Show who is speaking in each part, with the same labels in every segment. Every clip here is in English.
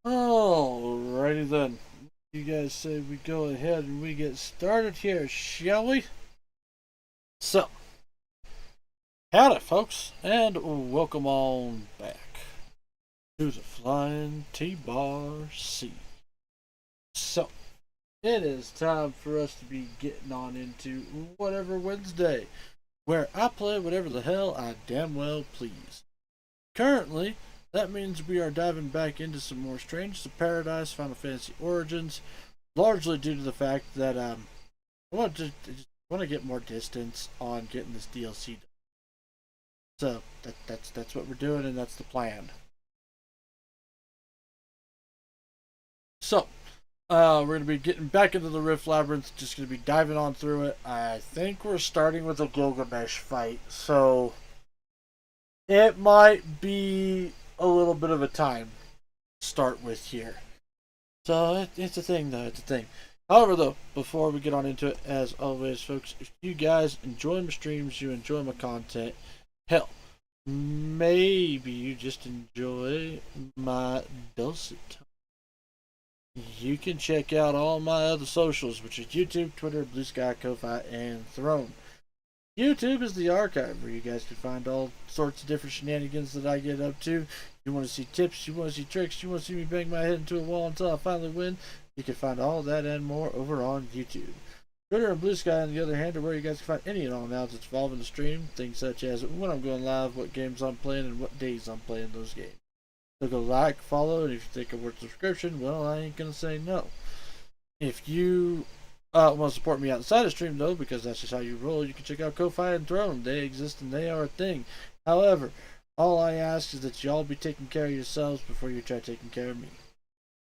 Speaker 1: Alrighty then. You guys say we go ahead and we get started here, shall we? So, howdy folks, and welcome on back to the Flying T-Bar C. So, it is time for us to be getting on into Whatever Wednesday, where I play whatever the hell I damn well please. Currently, that means we are diving back into some more Strange to Paradise Final Fantasy Origins, largely due to the fact that I want to get more distance on getting this DLC done. So that's what we're doing, and that's the plan. So we're gonna be getting back into the Rift Labyrinth. Just gonna be diving on through it. I think we're starting with a Gilgamesh fight, so it might be a little bit of a time to start with here. So it's a thing, though. It's a thing. However, though, before we get on into it, as always, folks, if you guys enjoy my streams, you enjoy my content, hell, maybe you just enjoy my dulcet tone. You can check out all my other socials, which is YouTube, Twitter, Blue Sky, Ko-Fi, and Throne. YouTube is the archive where you guys can find all sorts of different shenanigans that I get up to. You want to see tips, you want to see tricks, you want to see me bang my head into a wall until I finally win. You can find all that and more over on YouTube. Twitter and Blue Sky, on the other hand, are where you guys can find any and all announcements involving the stream. Things such as when I'm going live, what games I'm playing, and what days I'm playing those games. So go like, follow, and if you think I'm worth subscription, well, I ain't going to say no. If you want to support me outside of stream, though, because that's just how you roll, you can check out Ko-Fi and Throne. They exist and they are a thing. However, all I ask is that y'all be taking care of yourselves before you try taking care of me.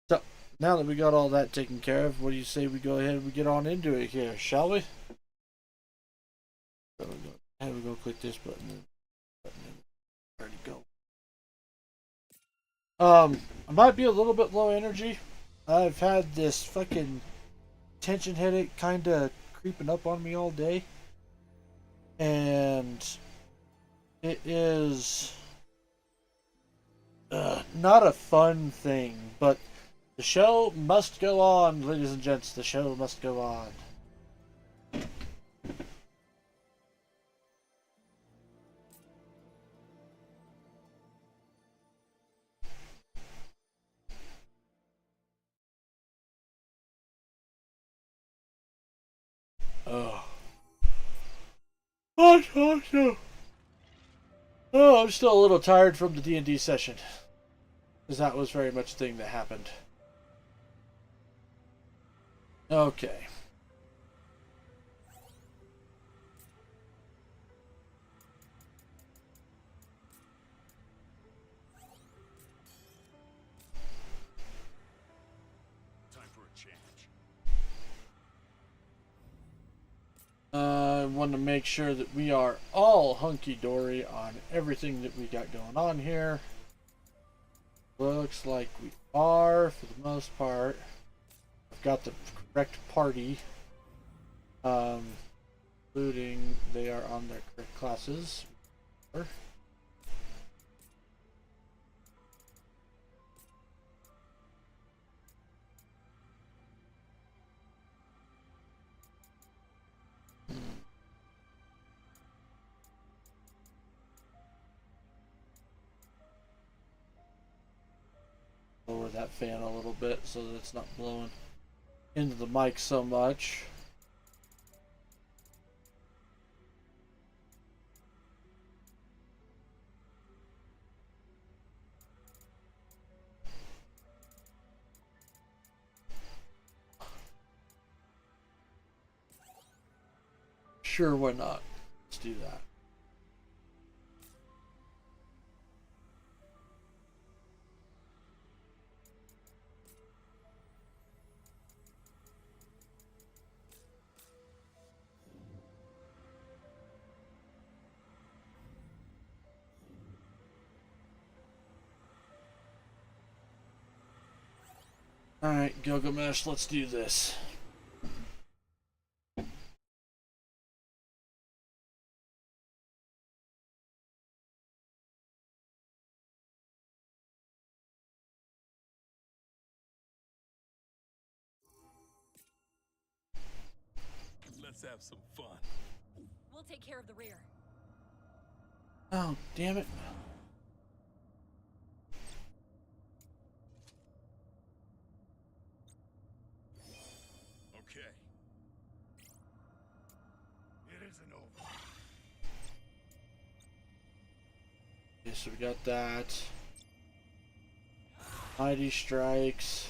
Speaker 1: So, now that we got all that taken care of, what do you say we go ahead and we get on into it here, shall we? So we go click this button. Ready to go. I might be a little bit low energy. I've had this fucking tension headache kind of creeping up on me all day, and it is not a fun thing, but the show must go on, ladies and gents. The show must go on. Oh, awesome. Oh, I'm still a little tired from the D&D session, because that was very much a thing that happened. Okay.
Speaker 2: Time for a change.
Speaker 1: I want to make sure that we are all hunky-dory on everything that we got going on here. Looks like we are, for the most part. I've got the correct party. Including they are on their correct classes. Lower that fan a little bit so that it's not blowing into the mic so much. Sure, why not? Let's do that. Alright, Gilgamesh, let's do this.
Speaker 2: Let's have some fun.
Speaker 3: We'll take care of the rear.
Speaker 1: Oh, damn it.
Speaker 2: Okay. It isn't over.
Speaker 1: Okay, so we got that. Mighty strikes.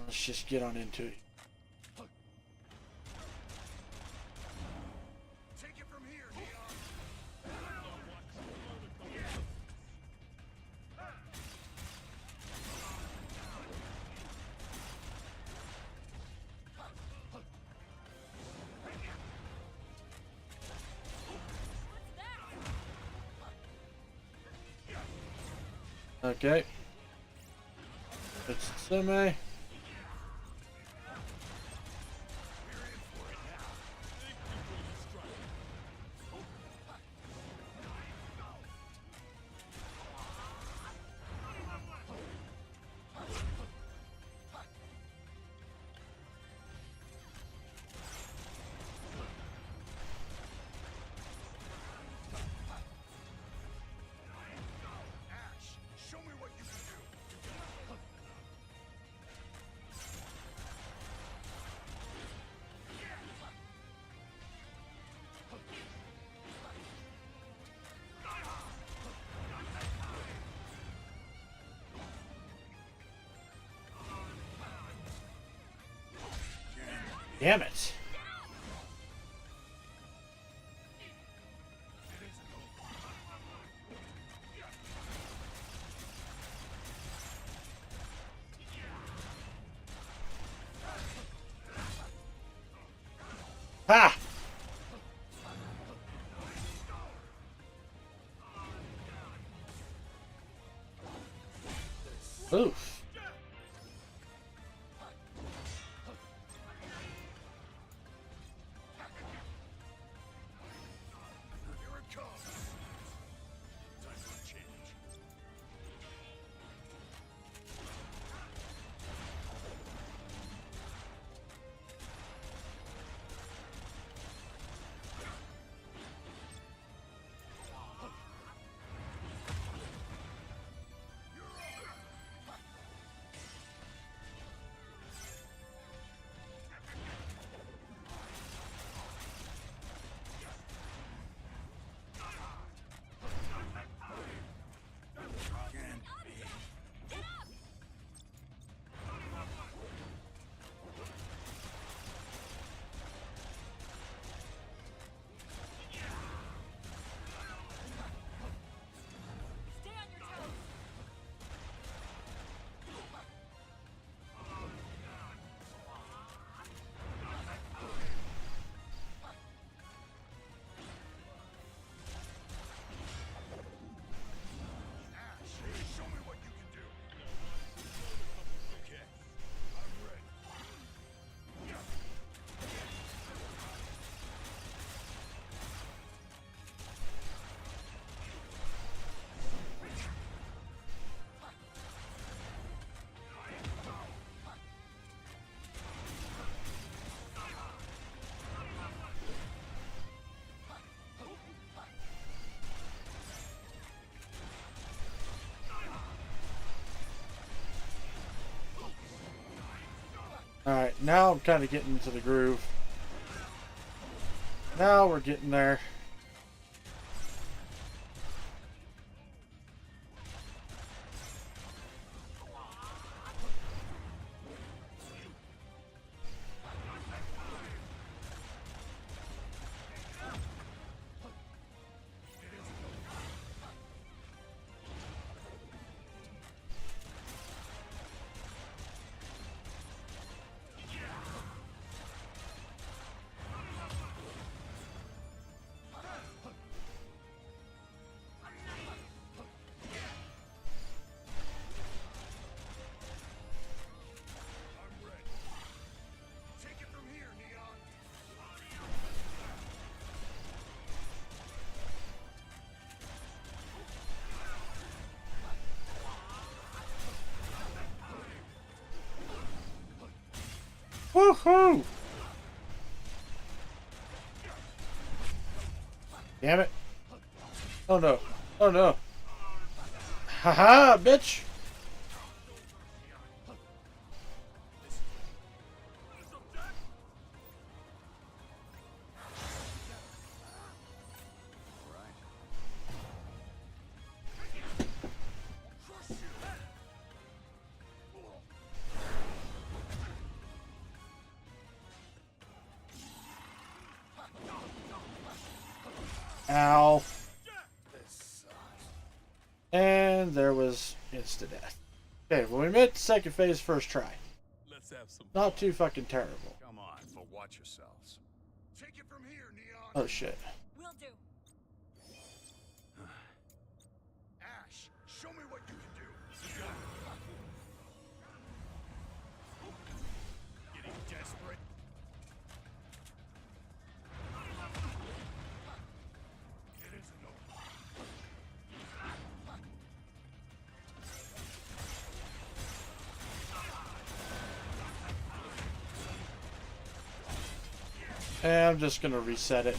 Speaker 1: Let's just get on into it.
Speaker 2: Take it from here, Neon.
Speaker 1: Okay. It's semi.
Speaker 2: Ash, show me what you can do.
Speaker 1: Damn it. Ha! Oof.
Speaker 2: Here it comes. Time for a change.
Speaker 3: Stay on your toes.
Speaker 2: Ash, show me what you can do. Okay, I'm ready.
Speaker 1: Alright, now I'm kind of getting into the groove. Now we're getting there.
Speaker 2: I'm ready. Take it from here, Neon.
Speaker 1: Woohoo! Damn it. Oh no. Oh no. Haha, bitch. Ow. And there was insta death. Okay, well we made it to second phase first try.
Speaker 2: Let's have some.
Speaker 1: Not too fucking terrible.
Speaker 2: Come on, but watch yourselves. Take it from here, Neon.
Speaker 1: Oh shit.
Speaker 3: Will do.
Speaker 2: Ash, show me what you can do. You got it. Getting desperate. It isn't over.
Speaker 1: And I'm just gonna reset it.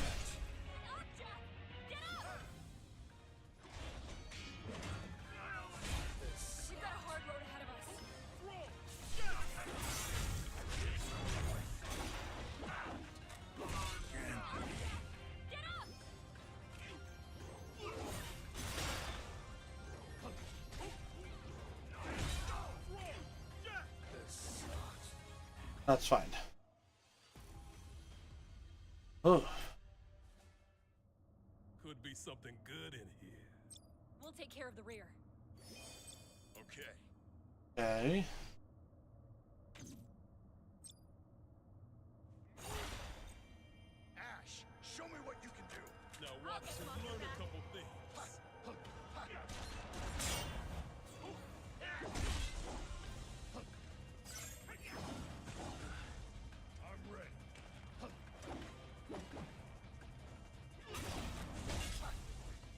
Speaker 3: We've got a hard road ahead of us. Get up!
Speaker 1: That's fine. Oh.
Speaker 2: Could be something good in here.
Speaker 3: We'll take care of the rear.
Speaker 2: Okay.
Speaker 1: Okay.
Speaker 2: Ash, show me what you can do. Now
Speaker 3: I'll
Speaker 2: watch
Speaker 3: get
Speaker 2: and
Speaker 3: him off
Speaker 2: learn
Speaker 3: your
Speaker 2: a
Speaker 3: back.
Speaker 2: couple things. I'm ready.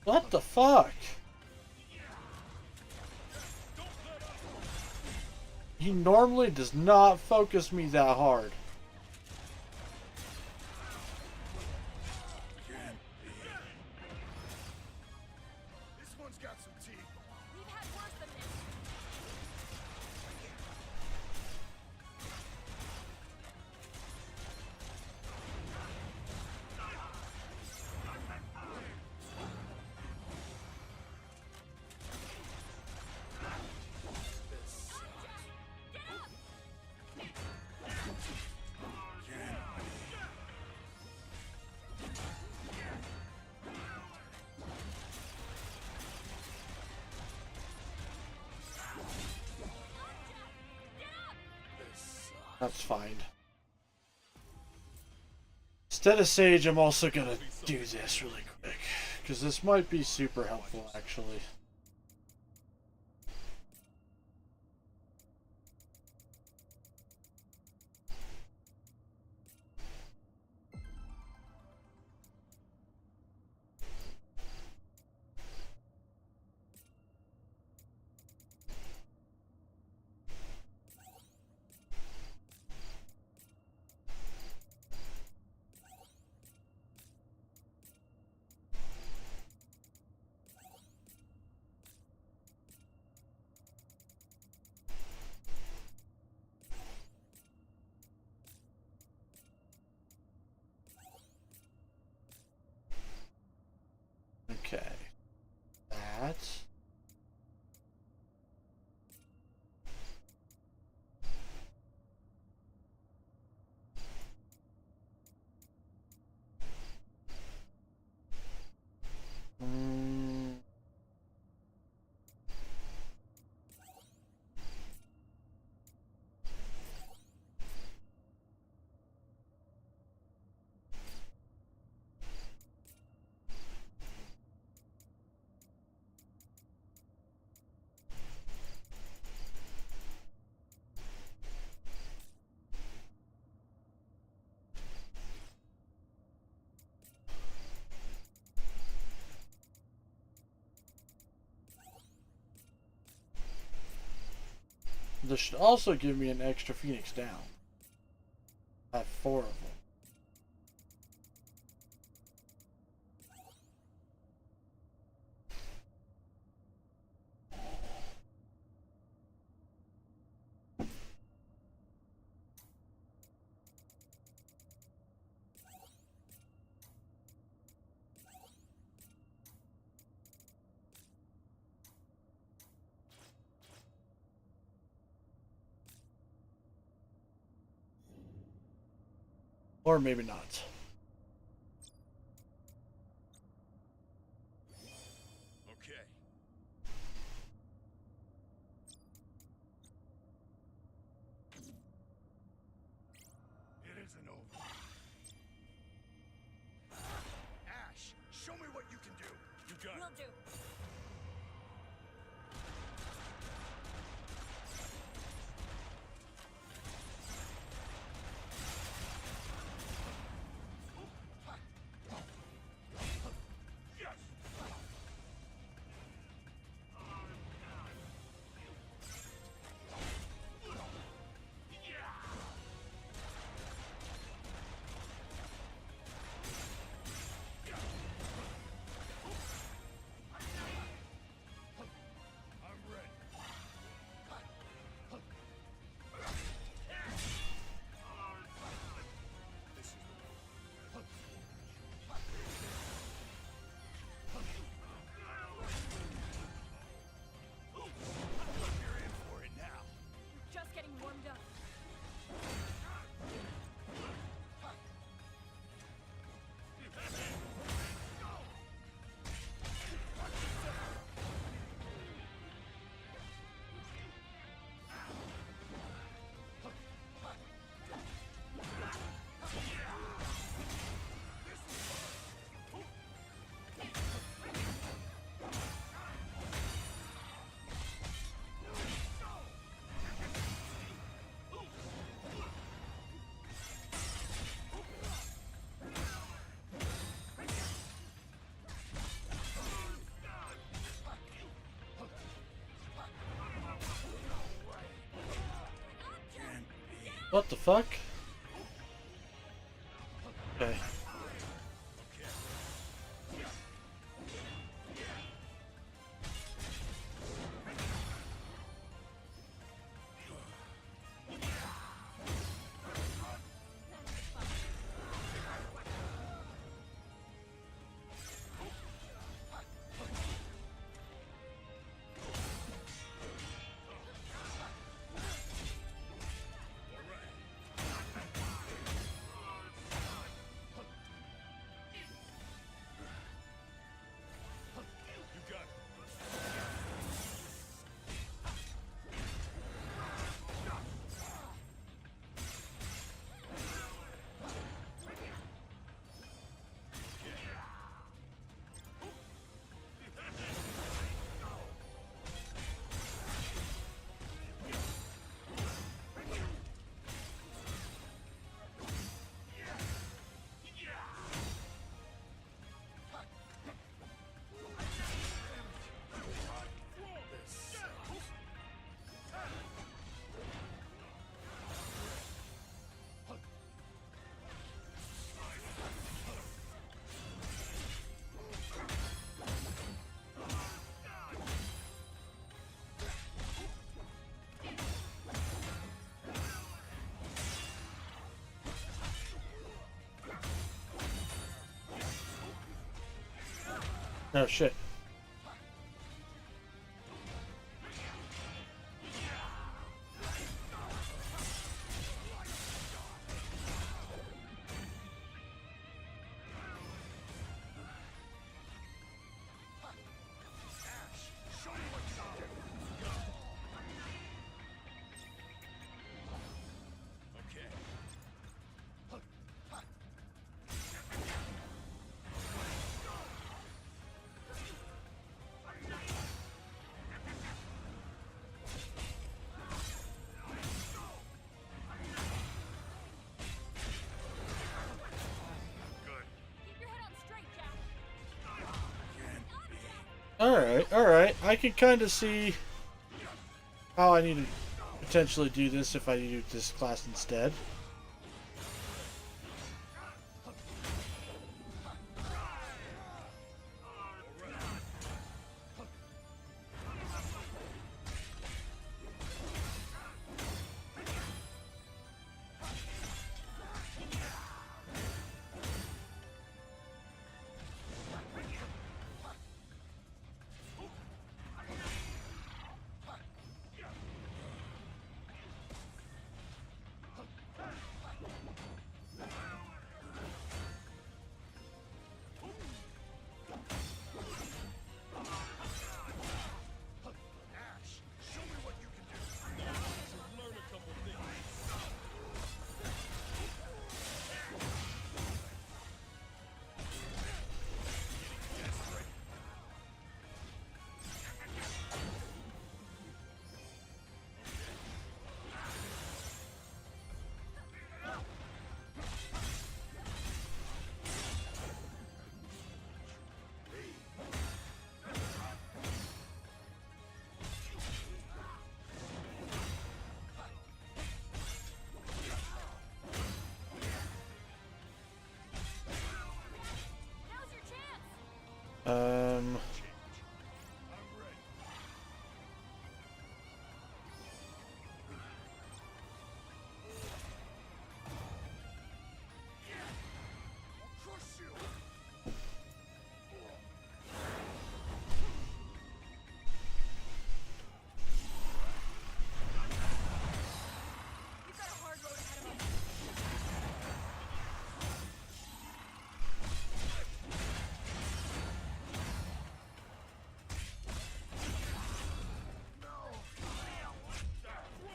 Speaker 1: What the fuck? He normally does not focus me that hard.
Speaker 2: This one's got some teeth.
Speaker 3: We've had worse than this.
Speaker 1: That's fine. Instead of Sage, I'm also gonna do this really quick. Because this might be super helpful, actually. Okay. That. Mm. This should also give me an extra Phoenix down. I have 4 of them. Or maybe not.
Speaker 2: Okay. It isn't over. Ash, show me what you can do. You got
Speaker 3: Will
Speaker 2: it.
Speaker 3: do.
Speaker 2: Yes. I'm ready. This is you're in for it now.
Speaker 3: You're just getting warmed up.
Speaker 1: What the fuck? Okay.
Speaker 2: You got it.
Speaker 1: Oh shit.
Speaker 2: Show me what you can do. Okay. Good.
Speaker 3: Keep your head on straight, Jack.
Speaker 1: Alright, alright. I can kind of see how I need to potentially do this if I do this class instead.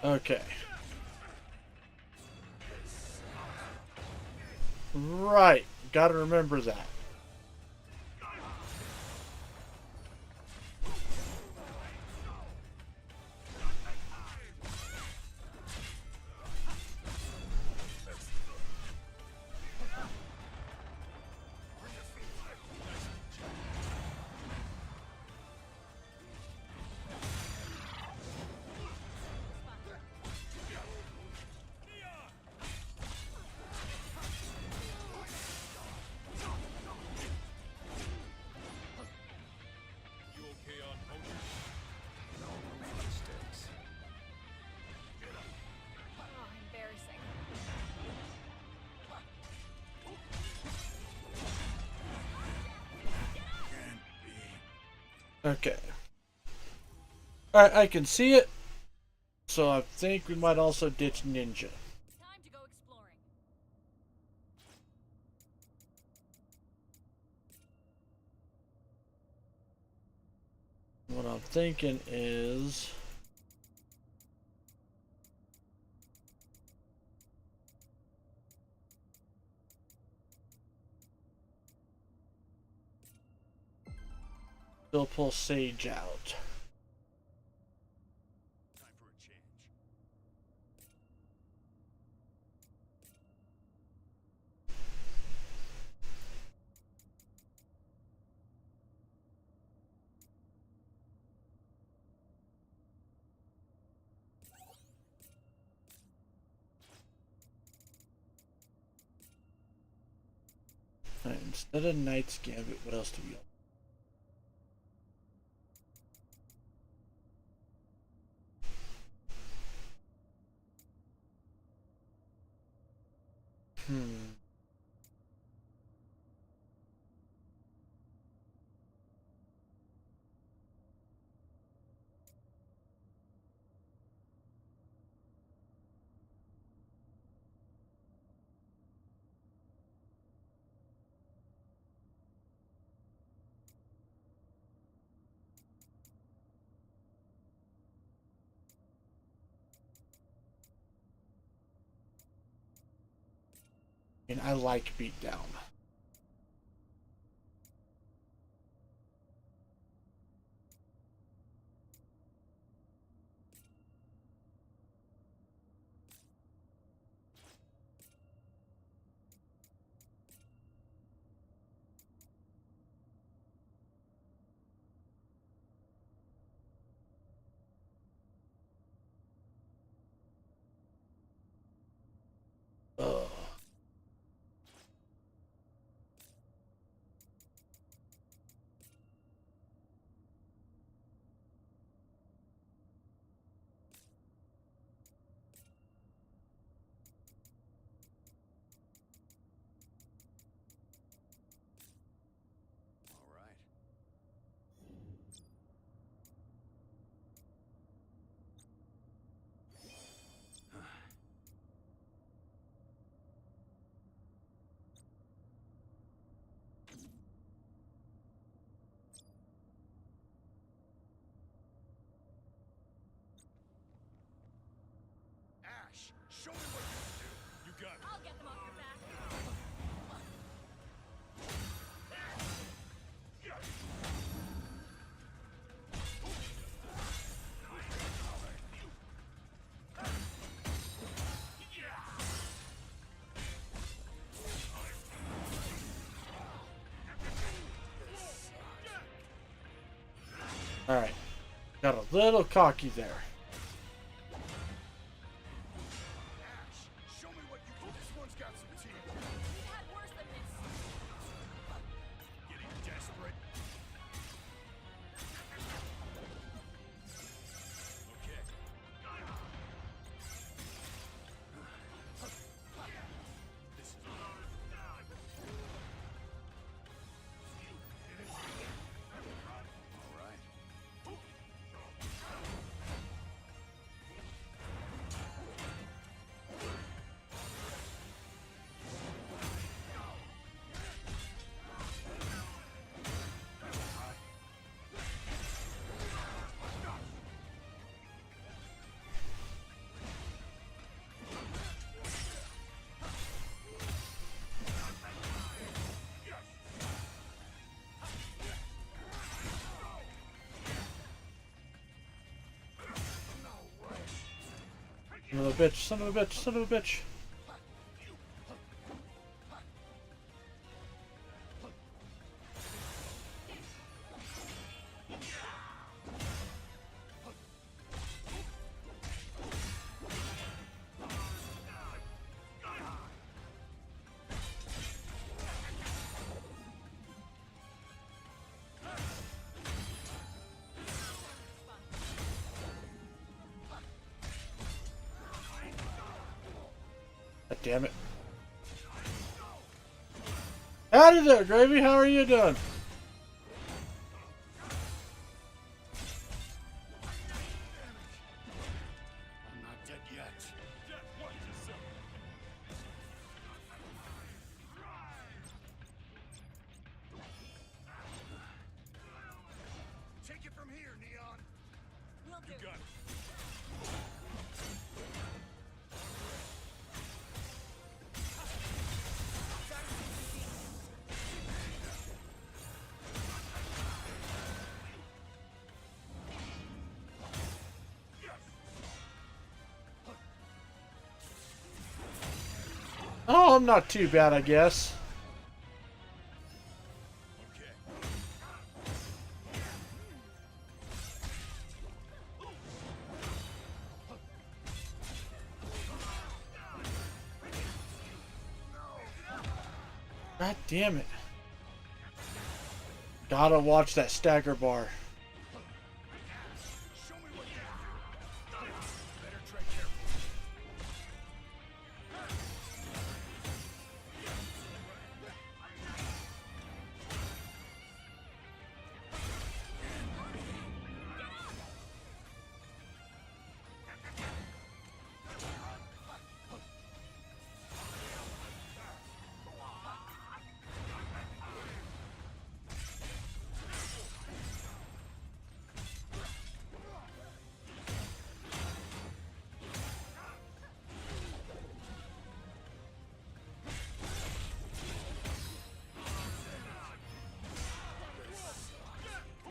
Speaker 1: Okay. Right. Gotta remember that.
Speaker 2: You okay on potion?
Speaker 4: Mistakes.
Speaker 3: Oh, embarrassing.
Speaker 1: Okay. Alright, I can see it. So I think we might also ditch Ninja.
Speaker 3: Time to go exploring.
Speaker 1: What I'm thinking is... still pull Sage out.
Speaker 2: Time for a change.
Speaker 1: Alright, instead of Knight's Gambit, what else do we have? Hmm. And I like Beatdown. Ugh.
Speaker 4: All right.
Speaker 2: Ash, show me what you can do. You got it.
Speaker 3: I'll get them off your back.
Speaker 1: Alright. Got a little cocky there.
Speaker 2: Ash, show me what you can do. This one's got some teeth.
Speaker 3: We've had worse than this.
Speaker 2: Getting desperate. Okay. This is
Speaker 4: All right.
Speaker 1: Son of a bitch, son of a bitch, son of a bitch. God damn it. Howdy there, Gravy. How are you doing?
Speaker 2: I'm not dead yet. Death watch yourself. Take it from here, Neon.
Speaker 3: Will do.
Speaker 2: You got it.
Speaker 1: Oh, I'm not too bad, I guess.
Speaker 2: Okay.
Speaker 1: God damn it. Gotta watch that stagger bar.
Speaker 2: Show me what you got. Better tread carefully.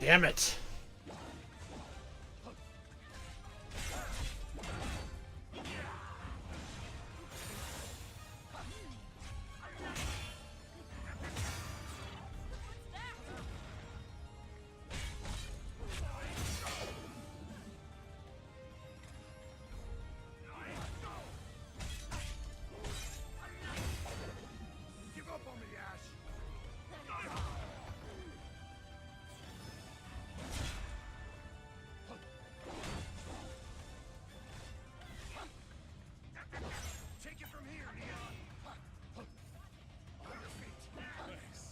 Speaker 1: Damn it.
Speaker 2: Give up on me, Ash. Take it from here, Neon. On your feet. Nice.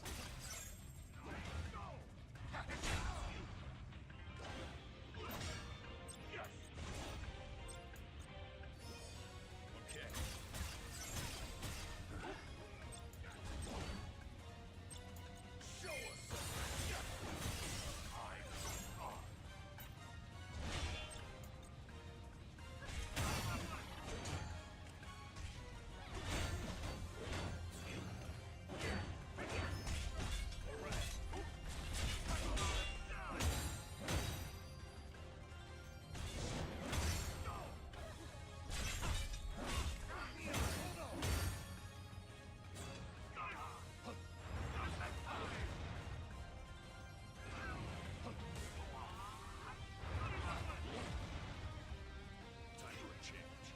Speaker 2: Okay. Show us. Time for a change.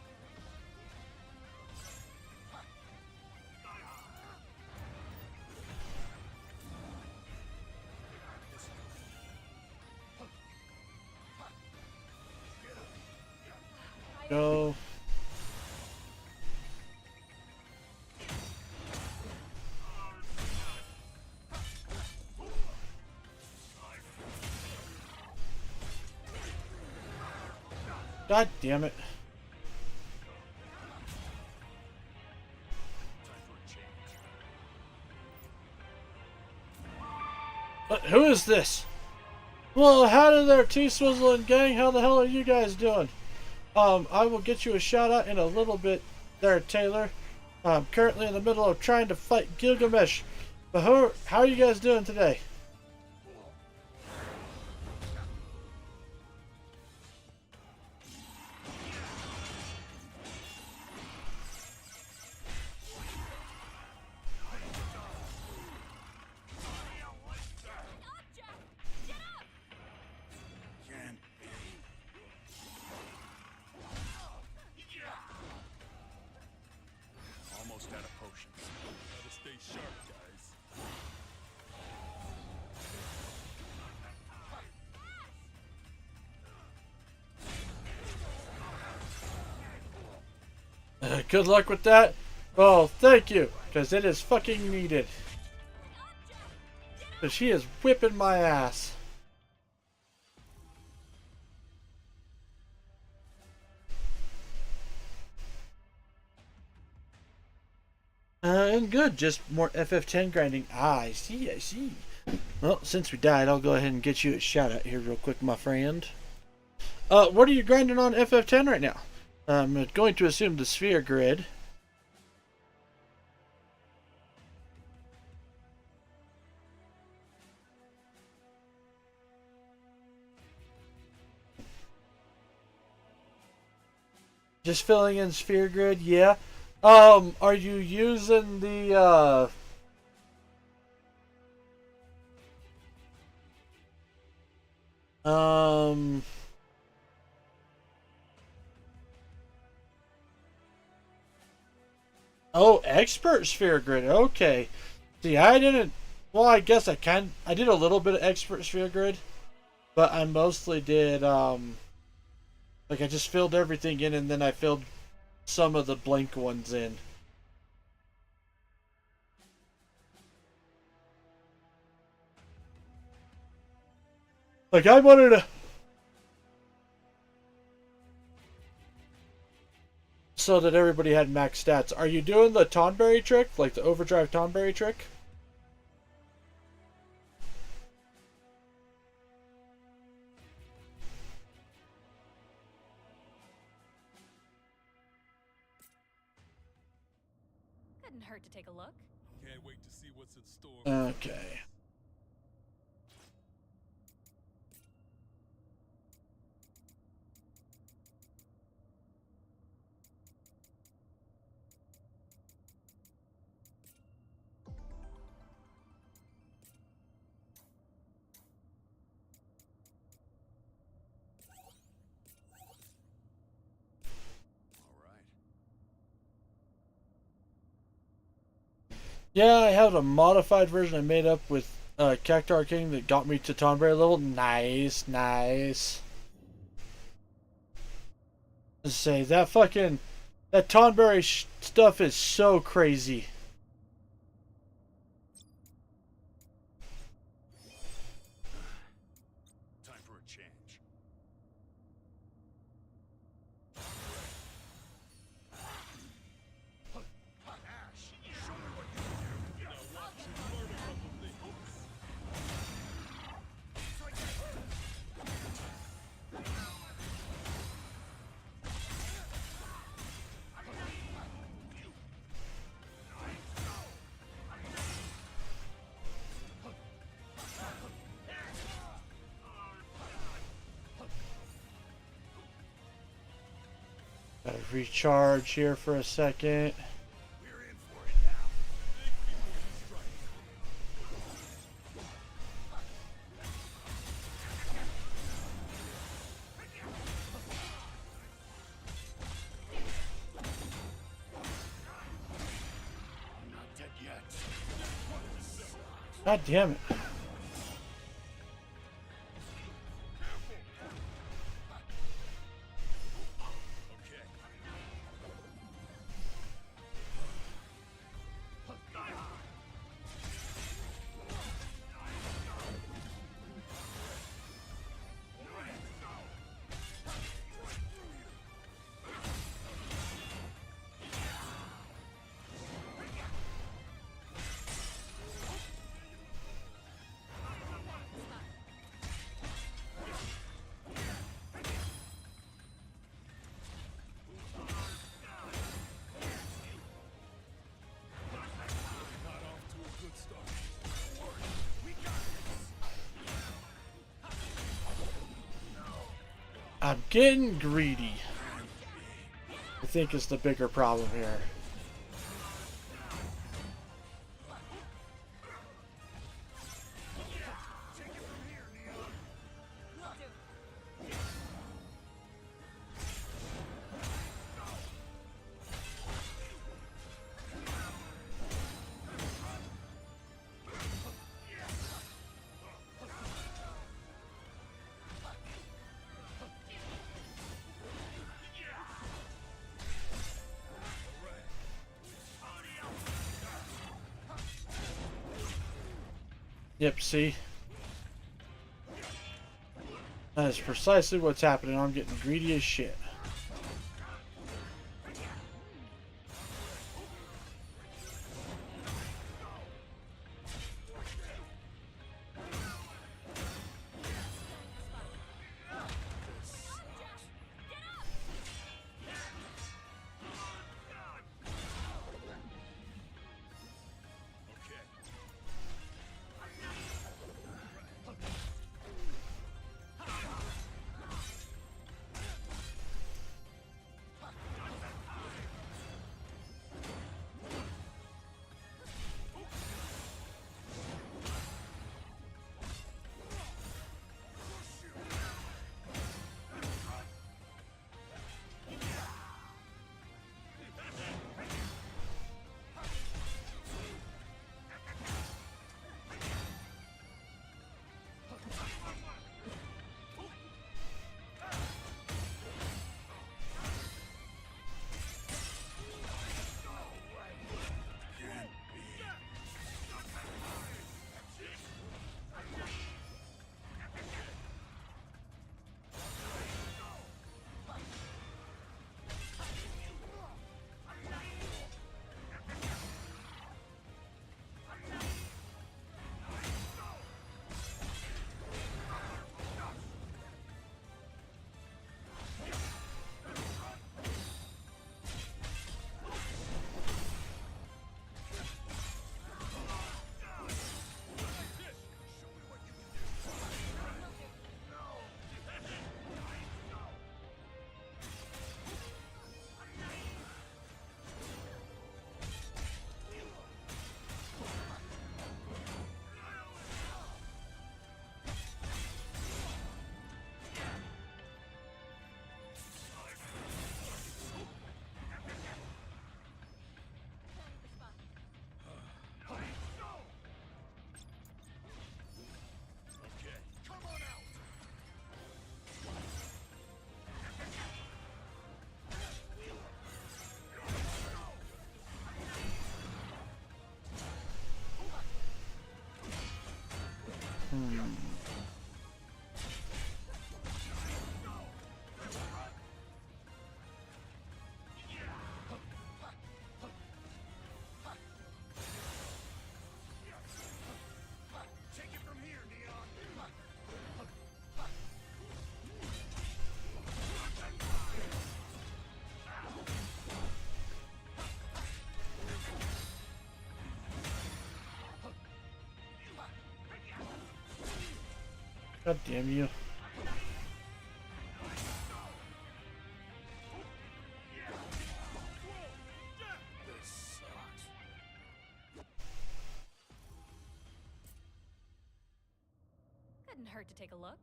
Speaker 1: Go. God damn it.
Speaker 2: Time for a change.
Speaker 1: Who is this? Well, howdy there, T-Swizzle gang. How the hell are you guys doing? I will get you a shout out in a little bit there, Taylor. I'm currently in the middle of trying to fight Gilgamesh. But how are you guys doing today? Good luck with that. Oh, thank you, because it is fucking needed. So she is whipping my ass. And good, just more FF10 grinding. Ah, I see, I see. Well, since we died, I'll go ahead and get you a shout out here real quick, my friend. What are you grinding on FF10 right now? I'm going to assume the sphere grid. Just filling in sphere grid, yeah. Are you using the oh, expert sphere grid. Okay. See, I didn't. Well, I guess I did a little bit of expert sphere grid, but I mostly did like I just filled everything in and then I filled some of the blank ones in. Like I wanted to, so that everybody had max stats. Are you doing the Tonberry trick, like the overdrive Tonberry trick?
Speaker 3: Couldn't hurt to take a look.
Speaker 2: Can't wait to see what's in store.
Speaker 1: Okay.
Speaker 4: All right.
Speaker 1: Yeah, I have a modified version I made up with Cactar King that got me to Tonberry level. Nice, nice. Let's say that fucking that Tonberry stuff is so crazy.
Speaker 2: Time for a change. Ash, show me what you can do. Now watch you learn a couple things.
Speaker 1: Gotta recharge here for a second.
Speaker 2: We're in for it now. Think before you strike. I'm not dead yet.
Speaker 1: God damn it.
Speaker 2: Okay. Not off to a good start. Don't worry, we got this.
Speaker 1: I'm getting greedy. I think is the bigger problem here. Yep, see? That is precisely what's happening. I'm getting greedy as shit.
Speaker 2: Take it from here, Neon.
Speaker 1: God damn you.
Speaker 2: This sucks.
Speaker 3: Couldn't hurt to take a look.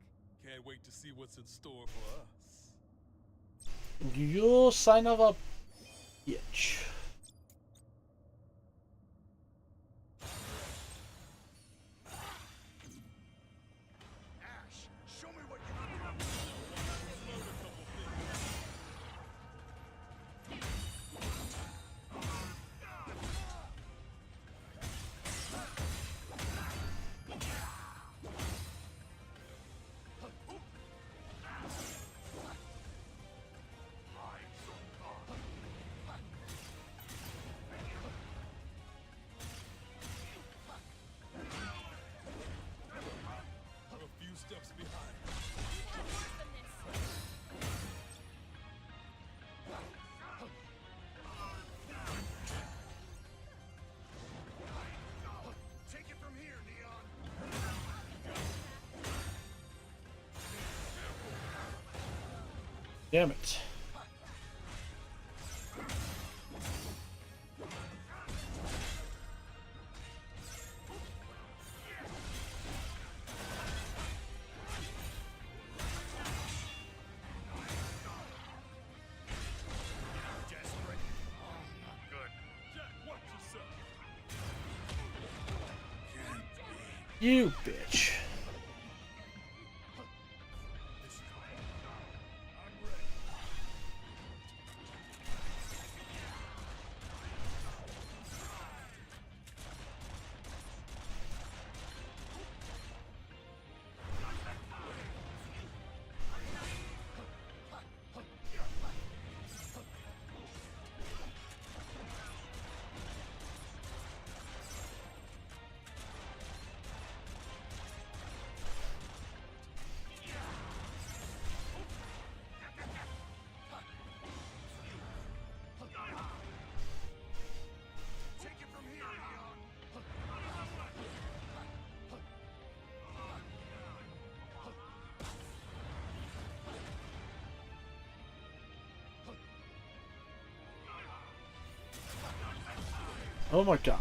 Speaker 4: Can't wait to see what's in store for us.
Speaker 1: You son of a bitch.
Speaker 2: Ash, show me what you can do.
Speaker 4: I'm a few steps behind.
Speaker 2: Take it from here, Neon.
Speaker 1: Damn it.
Speaker 2: Desperate. Oh, not good.
Speaker 4: Jack, watch yourself.
Speaker 1: You bitch.
Speaker 2: This is
Speaker 4: I'm ready.
Speaker 1: Oh my god.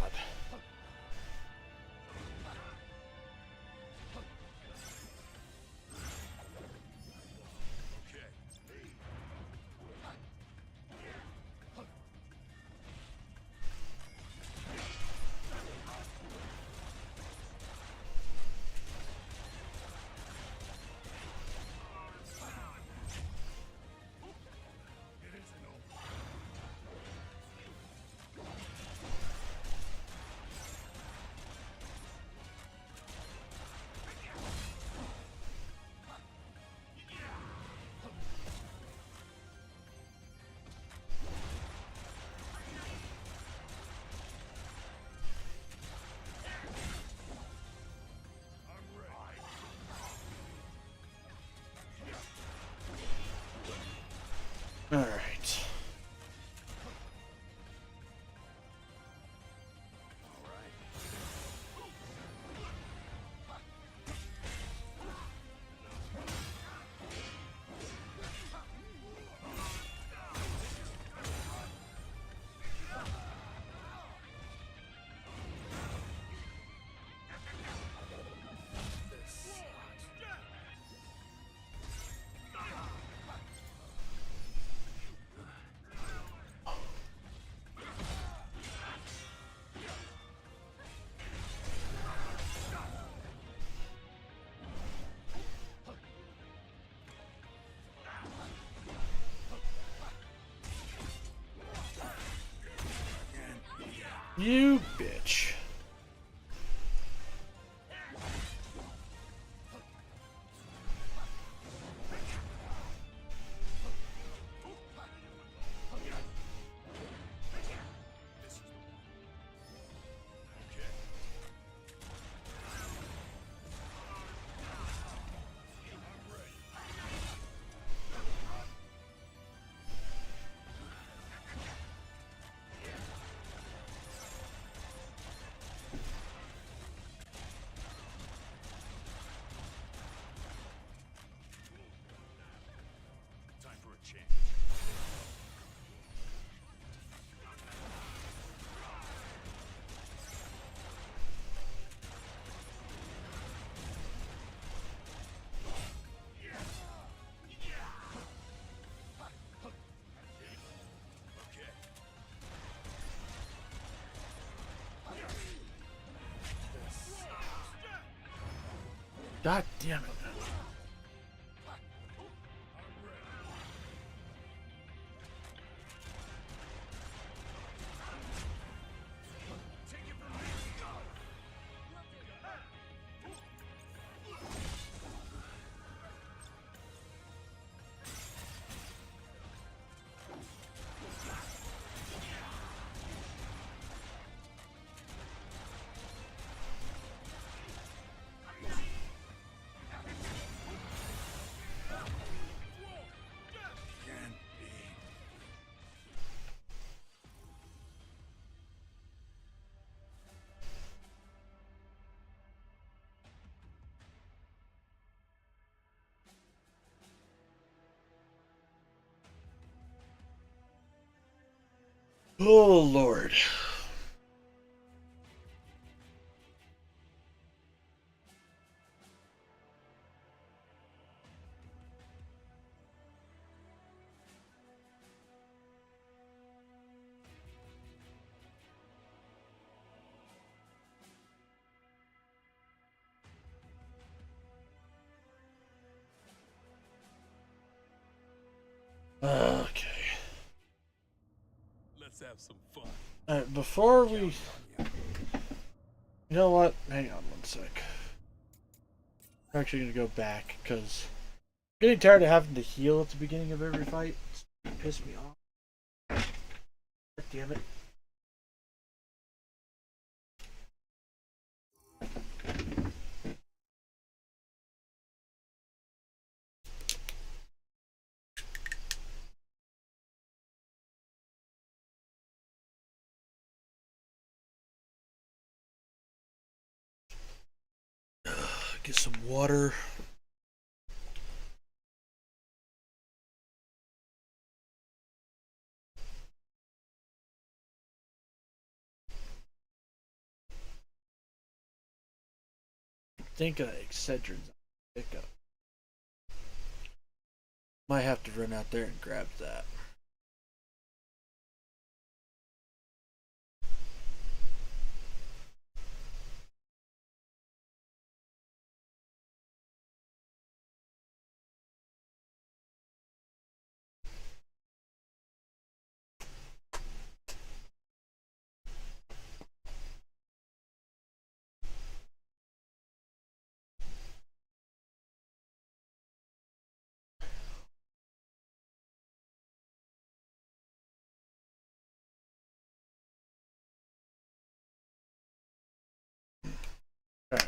Speaker 4: Okay.
Speaker 2: It isn't over. I'm ready.
Speaker 1: Alright.
Speaker 2: All right. This sucks.
Speaker 1: You bitch.
Speaker 4: This is the one. Okay. I'm ready. Time for a change. Okay.
Speaker 1: God damn it.
Speaker 2: Take it from here. Can't be.
Speaker 1: Oh Lord. Okay.
Speaker 4: Let's have some fun.
Speaker 1: Alright, before we... You know what? Hang on one sec. I'm actually gonna go back, because I'm getting tired of having to heal at the beginning of every fight. It's pissed me off. God damn it. Get some water. think Excedrin's pickup. Might have to run out there and grab that. Okay.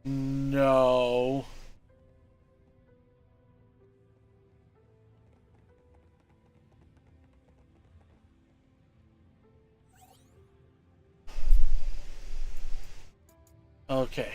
Speaker 1: No. Okay.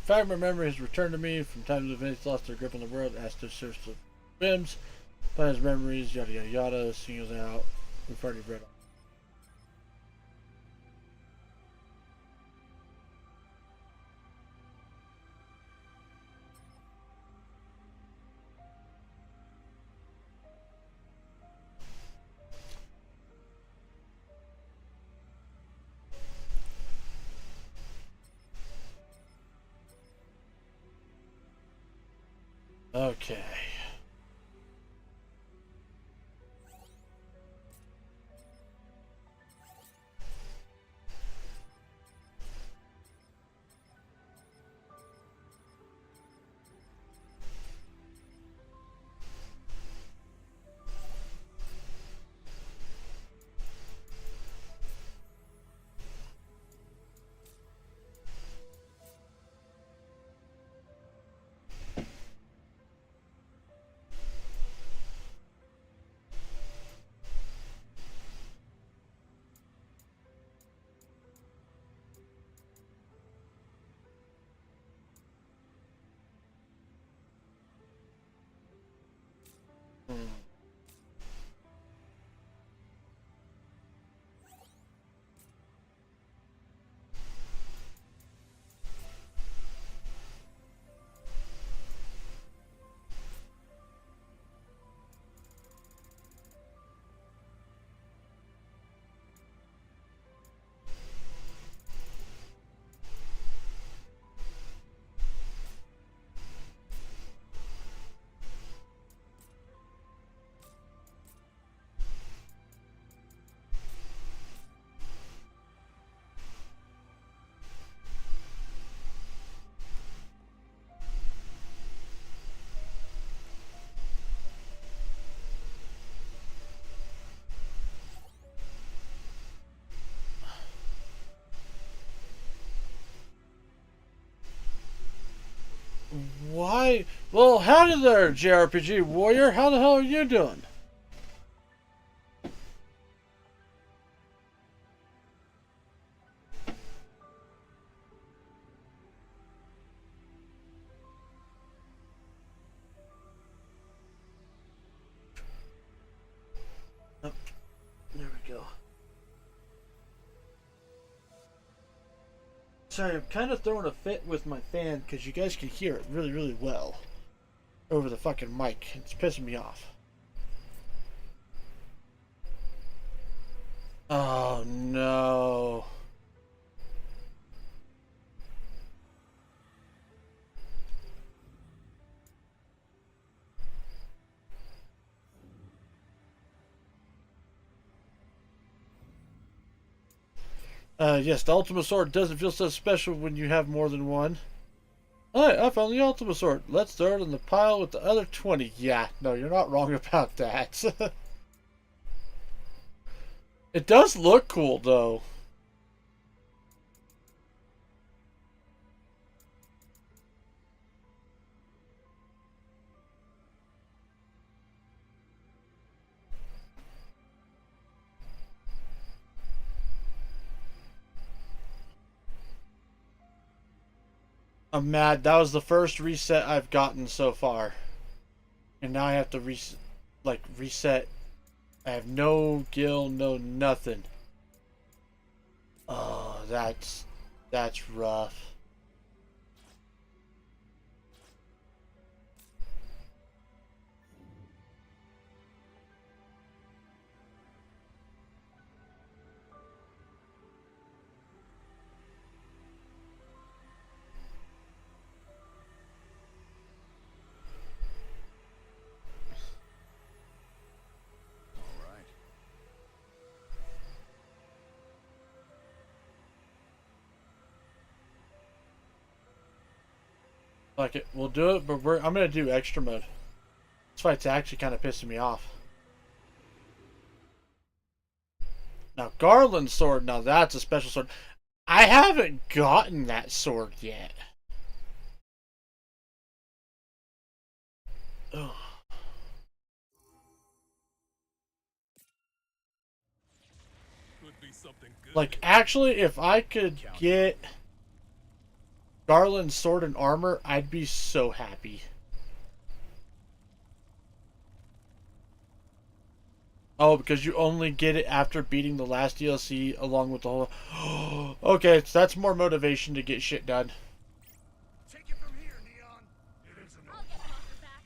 Speaker 1: Fragment memory has returned to me from times of events lost their grip on the world. As to search the whims, find his memories, yada yada yada, singles out. We've already read all. Okay. Hmm. Why? Well, howdy there, JRPG warrior. How the hell are you doing? Oh, there we go. Sorry, I'm kind of throwing a fit with my fan because you guys can hear it really, really well over the fucking mic. It's pissing me off. Oh no. Yes, the Ultima Sword doesn't feel so special when you have more than one. Alright, I found the Ultima Sword. Let's throw it in the pile with the other 20. Yeah, no, you're not wrong about that. It does look cool, though. I'm mad. That was the first reset I've gotten so far. And now I have to reset. I have no gil, no nothing. Oh, that's rough.
Speaker 2: All right.
Speaker 1: Like it, we'll do it, but I'm gonna do extra mode. This fight's actually kind of pissing me off. Now Garland's sword, now that's a special sword. I haven't gotten that sword yet. Ugh.
Speaker 4: Could be something good.
Speaker 1: Like actually, if I could get Garland's sword and armor, I'd be so happy. Oh, because you only get it after beating the last DLC along with the whole... Okay, so that's more motivation to get shit done.
Speaker 2: Take it from here, Neon. It isn't
Speaker 3: I'll get them off your back.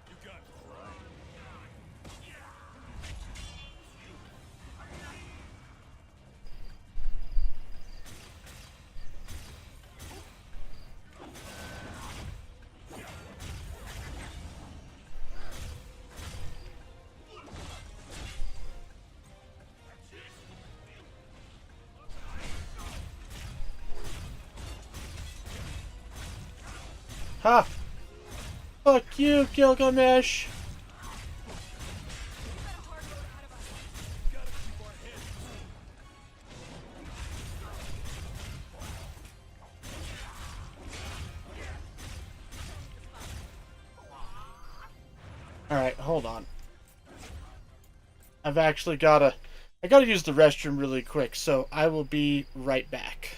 Speaker 4: You got it.
Speaker 2: all right.
Speaker 1: Ha! Fuck you, Gilgamesh!
Speaker 3: We've got a hard road ahead of us.
Speaker 4: Gotta keep our heads
Speaker 1: Alright, hold on. I've actually gotta... I gotta use the restroom really quick, so I will be right back.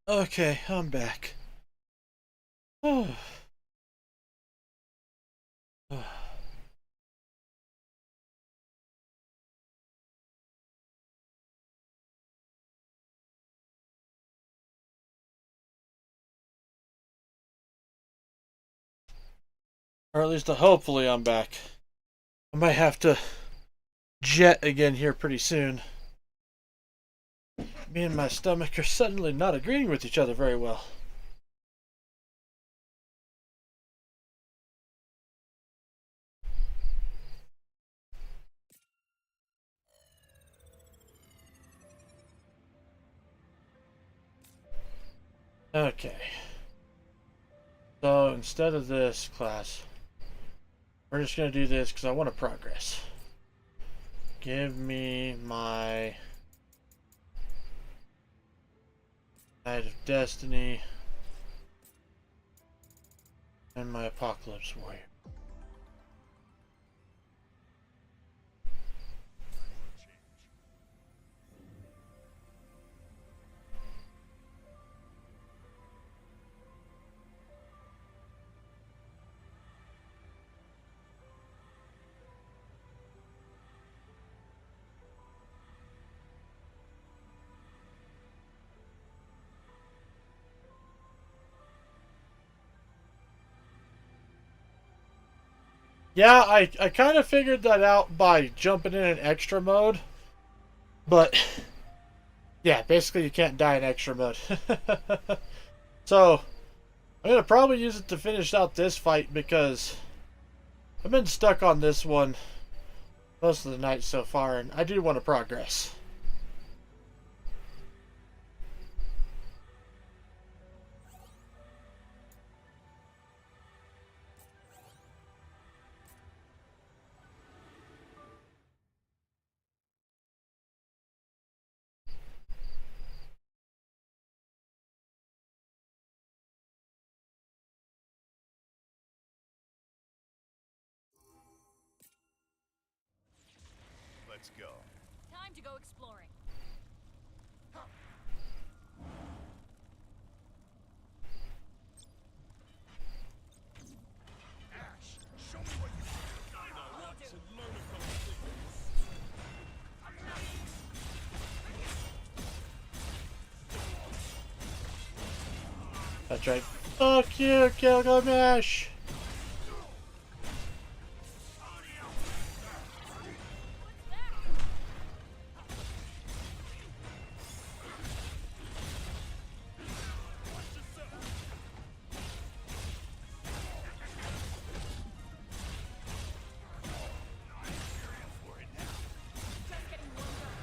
Speaker 1: Okay, I'm back. Oh. Or at least hopefully I'm back. I might have to jet again here pretty soon. Me and my stomach are suddenly not agreeing with each other very well. Okay. So instead of this class, we're just going to do this because I want to progress. Give me my Knight of Destiny and my Apocalypse Warrior. Yeah, I kind of figured that out by jumping in an extra mode. But, yeah, basically you can't die in extra mode. So, I'm going to probably use it to finish out this fight because I've been stuck on this one most of the night so far, and I do want to progress.
Speaker 2: Let's go.
Speaker 3: Time to go exploring.
Speaker 2: Ash, show me what you can do.
Speaker 4: Now watch and learn a couple things.
Speaker 1: That's right. Fuck you, Gilgamesh!
Speaker 3: Just getting warmed up.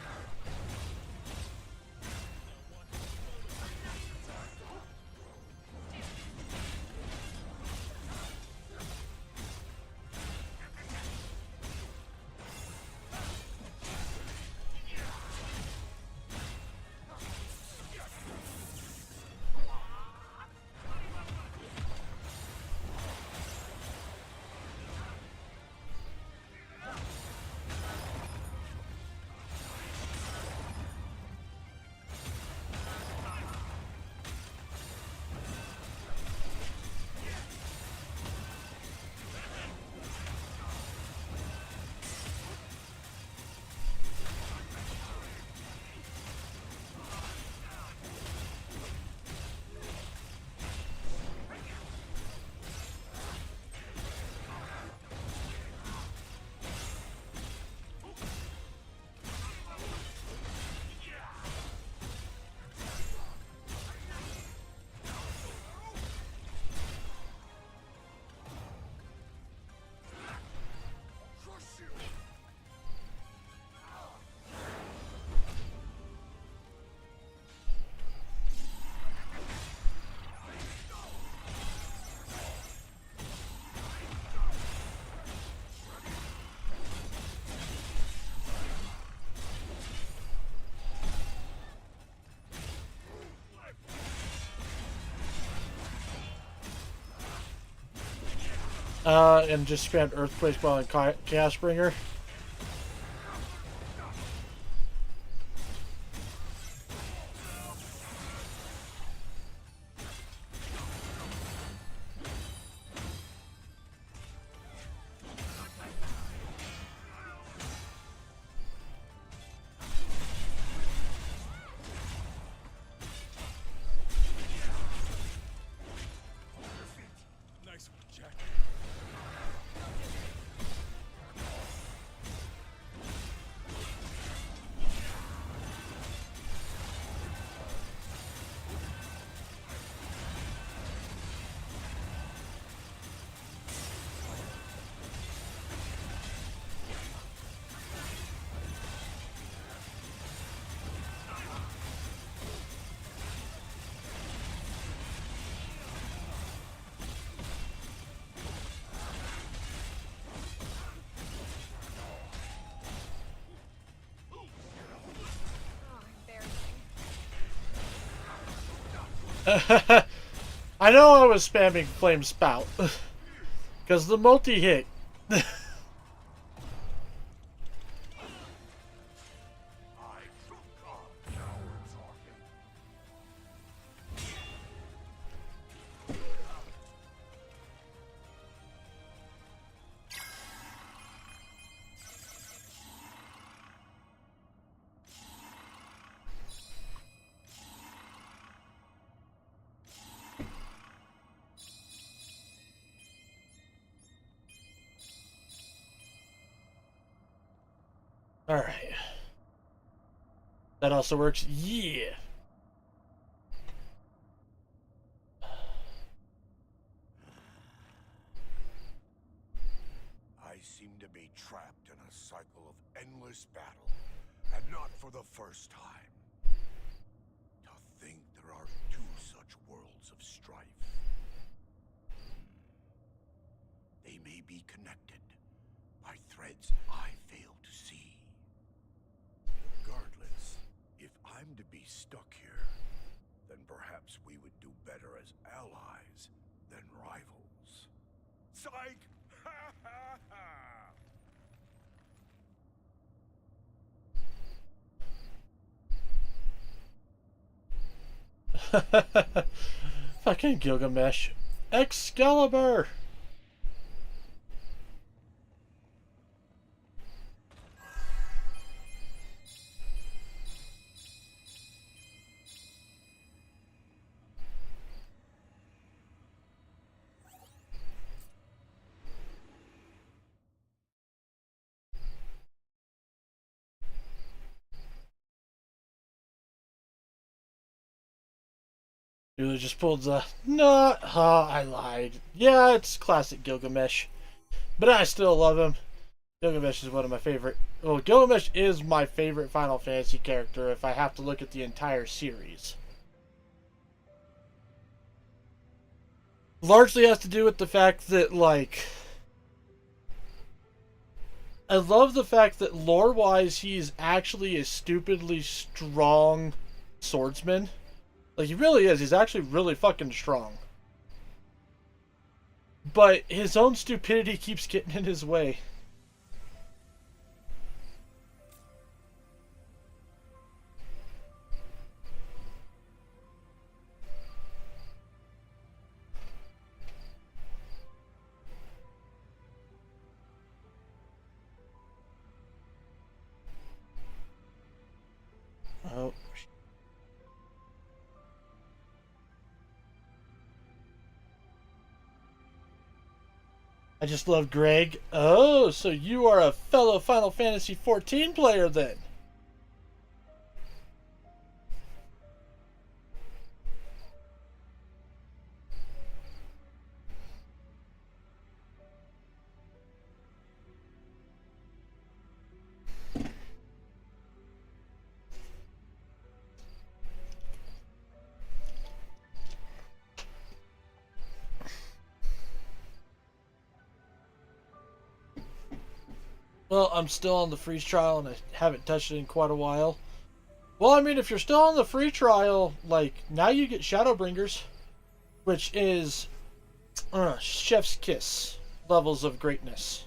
Speaker 3: And just spammed Earthquake Ball and Chaos Bringer.
Speaker 1: I know I was spamming Flame Spout. Because the multi-hit.
Speaker 2: I took off cowards on him.
Speaker 1: Alright. That also works. Yeah.
Speaker 2: I seem to be trapped in a cycle of endless battle, and not for the first time. To think there are two such worlds of strife. They may be connected by threads I fail to see. Regardless, if I'm to be stuck here, then perhaps we would do better as allies than rivals. Psych! Ha ha ha!
Speaker 1: Fucking Gilgamesh. Excalibur! Dude just pulled the... No, I lied. Yeah, it's classic Gilgamesh. But I still love him. Gilgamesh is one of my favorite... Well, Gilgamesh is my favorite Final Fantasy character if I have to look at the entire series. Largely has to do with the fact that, like... I love the fact that lore-wise, he's actually a stupidly strong swordsman. Like, he really is. He's actually really fucking strong. But his own stupidity keeps getting in his way. Oh. I just love Greg. Oh, so you are a fellow Final Fantasy XIV player then? Well, I'm still on the free trial and I haven't touched it in quite a while. Well, I mean, if you're still on the free trial, like, now you get Shadowbringers, which is Chef's Kiss levels of greatness.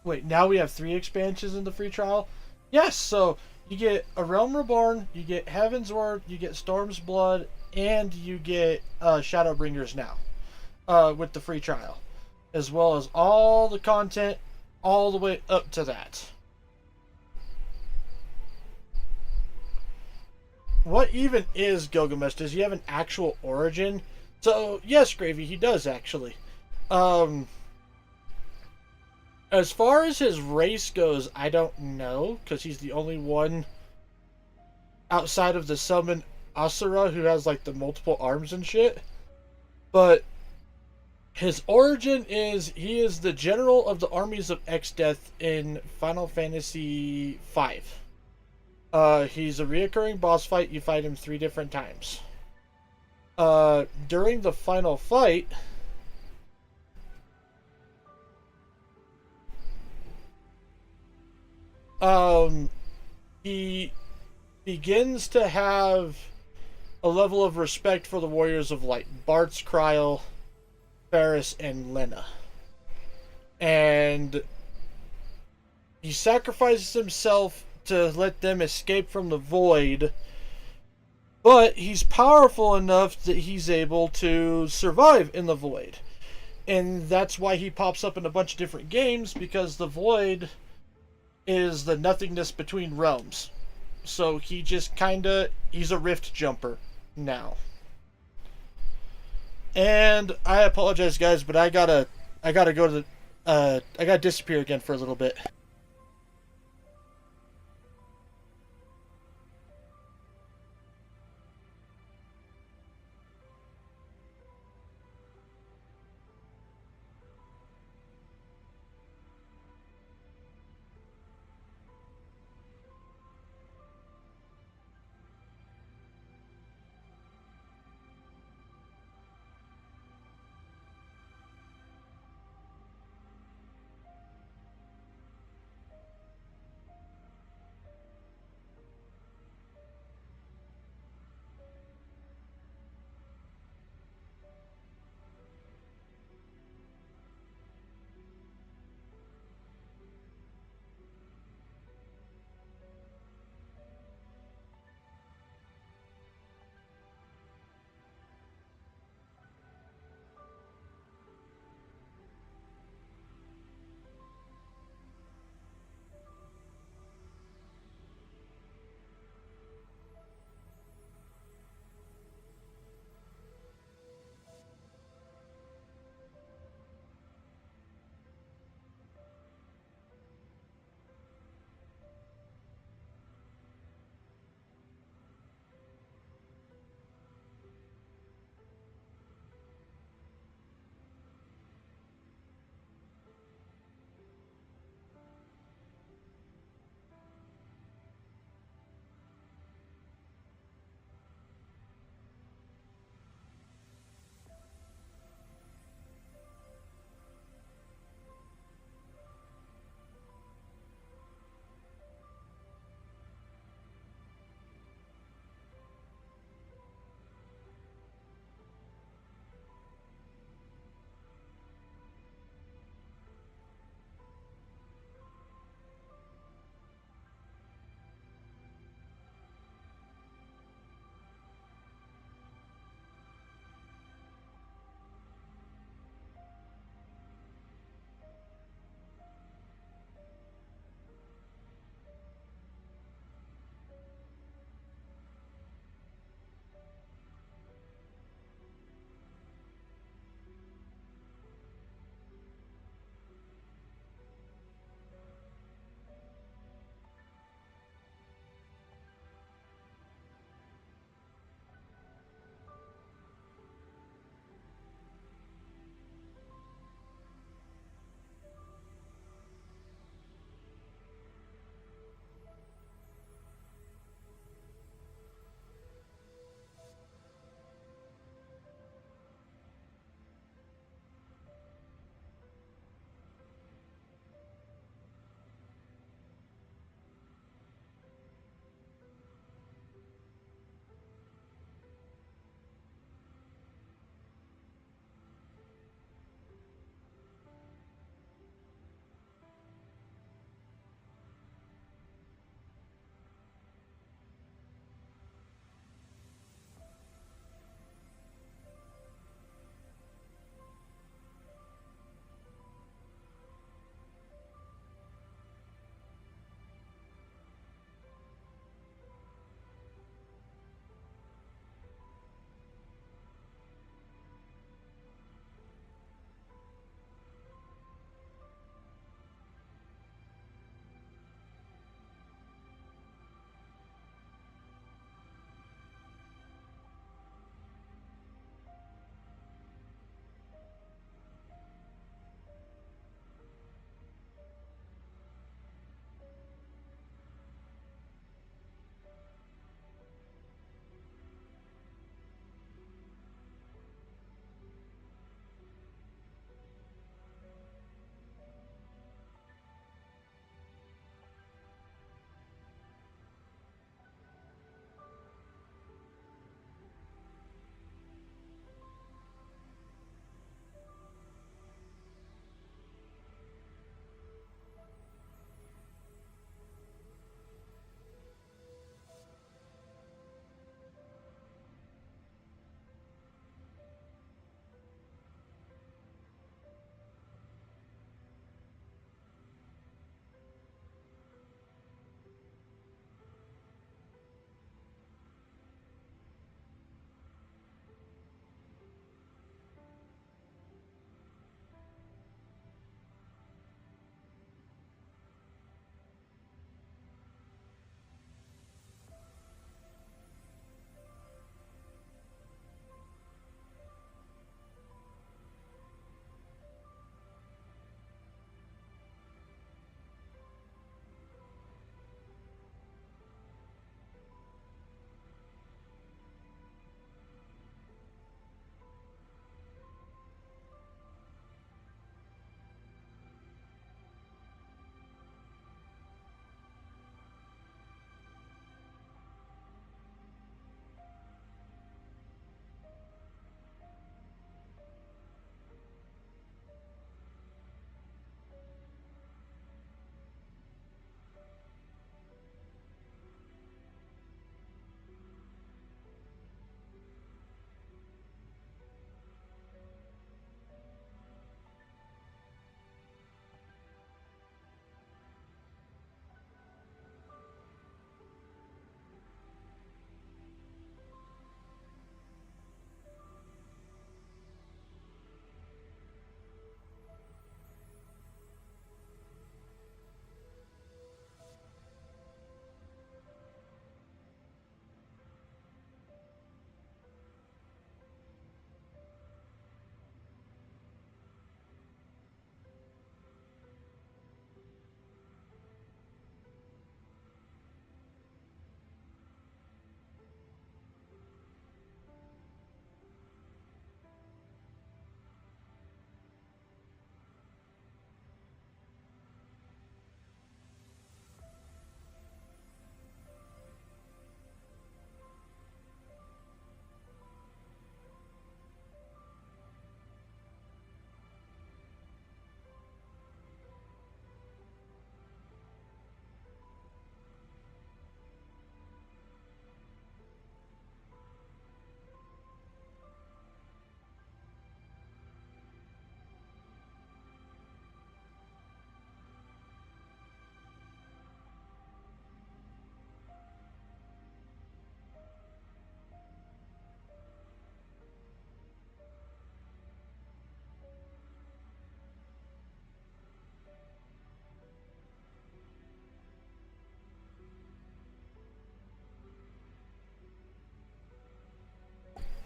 Speaker 1: Wait, now we have 3 expansions in the free trial? Yes, so you get A Realm Reborn, you get Heaven's Word, you get Storm's Blood, and you get Shadowbringers now with the free trial. As well as all the content all the way up to that. What even is Gilgamesh? Does he have an actual origin? So, yes, Gravy, he does actually. As far as his race goes, I don't know, because he's the only one outside of the summon Asura who has like the multiple arms and shit. But His origin is he is the general of the armies of Exdeath in Final Fantasy V. He's a reoccurring boss fight. You fight him 3 different times. During the final fight, he begins to have a level of respect for the Warriors of Light, Bart's Kryl, Ferris, and Lena. And he sacrifices himself to let them escape from the void, but he's powerful enough that he's able to survive in the void. And that's why he pops up in a bunch of different games, because the void is the nothingness between realms. So he just he's a rift jumper now. And I apologize, guys, but I gotta go to I gotta disappear again for a little bit.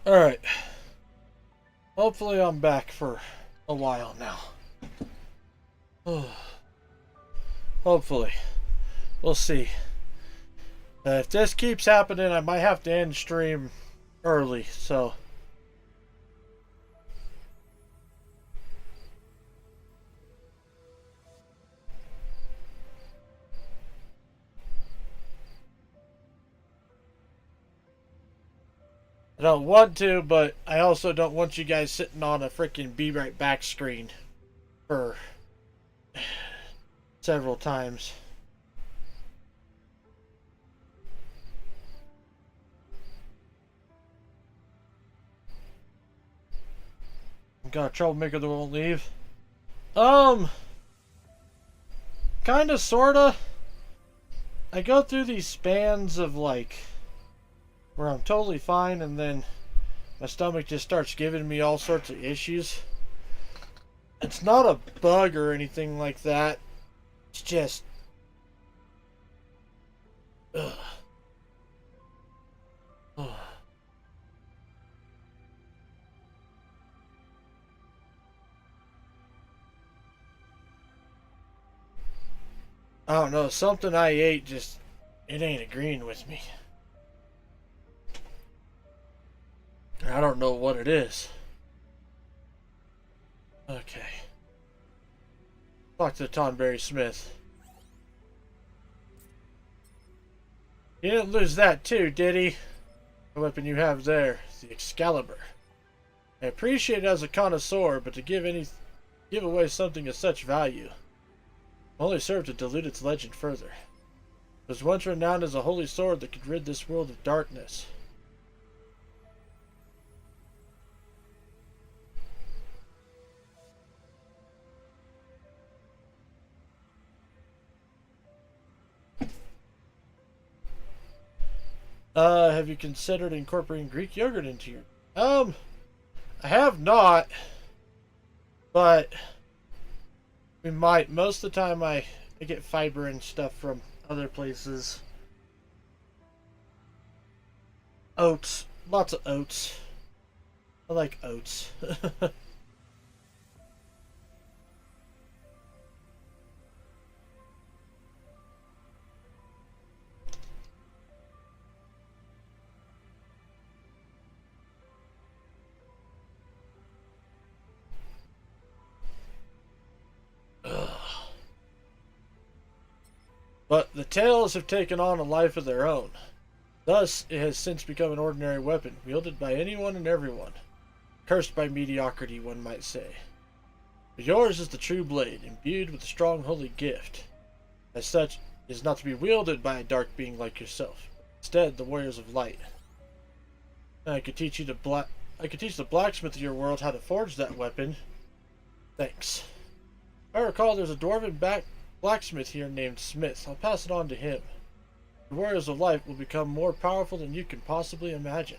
Speaker 1: Alright. Hopefully I'm back for a while now. Hopefully. We'll see. If this keeps happening, I might have to end stream early, so... I don't want to, but I also don't want you guys sitting on a freaking be right back screen for several times. I'm got a troublemaker that won't leave. Kinda, sorta. I go through these spans of like where I'm totally fine and then my stomach just starts giving me all sorts of issues. It's not a bug or anything like that. It's just... Ugh. Ugh. I don't know, something I ate just... It ain't agreeing with me. I don't know what it is. Okay. Talk to Tonberry Smith. He didn't lose that too, did he? The weapon you have there, the Excalibur. I appreciate it as a connoisseur, but to give away something of such value only served to dilute its legend further. It was once renowned as a holy sword that could rid this world of darkness. Have you considered incorporating Greek yogurt into your... I have not, but we might. Most of the time I get fiber and stuff from other places. Oats. Lots of oats. I like oats. But the tails have taken on a life of their own. Thus, it has since become an ordinary weapon, wielded by anyone and everyone. Cursed by mediocrity, one might say. But yours is the true blade, imbued with a strong holy gift. As such, it is not to be wielded by a dark being like yourself. Instead, the warriors of light. And I could teach the blacksmith of your world how to forge that weapon. Thanks. I recall there's a dwarven blacksmith here named Smith. I'll pass it on to him. The warriors of light will become more powerful than you can possibly imagine.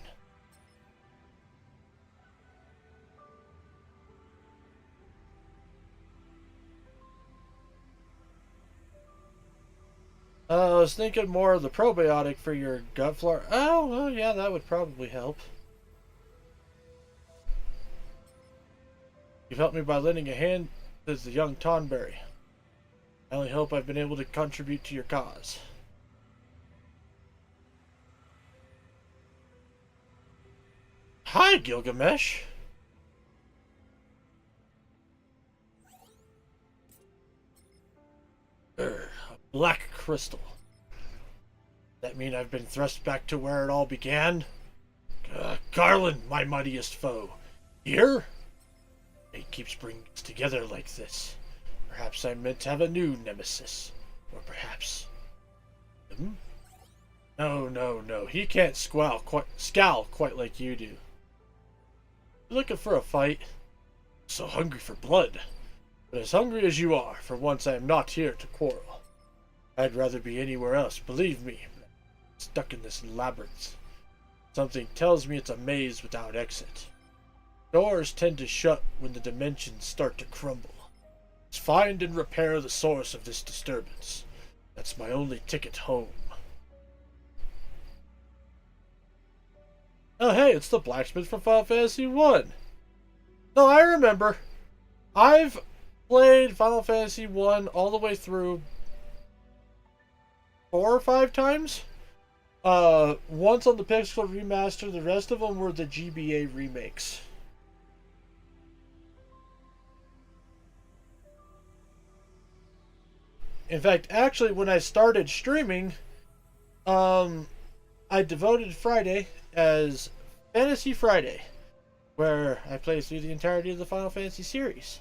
Speaker 1: I was thinking more of the probiotic for your gut flora. Oh, well, yeah, that would probably help. You've helped me by lending a hand to the young Tonberry. I only hope I've been able to contribute to your cause. Hi, Gilgamesh. A black crystal. That mean I've been thrust back to where it all began? Garland, my mightiest foe. Here? Fate keeps bringing us together like this. Perhaps I'm meant to have a new nemesis. Or perhaps... No. He can't scowl quite like you do. You looking for a fight? So hungry for blood. But as hungry as you are, for once I am not here to quarrel. I'd rather be anywhere else, believe me. Stuck in this labyrinth. Something tells me it's a maze without exit. Doors tend to shut when the dimensions start to crumble. Let's find and repair the source of this disturbance. That's my only ticket home. Oh, hey, it's the blacksmith from Final Fantasy 1. No, I remember. I've played Final Fantasy 1 all the way through 4 or 5 times. Once on the Pixel Remaster, the rest of them were the GBA remakes. In fact, actually, when I started streaming, I devoted Friday as Fantasy Friday, where I play through the entirety of the Final Fantasy series.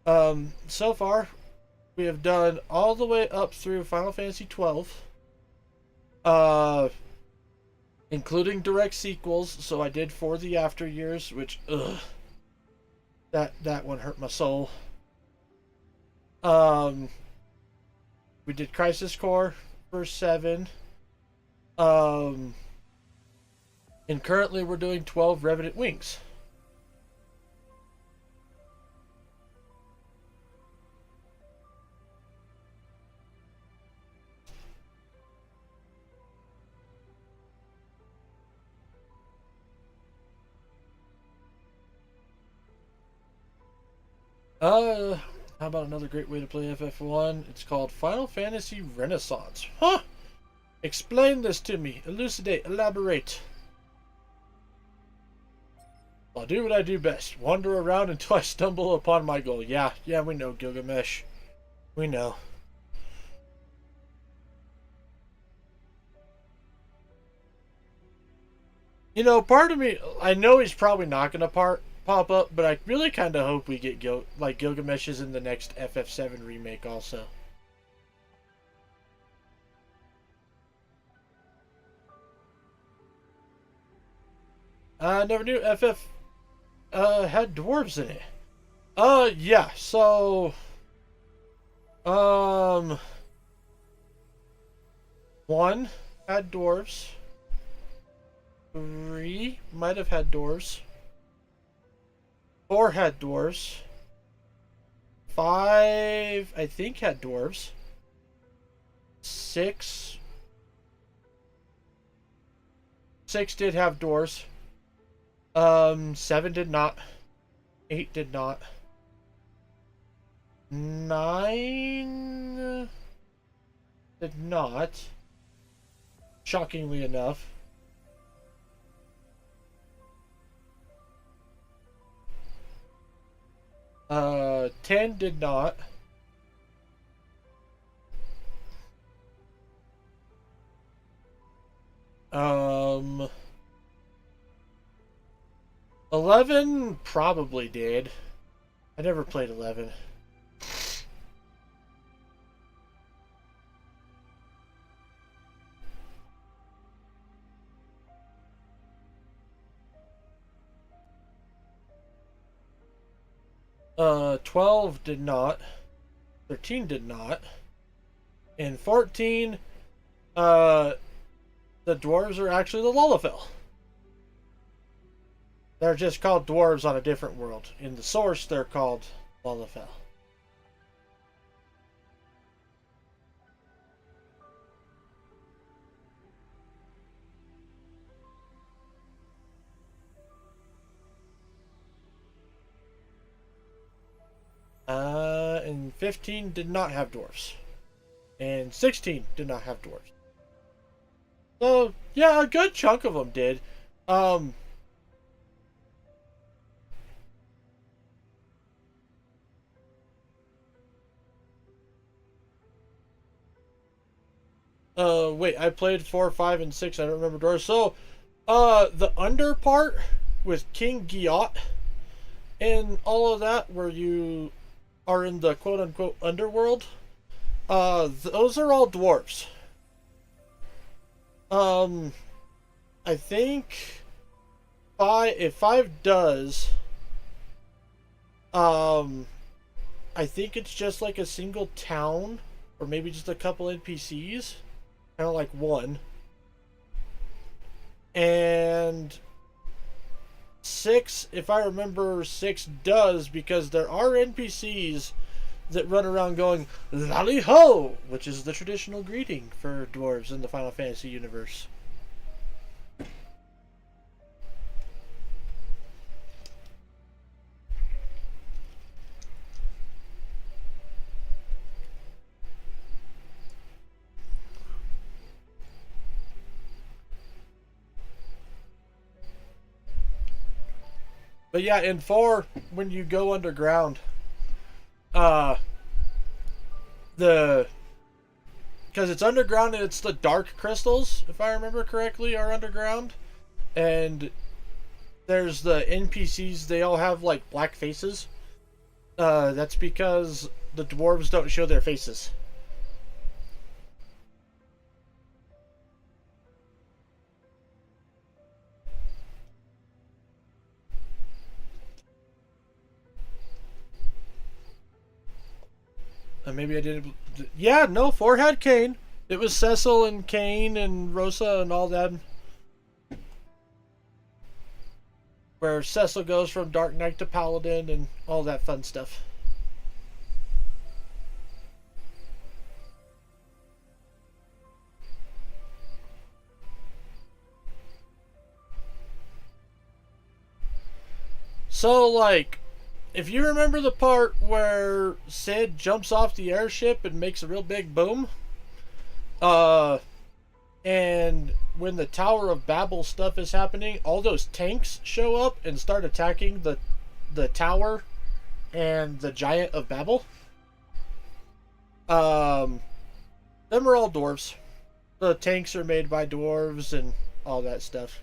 Speaker 1: So far, we have done all the way up through Final Fantasy 12, including direct sequels. So I did For the After Years, which that one hurt my soul. We did Crisis Core for 7. And currently we're doing 12 Revenant Wings. How about another great way to play FF1? It's called Final Fantasy Renaissance. Huh? Explain this to me. Elucidate. Elaborate. I'll do what I do best. Wander around until I stumble upon my goal. Yeah, we know, Gilgamesh. We know. You know, part of me, I know he's probably not going to pop up, but I really kind of hope we get Gilgamesh is in the next FF7 remake also. I never knew FF had dwarves in it. Yeah, so one had dwarves. 3 might have had dwarves. 4 had dwarves. 5, I think, had dwarves. 6 did have dwarves. 7 did not. 8 did not. 9 did not. Shockingly enough. 10 did not. 11 probably did. I never played 11. Uh, 12 did not. 13 did not. And 14, the dwarves are actually the Lullafell. They're just called dwarves on a different world. In the source, they're called Lullafell. And 15 did not have dwarves. And 16 did not have dwarves. So, yeah, a good chunk of them did. Wait, I played 4, 5, and 6. I don't remember dwarves. So, the under part with King Giot and all of that, where you are in the quote-unquote underworld, those are all dwarves. I think if 5 does, I think it's just like a single town, or maybe just a couple NPCs, kind of like 1. And 6, if I remember, 6 does, because there are NPCs that run around going "Lally ho," which is the traditional greeting for dwarves in the Final Fantasy universe. But yeah, in 4, when you go underground, uh, the because it's underground and it's the dark crystals, if I remember correctly, are underground, and there's the NPCs. They all have like black faces. That's because the dwarves don't show their faces. Maybe I didn't. Yeah, no, 4 had Kane. It was Cecil and Kane and Rosa and all that. Where Cecil goes from Dark Knight to Paladin and all that fun stuff. So, like, if you remember the part where Sid jumps off the airship and makes a real big boom, and when the Tower of Babel stuff is happening, all those tanks show up and start attacking the tower and the Giant of Babel. Them are all dwarves. The tanks are made by dwarves and all that stuff.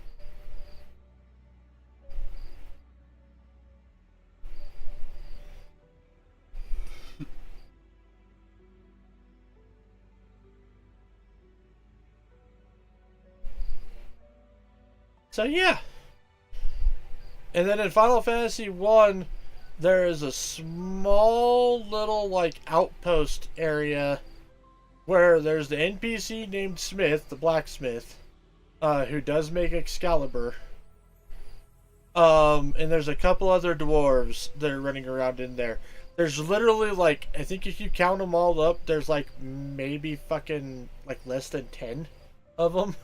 Speaker 1: So yeah. And then in Final Fantasy 1, there is a small little like outpost area where there's the NPC named Smith, the blacksmith, who does make Excalibur. And there's a couple other dwarves that are running around in there. There's literally like, I think if you count them all up, there's like maybe fucking like less than 10 of them.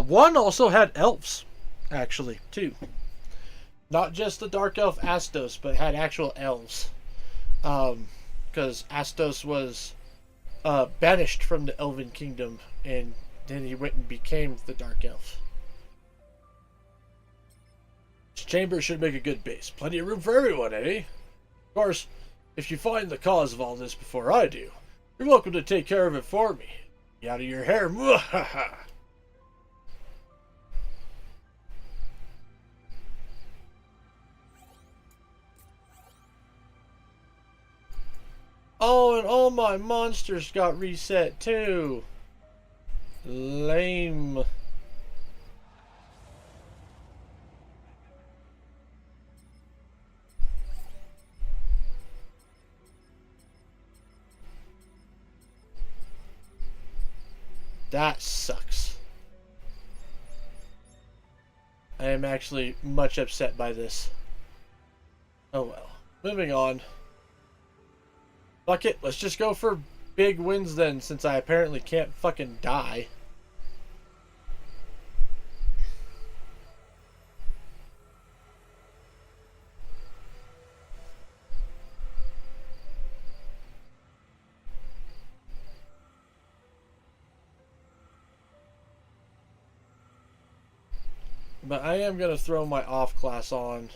Speaker 1: One also had elves, actually, too. Not just the dark elf Astos, but had actual elves. Because Astos was banished from the Elven Kingdom, and then he went and became the dark elf. This chamber should make a good base. Plenty of room for everyone, eh? Of course, if you find the cause of all this before I do, you're welcome to take care of it for me. Get out of your hair, muahaha. Oh, and all my monsters got reset too. Lame. That sucks. I am actually much upset by this. Oh well. Moving on. Fuck it, let's just go for big wins then, since I apparently can't fucking die. But I am going to throw my off class on.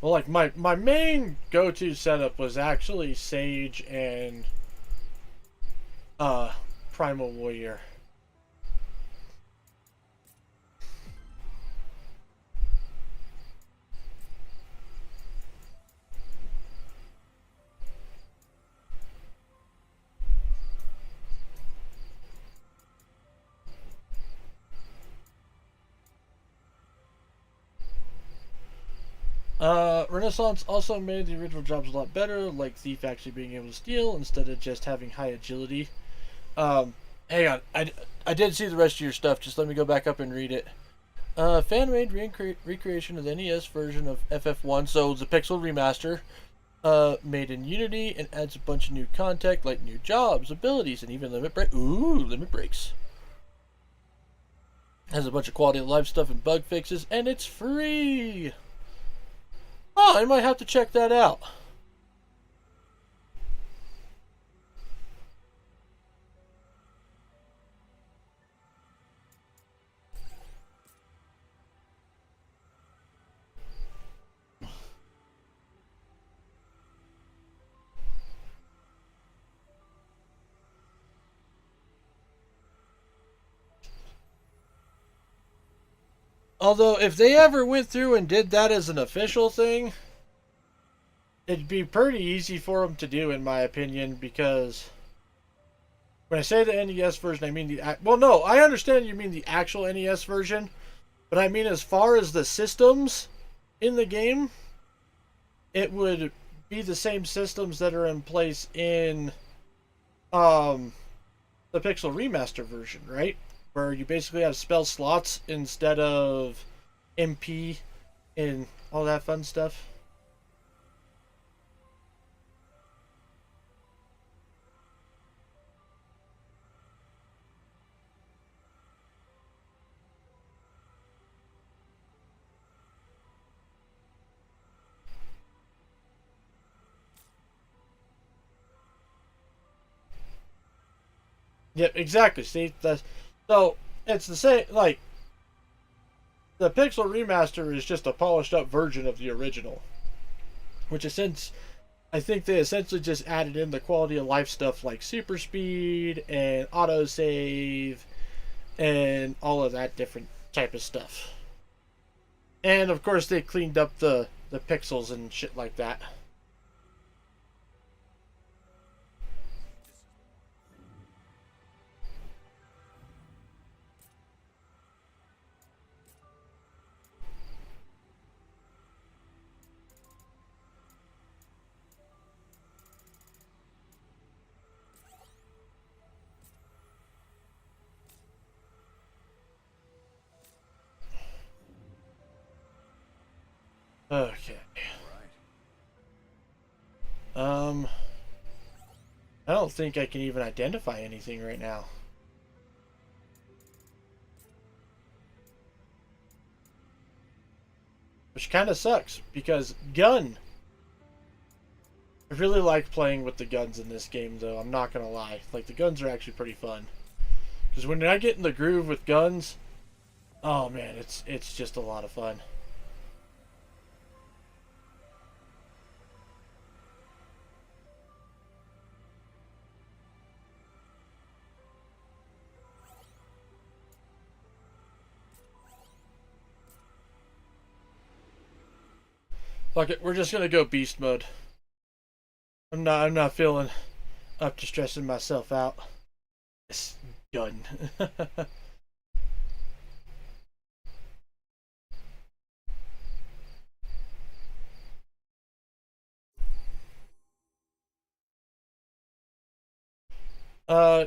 Speaker 1: Well, like, my main go-to setup was actually Sage and Primal Warrior. Renaissance also made the original jobs a lot better, like Thief actually being able to steal instead of just having high agility. Hang on, I did see the rest of your stuff, just let me go back up and read it. Fan-made recreation of the NES version of FF1, so the Pixel Remaster, made in Unity and adds a bunch of new content like new jobs, abilities, and even limit breaks. Has a bunch of quality of life stuff and bug fixes, and it's free! Oh, I might have to check that out. Although, if they ever went through and did that as an official thing, it'd be pretty easy for them to do, in my opinion, because when I say the NES version, I mean the... Well, no, I understand you mean the actual NES version, but I mean as far as the systems in the game, it would be the same systems that are in place in the Pixel Remaster version, right? Where you basically have spell slots instead of MP and all that fun stuff. Yep, exactly. See, so it's the same. Like the Pixel Remaster is just a polished up version of the original, which is since I think they essentially just added in the quality of life stuff like super speed and autosave and all of that different type of stuff. And of course, they cleaned up the pixels and shit like that. Okay. Um, I don't think I can even identify anything right now. Which kind of sucks, because gun. I really like playing with the guns in this game, though. I'm not gonna lie. Like, the guns are actually pretty fun. Because when I get in the groove with guns, oh man, it's just a lot of fun. Fuck it, we're just gonna go beast mode. I'm not feeling up to stressing myself out. It's gun.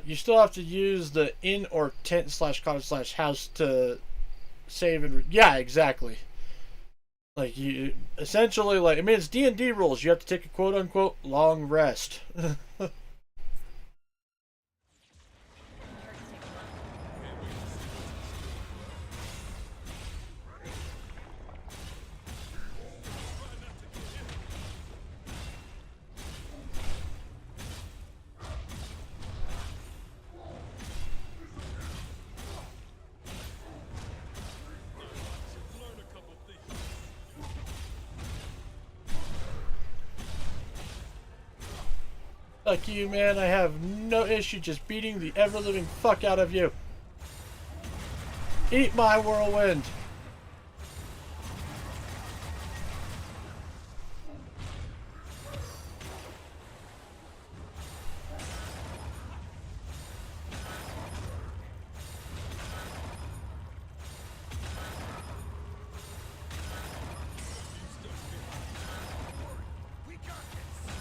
Speaker 1: You still have to use the inn or tent slash cottage slash house to save and yeah, exactly. Like you essentially like I mean it's D&D rules. You have to take a quote unquote long rest.
Speaker 4: Learn a couple things.
Speaker 1: Fuck you, man. I have no issue just beating the ever living fuck out of you. Eat my whirlwind.
Speaker 2: We got this.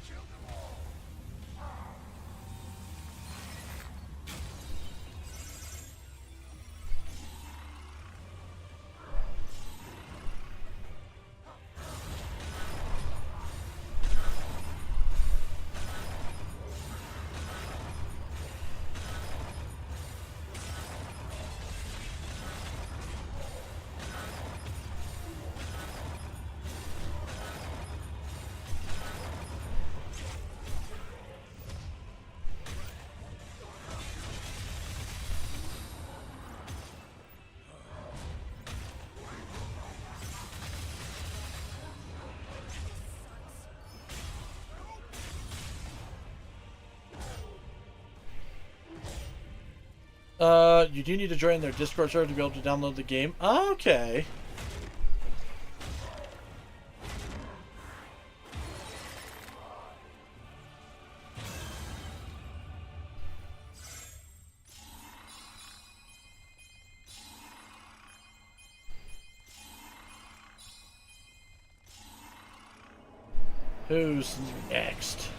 Speaker 2: Kill them all.
Speaker 1: You do need to join their Discord server to be able to download the game. Okay. Who's next?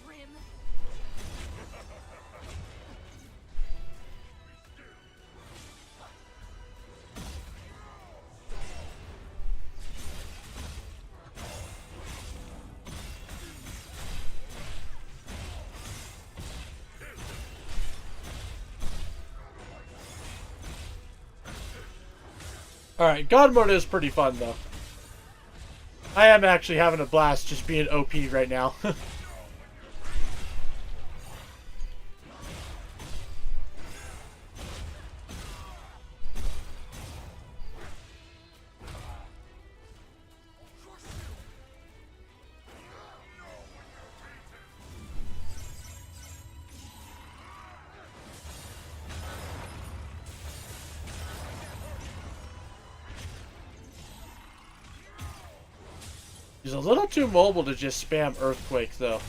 Speaker 3: Grim.
Speaker 1: Alright, God mode is pretty fun though. I am actually having a blast just being OP right now. He's a little too mobile to just spam Earthquake though.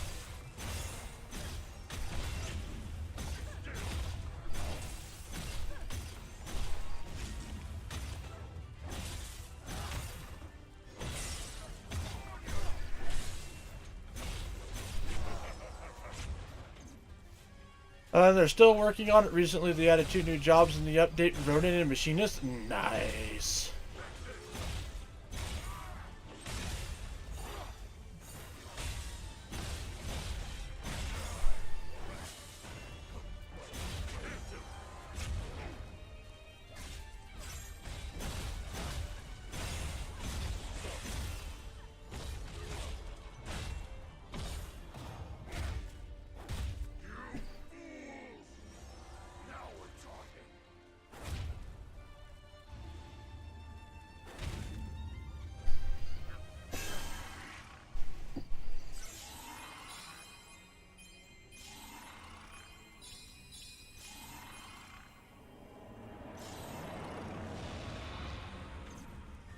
Speaker 1: They're still working on it. Recently, they added 2 new jobs in the update: Ronin and Machinist. Nice.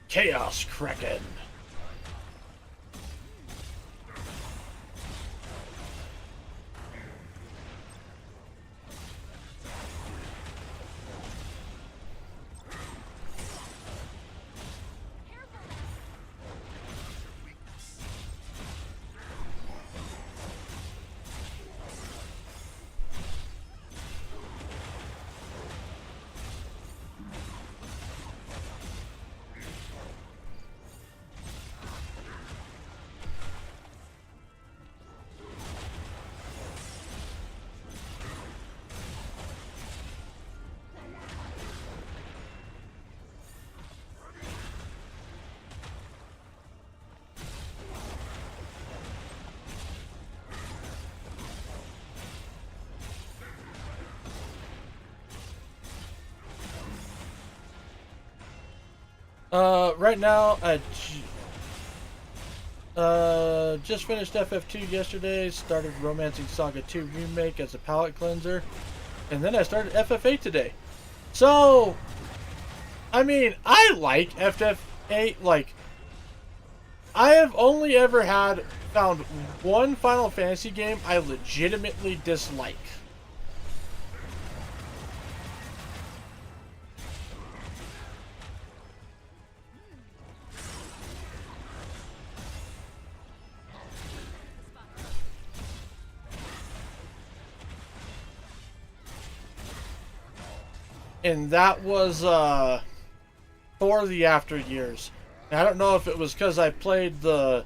Speaker 1: Chaos Kraken. Right now, just finished FF2 yesterday, started Romancing Saga 2 Remake as a palate cleanser, and then I started FF8 today. So, I mean, I like FF8, like, I have only ever found one Final Fantasy game I legitimately dislike. And that was for the After Years. And I don't know if it was because I played the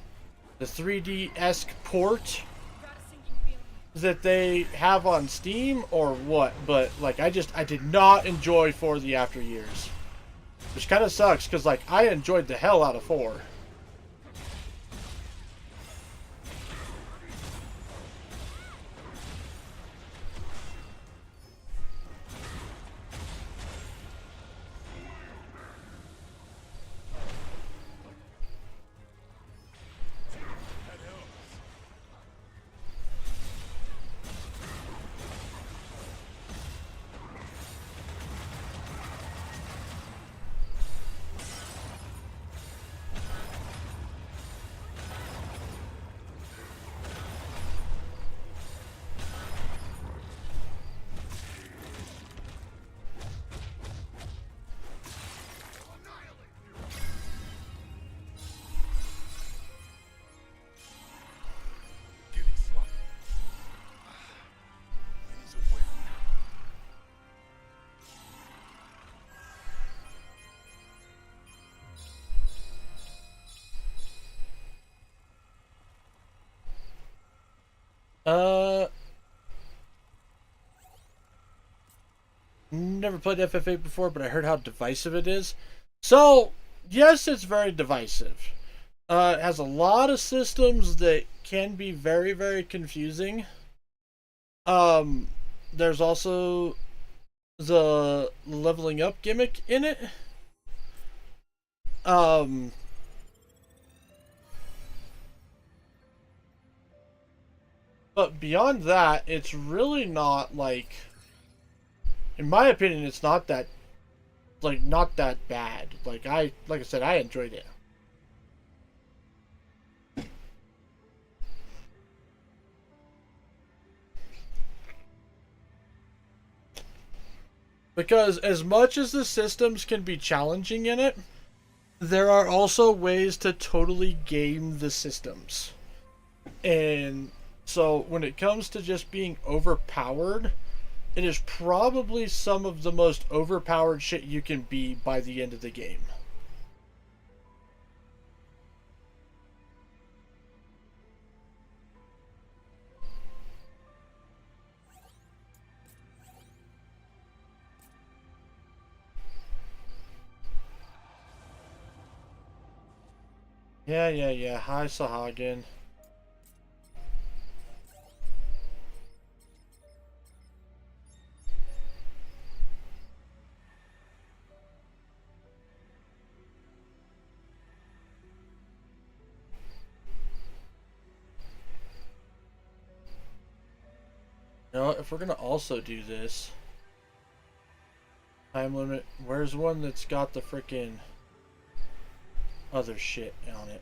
Speaker 1: 3D-esque port,
Speaker 3: Got a sinking feeling.
Speaker 1: that they have on Steam or what, but like I did not enjoy 4 the After Years. Which kind of sucks because like I enjoyed the hell out of 4.
Speaker 2: Getting sloppy. It is a win.
Speaker 1: Uh, Never played FF8 before, but I heard how divisive it is. So, yes, it's very divisive. It has a lot of systems that can be very, very confusing. There's also the leveling up gimmick in it. But beyond that, it's really not like, in my opinion, it's not that, like, not that bad. Like I said, I enjoyed it. Because as much as the systems can be challenging in it, there are also ways to totally game the systems. And so when it comes to just being overpowered, it is probably some of the most overpowered shit you can be by the end of the game. Yeah. Hi, Sahagin. You know, if we're gonna also do this time limit, where's one that's got the freaking other shit on it?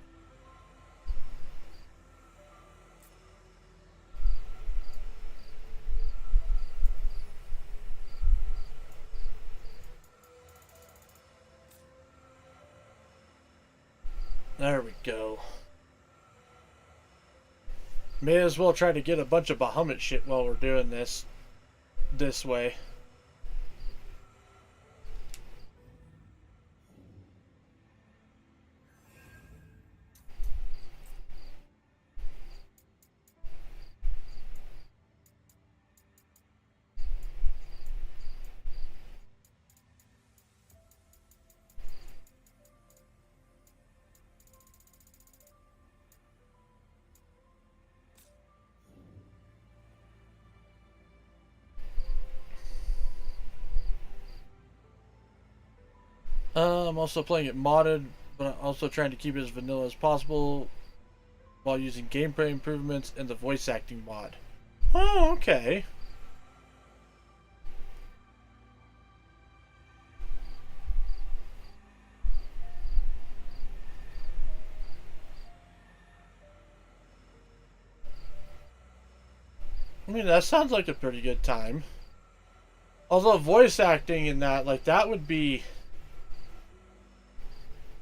Speaker 1: There we go. May as well try to get a bunch of Bahamut shit while we're doing this way. I'm also playing it modded, but I'm also trying to keep it as vanilla as possible while using gameplay improvements and the voice acting mod. Oh, okay. I mean, that sounds like a pretty good time. Although voice acting in that, like, that would be...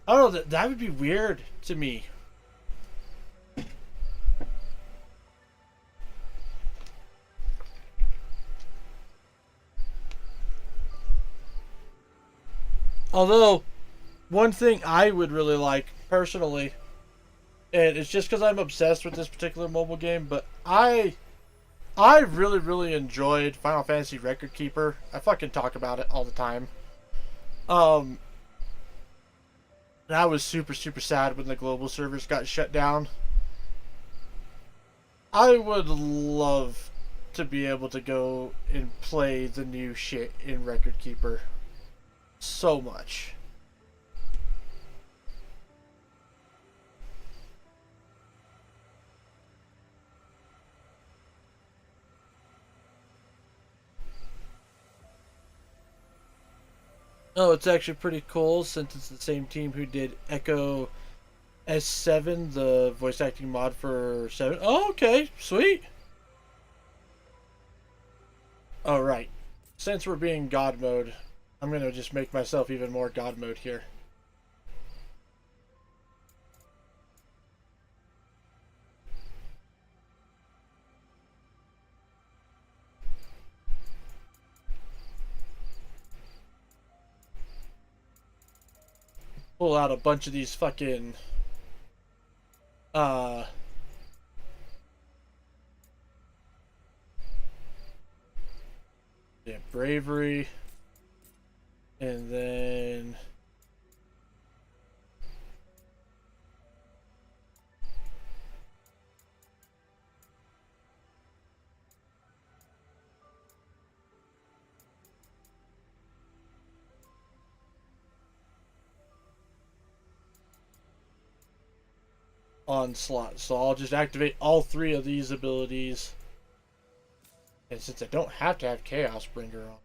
Speaker 1: I don't know, that would be weird to me. Although, one thing I would really like, personally, and it's just because I'm obsessed with this particular mobile game, but I I really, really enjoyed Final Fantasy Record Keeper. I fucking talk about it all the time. Um, and I was super, super sad when the global servers got shut down. I would love to be able to go and play the new shit in Record Keeper so much. Oh, it's actually pretty cool since it's the same team who did Echo S7, the voice acting mod for 7. Oh, okay, sweet. Oh, right. Since we're being God mode, I'm going to just make myself even more God mode here. Pull out a bunch of these fucking uh yeah, bravery, and then onslaught. So I'll just activate all three of these abilities. And since I don't have to have Chaos Bringer on.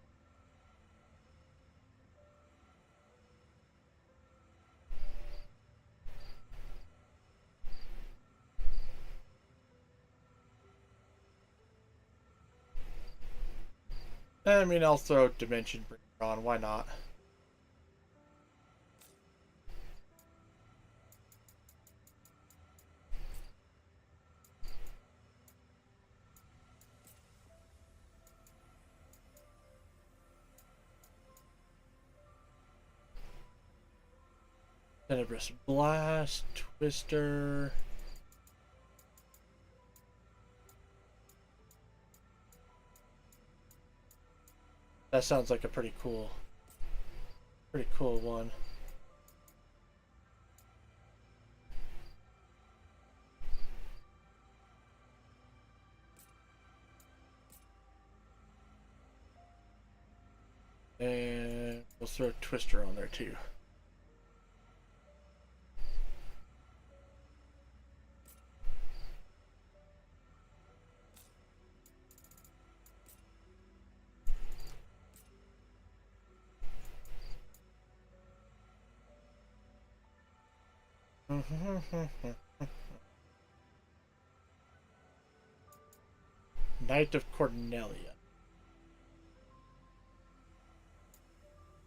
Speaker 1: I mean, I'll throw Dimension Bringer on. Why not? Tenebrous Blast, Twister. That sounds like a pretty cool one. And we'll throw Twister on there too. Knight of Cornelia.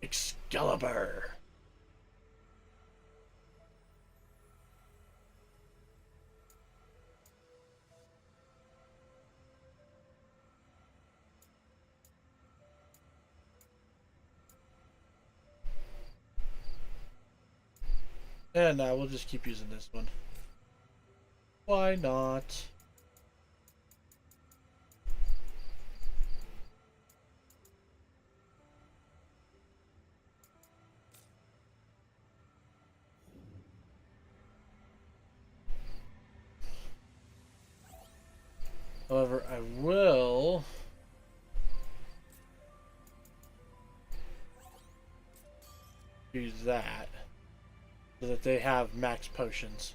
Speaker 1: Excalibur. And now we'll just keep using this one. Why not? However, I will use that so that they have max potions.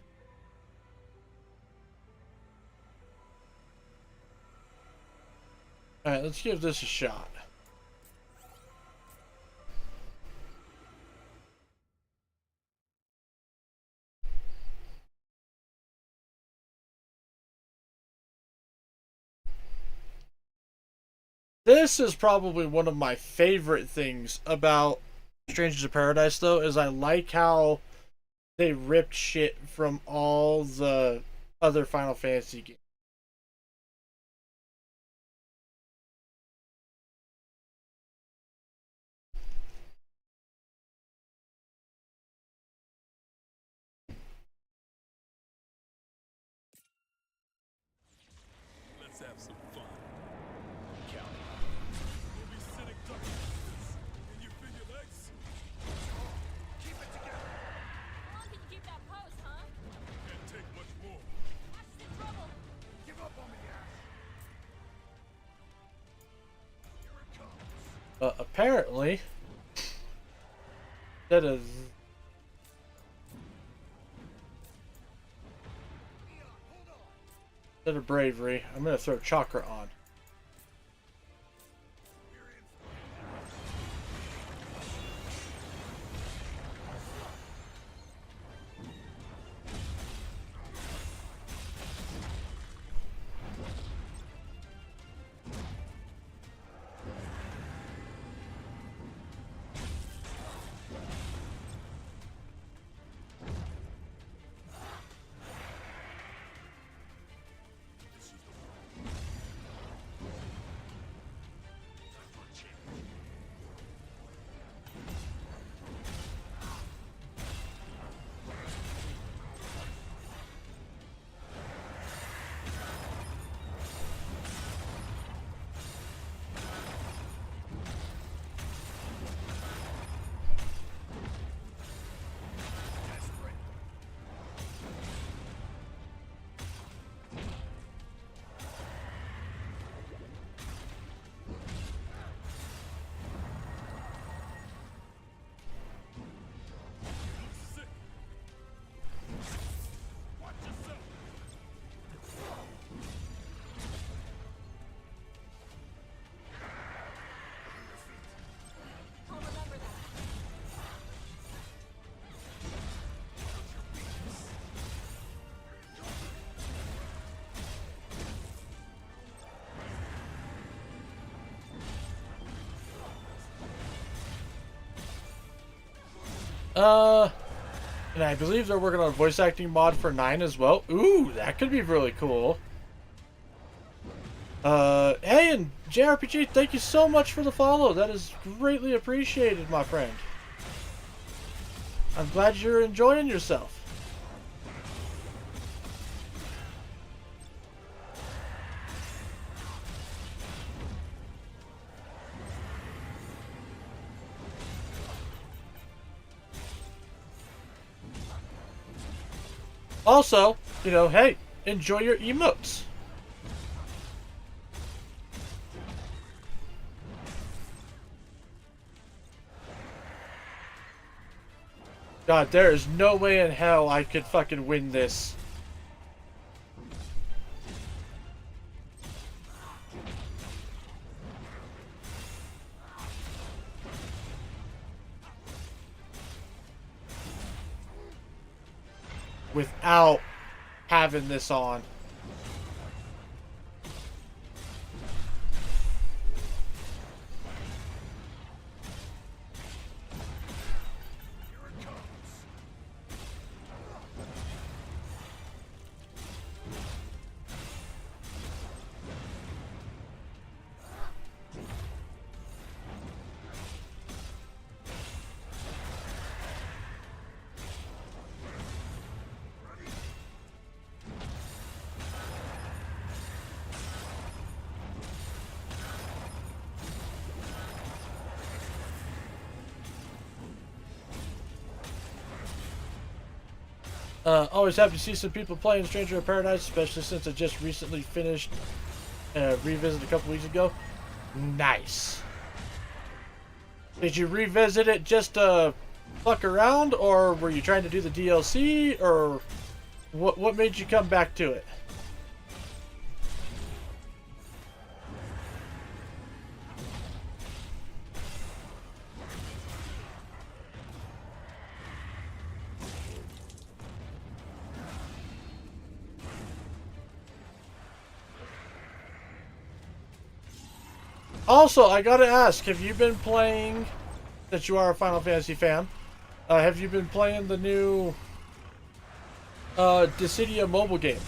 Speaker 1: Alright, let's give this a shot. This is probably one of my favorite things about Strangers of Paradise, though, is I like how they ripped shit from all the other Final Fantasy games.
Speaker 4: Let's have some fun.
Speaker 1: Apparently, that is. Instead of bravery, I'm gonna throw chakra on.
Speaker 3: I'll remember that.
Speaker 1: And I believe they're working on a voice acting mod for 9 as well. Ooh, that could be really cool. Hey, and JRPG, thank you so much for the follow. That is greatly appreciated, my friend. I'm glad you're enjoying yourself. Also, you know, hey, enjoy your emotes. God, there is no way in hell I could fucking win this. Without having this on. Always happy to see some people playing Stranger in Paradise, especially since I just recently finished revisit a couple weeks ago. Nice. Did you revisit it just to fuck around, or were you trying to do the DLC, or what made you come back to it? Also, I gotta ask, have you been playing, that you are a Final Fantasy fan, have you been playing the new Dissidia mobile game?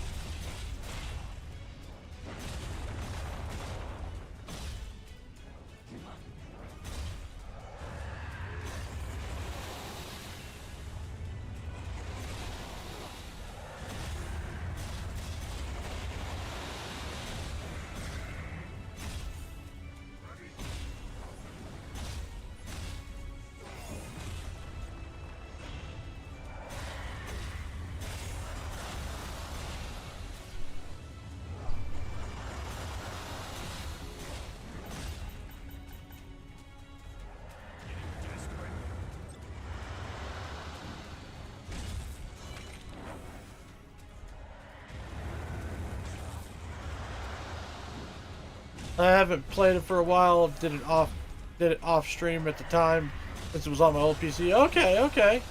Speaker 1: I haven't played it for a while. Did it off stream at the time since it was on my old PC. Okay, okay.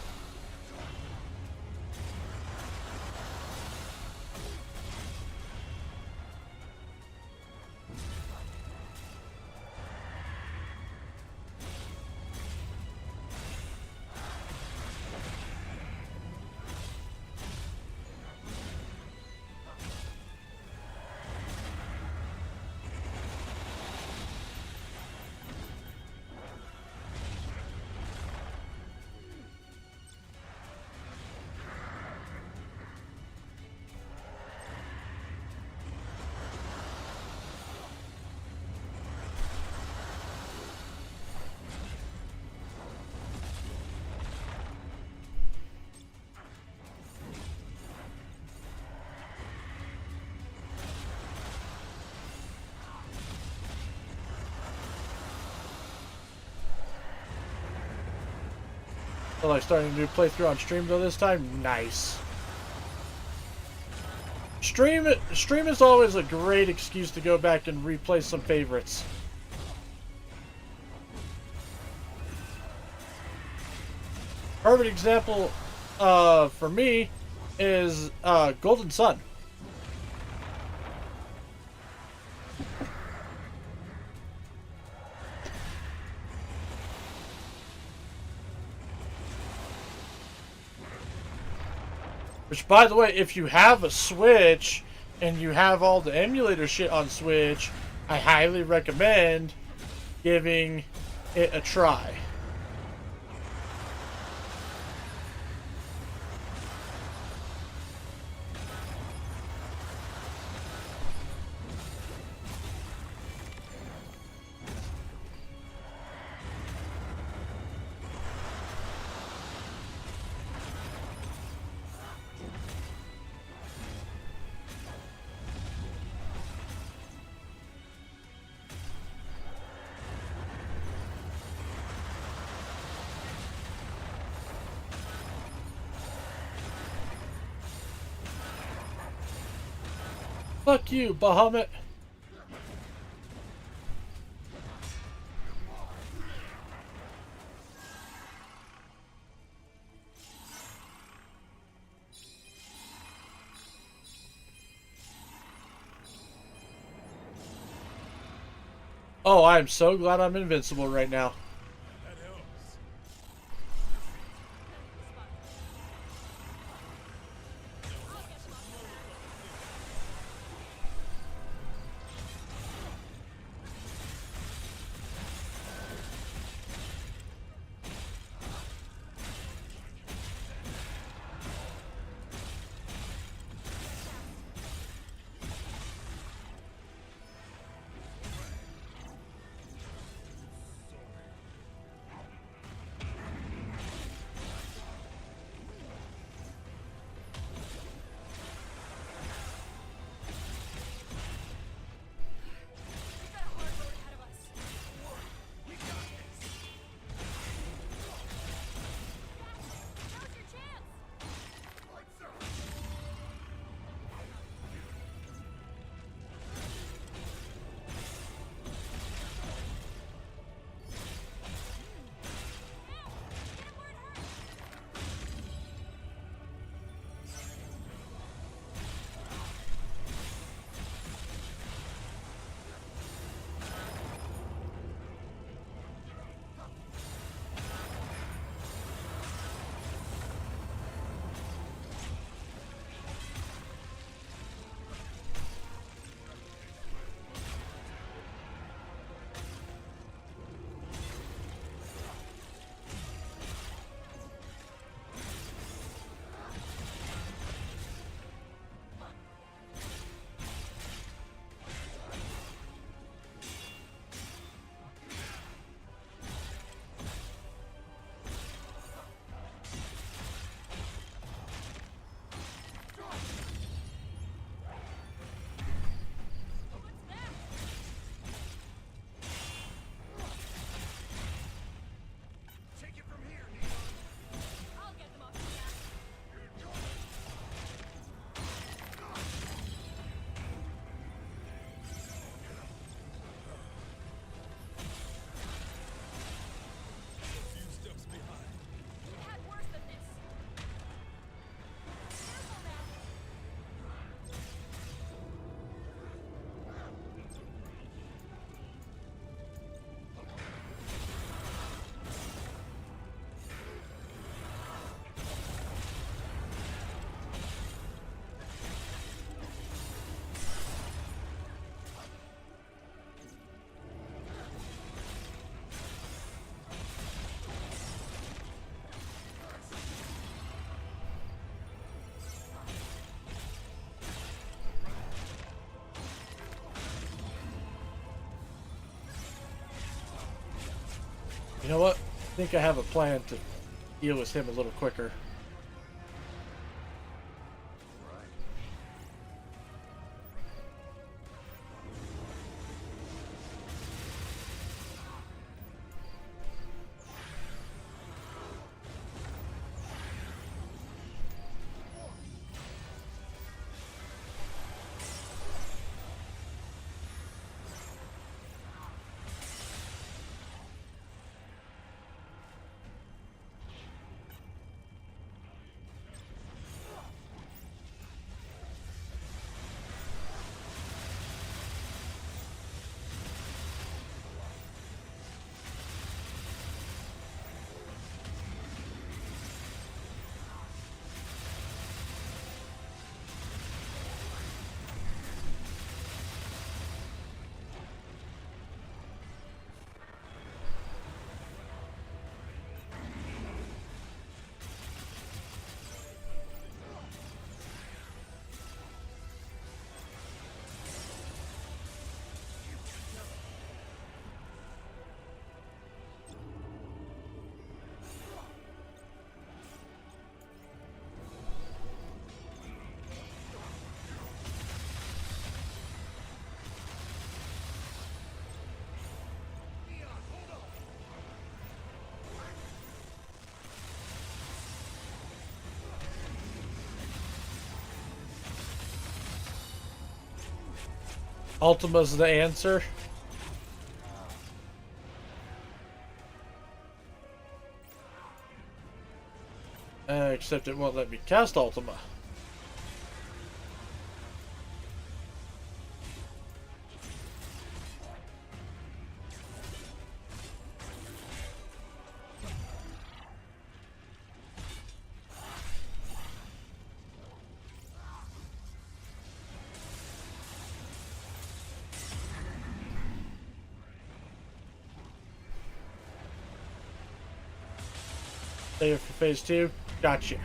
Speaker 1: So like starting a new playthrough on stream though this time? Nice. Stream is always a great excuse to go back and replay some favorites. Perfect example for me is Golden Sun. Which, by the way, if you have a Switch and you have all the emulator shit on Switch, I highly recommend giving it a try. Fuck you, Bahamut. Oh, I'm so glad I'm invincible right now.
Speaker 4: That helps.
Speaker 1: You know what? I think I have a plan to deal with him a little quicker. Ultima's the answer. Except it won't let me cast Ultima. There for phase 2. Gotcha.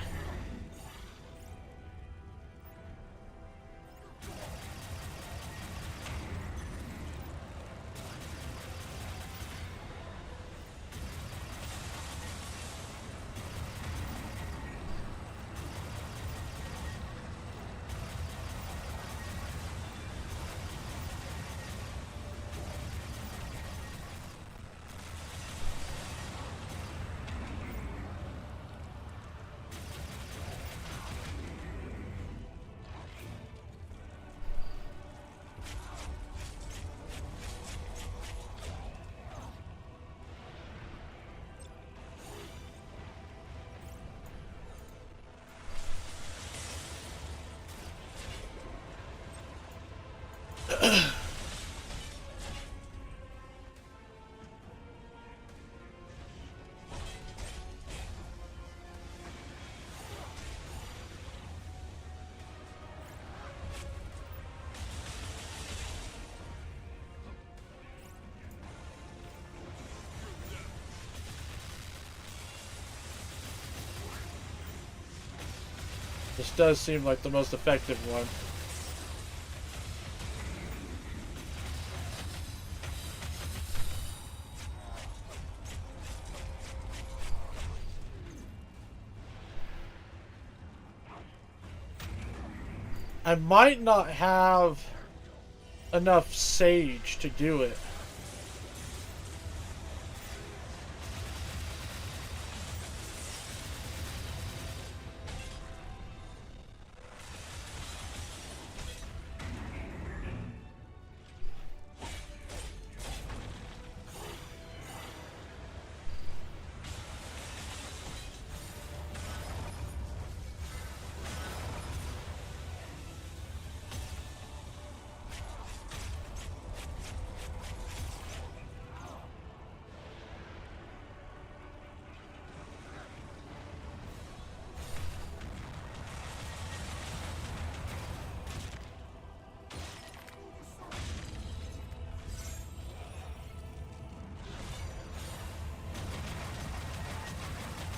Speaker 1: This does seem like the most effective one. I might not have enough sage to do it.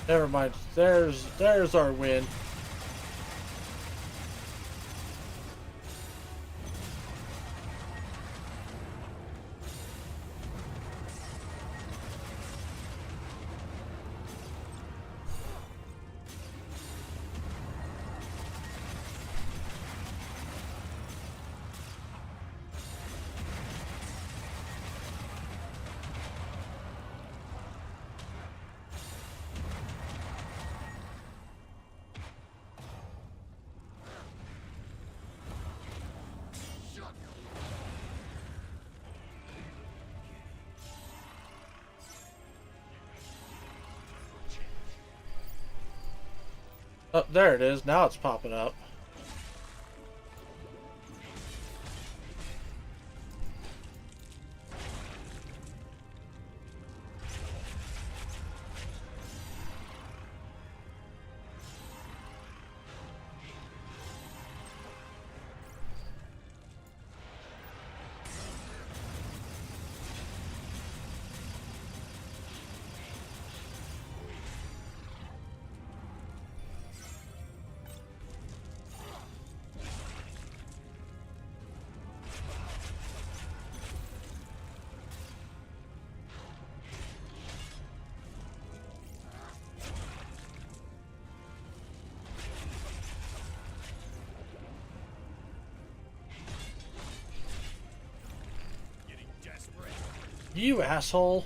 Speaker 1: Never mind. There's our win. Oh, there it is. Now it's popping up.
Speaker 4: Getting desperate.
Speaker 1: You asshole.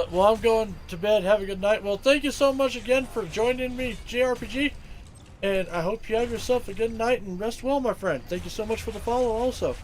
Speaker 1: Well, I'm going to bed. Have a good night. Well, thank you so much again for joining me, JRPG. And I hope you have yourself a good night and rest well, my friend. Thank you so much for the follow also.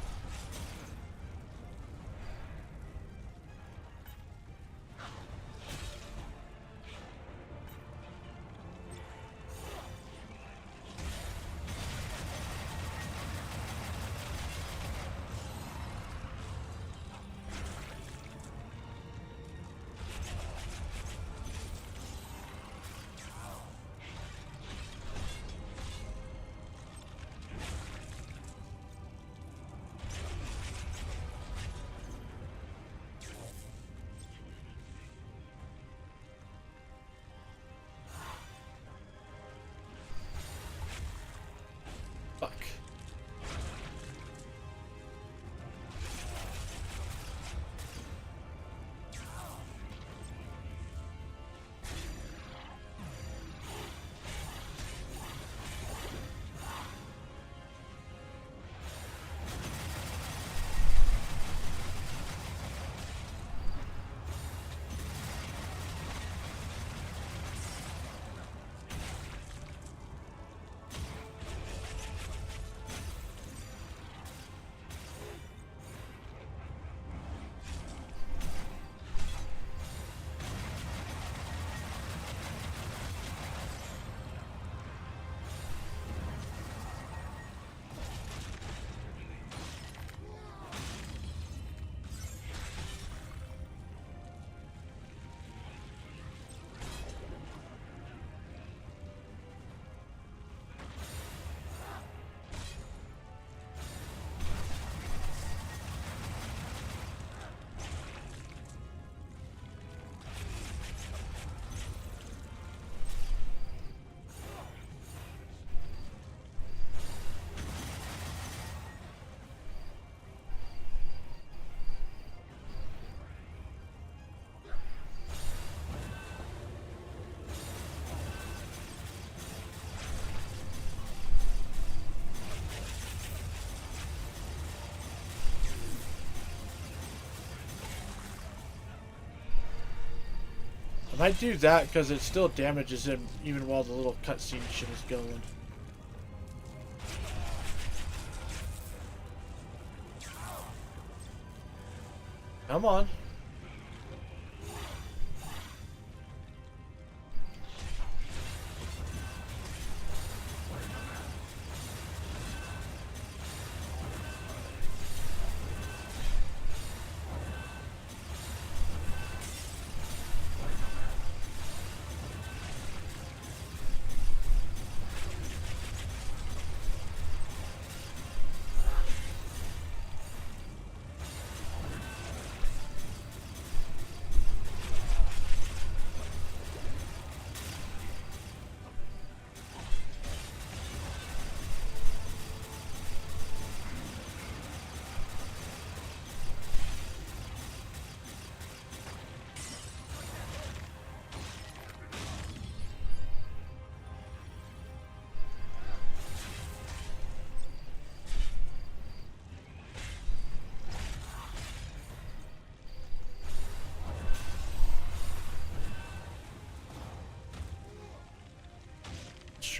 Speaker 1: I might do that because it still damages him even while the little cutscene shit is going. Come on.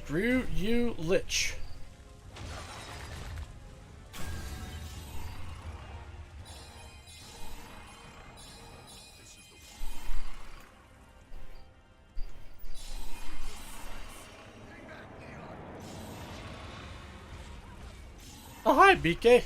Speaker 1: Screw you, Lich. Oh, hi, BK.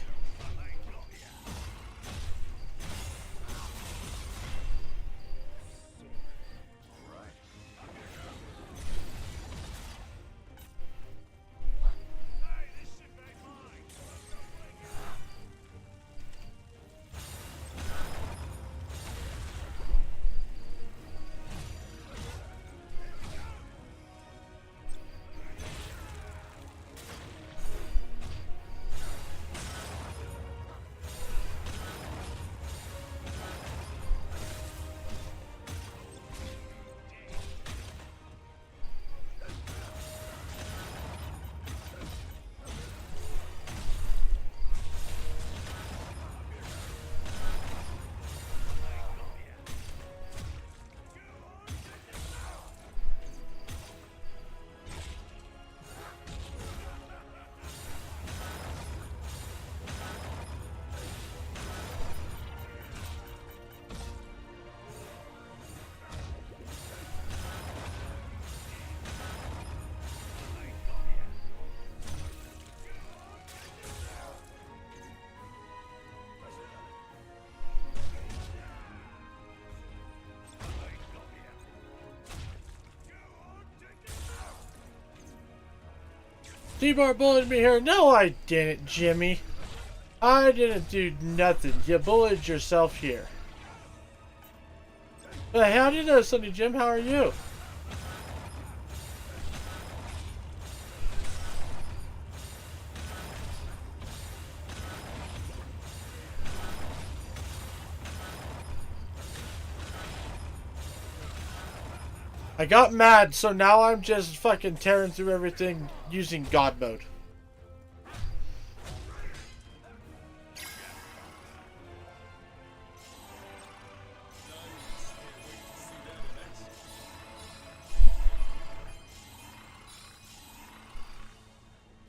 Speaker 1: D-Bar bullied me here. No, I didn't, Jimmy. I didn't do nothing. You bullied yourself here. But how do you know, Sonny Jim? How are you? I got mad, so now I'm just fucking tearing through everything using God mode.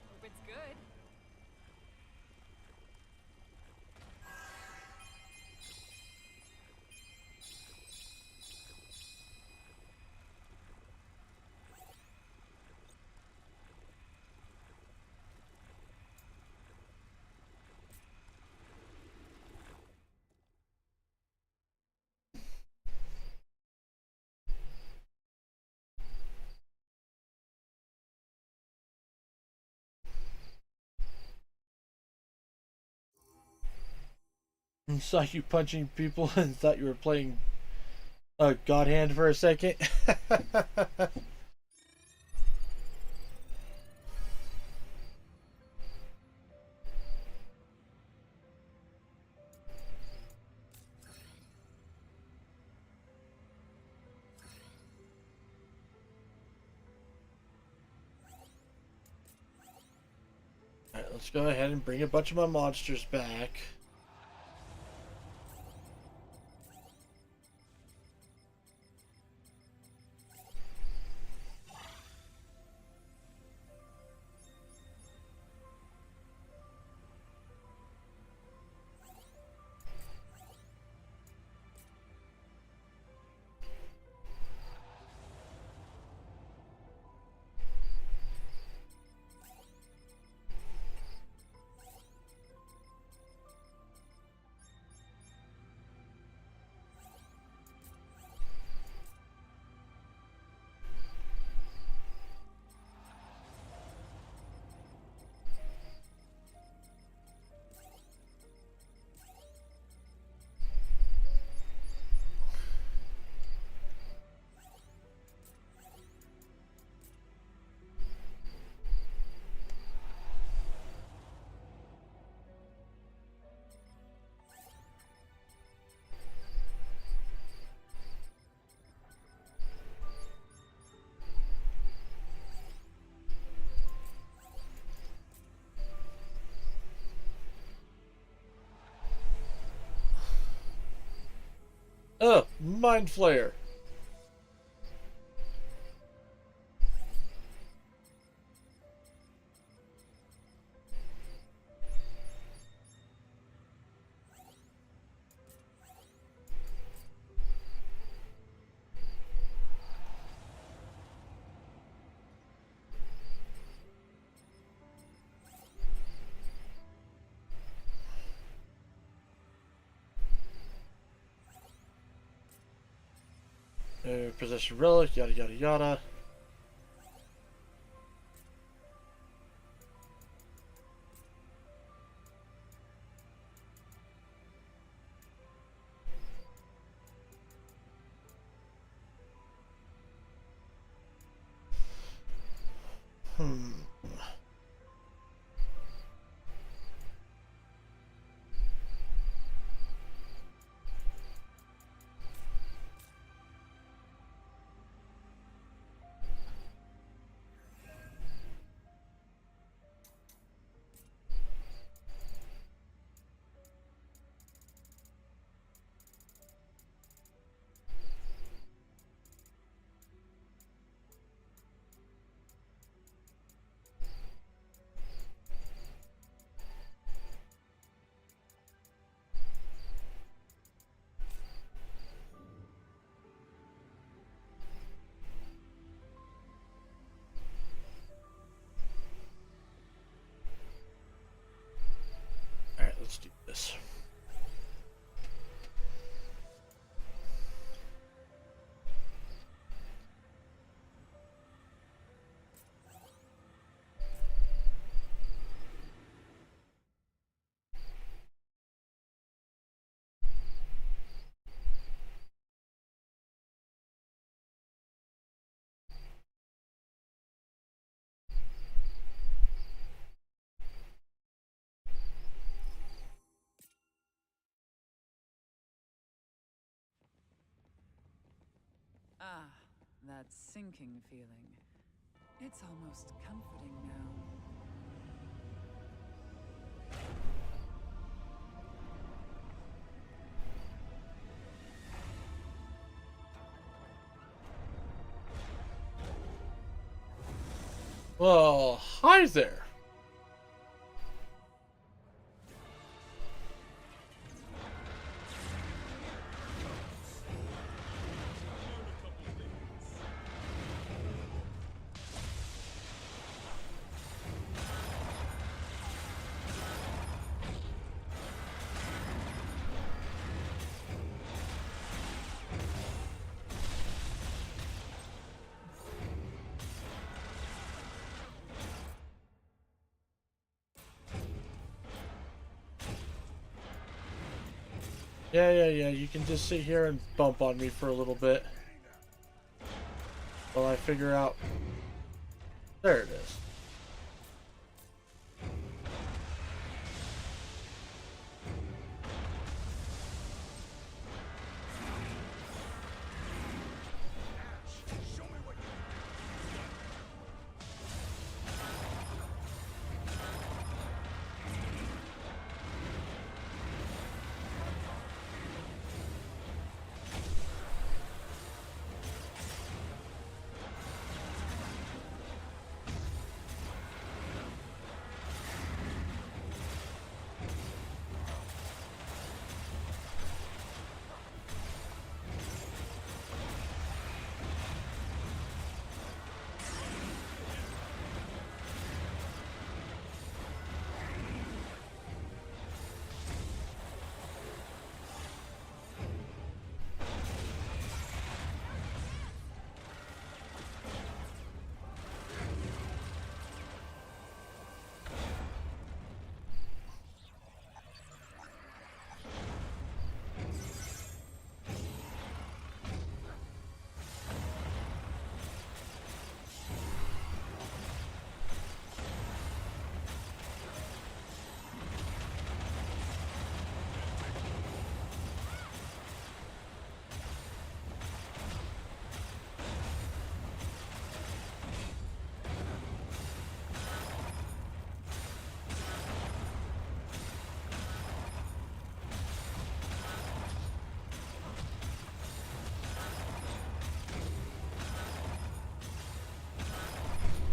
Speaker 3: Hope it's good.
Speaker 1: I saw you punching people and thought you were playing God Hand for a second. Alright, let's go ahead and bring a bunch of my monsters back. Mind Flayer. Possession relic, yada yada yada. Alright, let's do this.
Speaker 5: Ah, that sinking feeling. It's almost comforting now.
Speaker 1: Well, hi there. Yeah. You can just sit here and bump on me for a little bit while I figure out. There it is.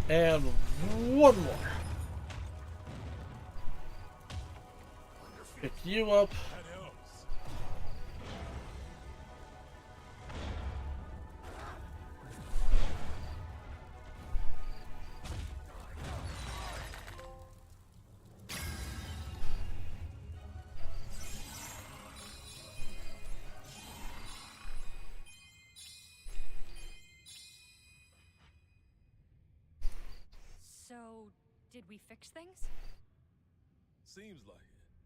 Speaker 1: And one more. Pick you up.
Speaker 4: That helps.
Speaker 3: So, did we fix things?
Speaker 4: Seems like it.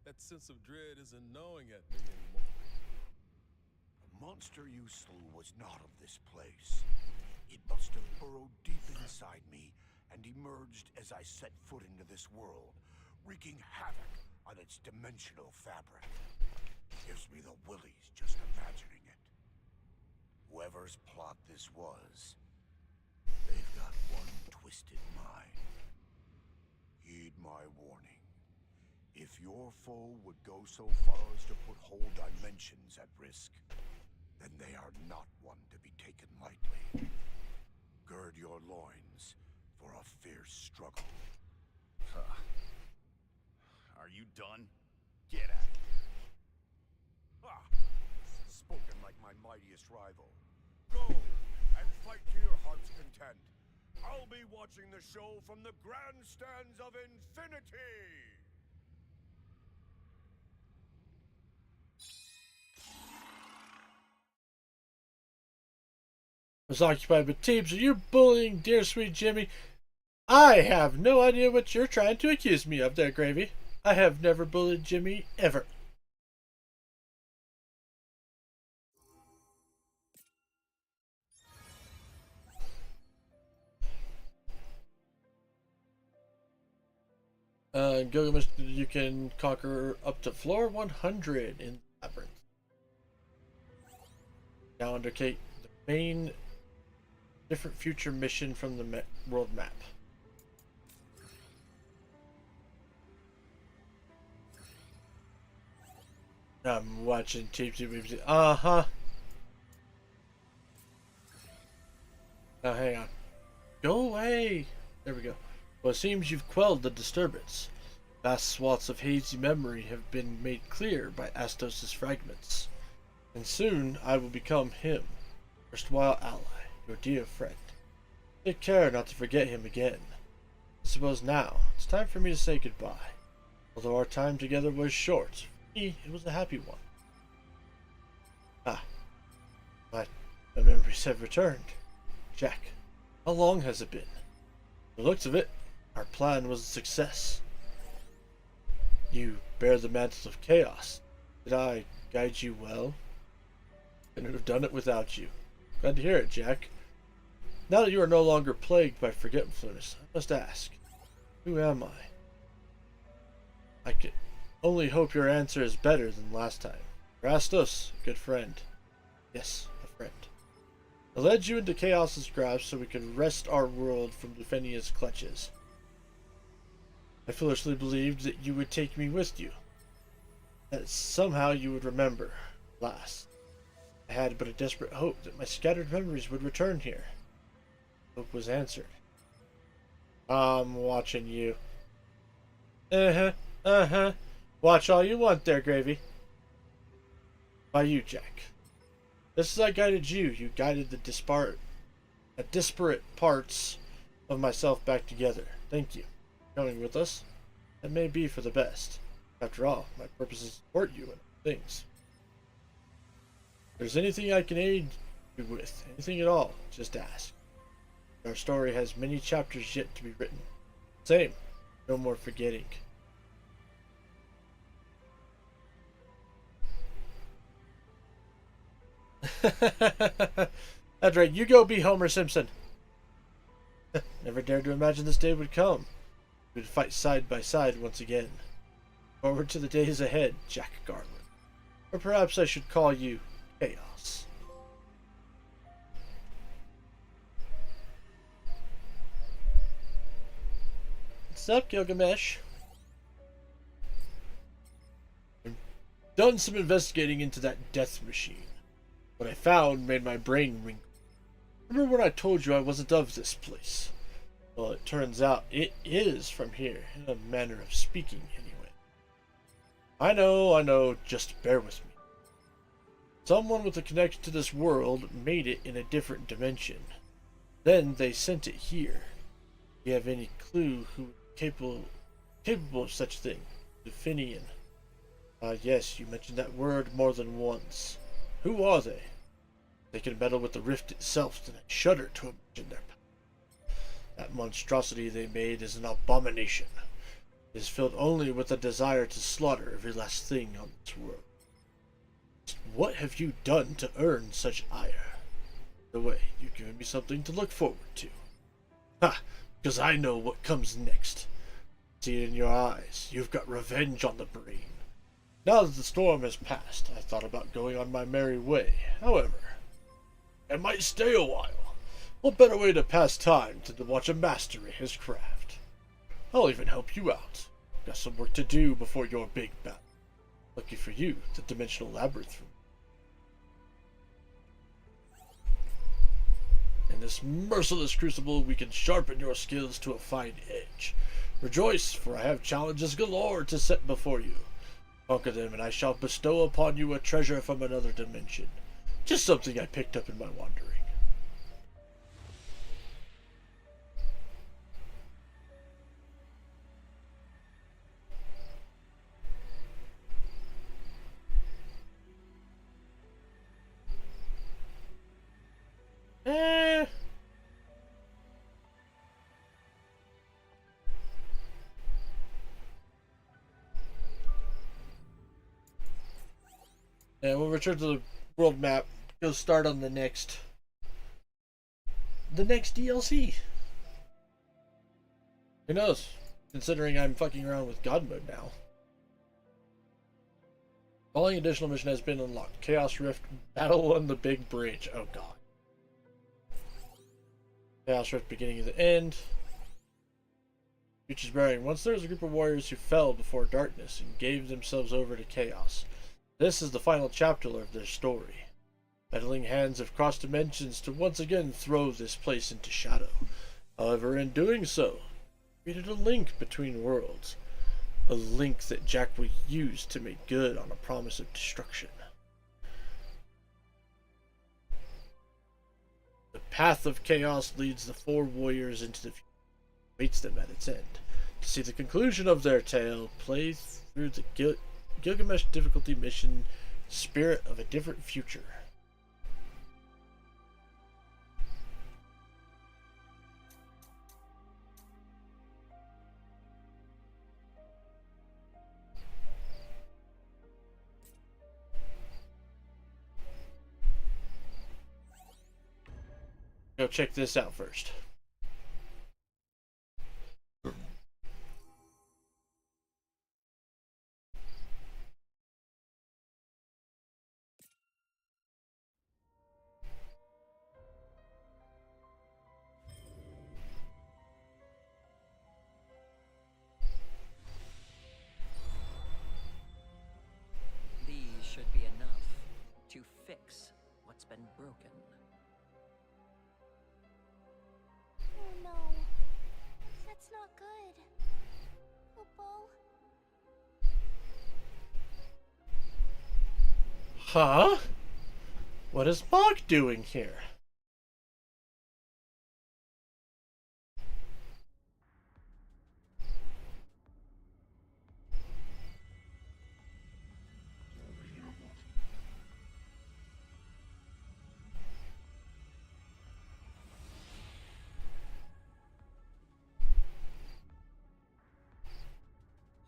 Speaker 4: That sense of dread isn't gnawing at me anymore.
Speaker 2: The monster you slew was not of this place. It must have burrowed deep inside me and emerged as I set foot into this world, wreaking havoc on its dimensional fabric. Gives me the willies just imagining it. Whoever's plot this was, they've got one twisted mind. Heed my warning. If your foe would go so far as to put whole dimensions at risk, then they are not one to be taken lightly. Gird your loins for a fierce struggle.
Speaker 6: Are you done? Get out of here.
Speaker 2: Ah, spoken like my mightiest rival. Go and fight to your heart's content. I'll be watching the show from the grandstands of infinity!
Speaker 1: I was occupied with teams. Are you bullying dear sweet Jimmy? I have no idea what you're trying to accuse me of there, Gravy. I have never bullied Jimmy, ever. Gilgamesh, you can conquer up to floor 100 in Labyrinth. Now undertake the main different future mission from the world map. I'm watching Teepsy. Uh-huh. Now hang on. Go away! There we go. Well, it seems you've quelled the disturbance. Vast swaths of hazy memory have been made clear by Astos' fragments. And soon I will become him, erstwhile ally, your dear friend. Take care not to forget him again. I suppose now it's time for me to say goodbye. Although our time together was short, for me it was a happy one. Ah, my memories have returned. Jack, how long has it been? From the looks of it, our plan was a success. You bear the mantle of chaos. Did I guide you well? Couldn't have done it without you. Glad to hear it, Jack. Now that you are no longer plagued by forgetfulness, I must ask, who am I? I can only hope your answer is better than last time. Rastos, a good friend. Yes, a friend. I led you into Chaos's grasp so we could wrest our world from Lufenia's clutches. I foolishly believed that you would take me with you. That somehow you would remember. Alas, I had but a desperate hope that my scattered memories would return here. Hope was answered. I'm watching you. Watch all you want there, Gravy. By you, Jack. Just as I guided you, you guided the disparate parts of myself back together. Thank you. Coming with us, that may be for the best. After all, my purpose is to support you in things. If there's anything I can aid you with, anything at all, just ask. Our story has many chapters yet to be written. Same. No more forgetting. That's right, you go be Homer Simpson. Never dared to imagine this day would come. We would fight side by side once again. Forward to the days ahead, Jack Garland. Or perhaps I should call you Chaos. What's up, Gilgamesh? I've done some investigating into that death machine. What I found made my brain ring. Remember when I told you I wasn't of this place? Well, it turns out it is from here, in a manner of speaking, anyway. I know, just bear with me. Someone with a connection to this world made it in a different dimension. Then they sent it here. Do you have any clue who is capable of such a thing? The Finian. Yes, you mentioned that word more than once. Who are they? They can meddle with the rift itself, and I shudder to imagine their power. That monstrosity they made is an abomination. It is filled only with a desire to slaughter every last thing on this world. What have you done to earn such ire? The way, you've given me something to look forward to. Ha! Because I know what comes next. See it in your eyes. You've got revenge on the brain. Now that the storm has passed, I thought about going on my merry way. However, I might stay a while. What better way to pass time than to watch a master at his craft? I'll even help you out. Got some work to do before your big battle. Lucky for you, the dimensional labyrinth. In this merciless crucible, we can sharpen your skills to a fine edge. Rejoice, for I have challenges galore to set before you. Conquer them, and I shall bestow upon you a treasure from another dimension. Just something I picked up in my wandering. Eh. And we'll return to the world map. Go start on the next DLC. Who knows? Considering I'm fucking around with God mode now. Following additional mission has been unlocked. Chaos Rift Battle on the Big Bridge. Oh god. Chaos Rift beginning of the end. Future's bearing. Once there was a group of warriors who fell before darkness and gave themselves over to chaos. This is the final chapter of their story. Meddling hands have crossed dimensions to once again throw this place into shadow. However, in doing so, created a link between worlds. A link that Jack will use to make good on a promise of destruction. The path of chaos leads the four warriors into the future, waits them at its end. To see the conclusion of their tale, play through the Gilgamesh difficulty mission, Spirit of a Different Future. Go check this out first.
Speaker 7: These should be enough to fix what's been broken.
Speaker 8: Oh no, that's not good. Popo?
Speaker 1: Huh? What is Mog doing here?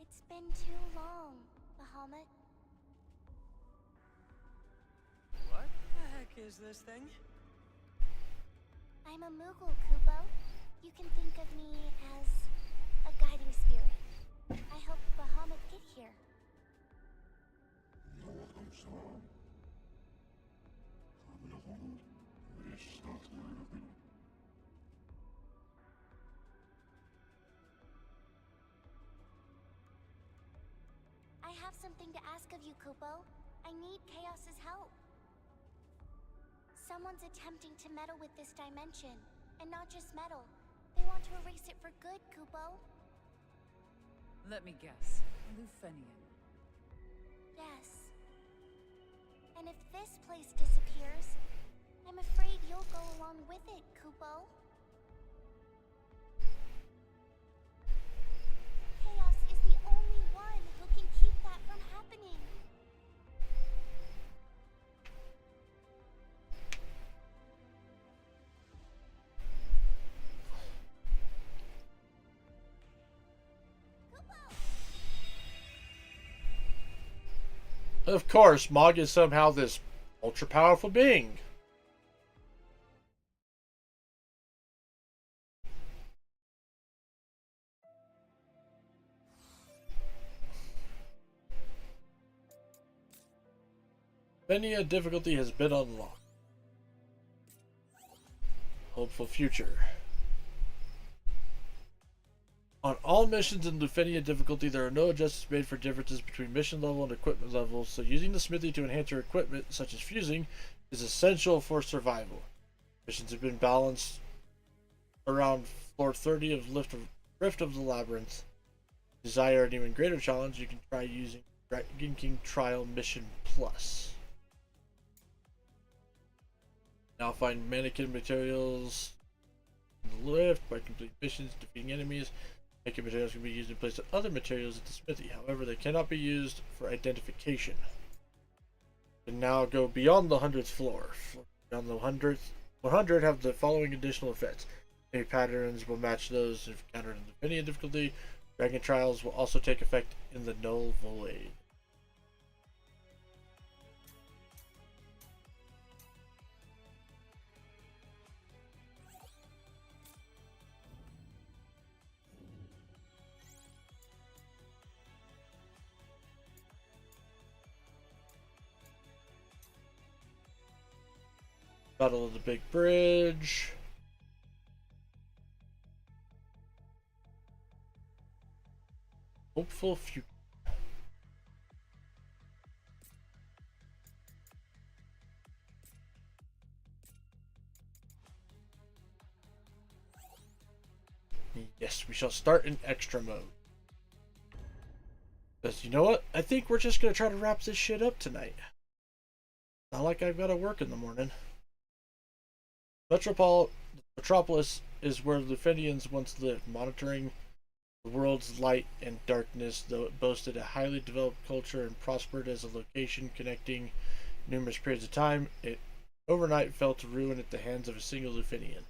Speaker 8: It's been too long, Bahamut.
Speaker 7: What the heck is this thing?
Speaker 8: I'm a Moogle, Kupo. You can think of me as a guiding spirit. I helped Bahamut get here. I have something to ask of you, Kupo. I need Chaos's help. Someone's attempting to meddle with this dimension. And not just meddle, They want to erase it for good, Kupo.
Speaker 5: Let me guess. Lufenian.
Speaker 8: Yes. And if this place disappears, I'm afraid you'll go along with it, Kupo. Chaos is the only one who can keep that from happening.
Speaker 1: Of course, Mog is somehow this ultra-powerful being. Venia difficulty has been unlocked. Hopeful future. On all missions in Lufenia difficulty, there are no adjustments made for differences between mission level and equipment level, so using the smithy to enhance your equipment, such as fusing, is essential for survival. Missions have been balanced around floor 30 of Rift of the Labyrinth. Desire an even greater challenge, you can try using Dragon King Trial Mission Plus. Now find mannequin materials in the lift by completing missions, defeating enemies. Mannequin materials can be used in place of other materials at the smithy. However, they cannot be used for identification. And now go beyond the 100th floor. Beyond the 100 have the following additional effects. Any patterns will match those encountered in the Venia difficulty. Dragon Trials will also take effect in the Null Void. Battle of the Big Bridge. Hopeful future. Yes, we shall start in extra mode. Because you know what? I think we're just going to try to wrap this shit up tonight. Not like I've got to work in the morning. Metropolis is where Lufenians once lived, monitoring the world's light and darkness, though it boasted a highly developed culture and prospered as a location connecting numerous periods of time. It overnight fell to ruin at the hands of a single Lufenian.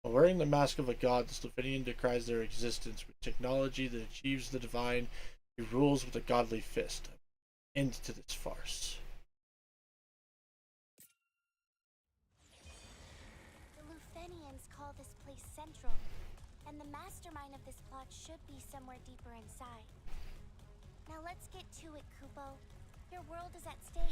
Speaker 1: While wearing the mask of a god, the Lufenian decries their existence. With technology that achieves the divine, he rules with a godly fist. End to this farce.
Speaker 8: The Lufenians call this place Central, and the mastermind of this plot should be somewhere deeper inside. Now let's get to it, Kupo. Your world is at stake.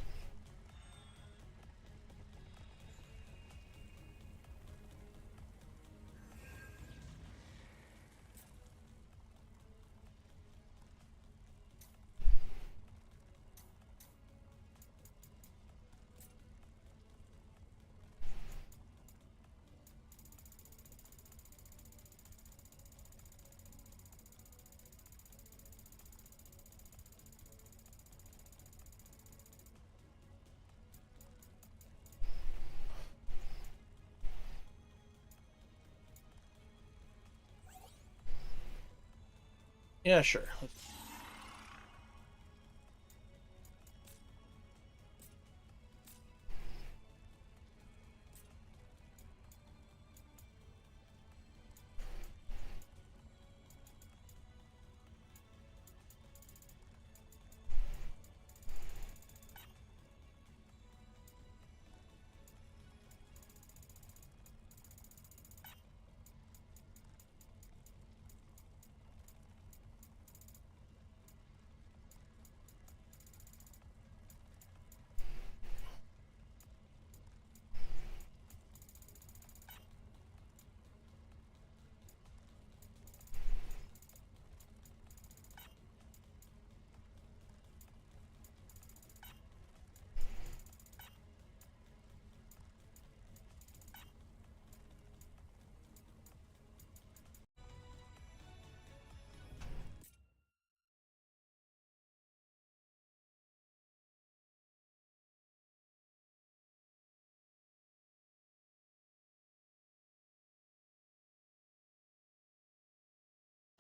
Speaker 1: Yeah, sure.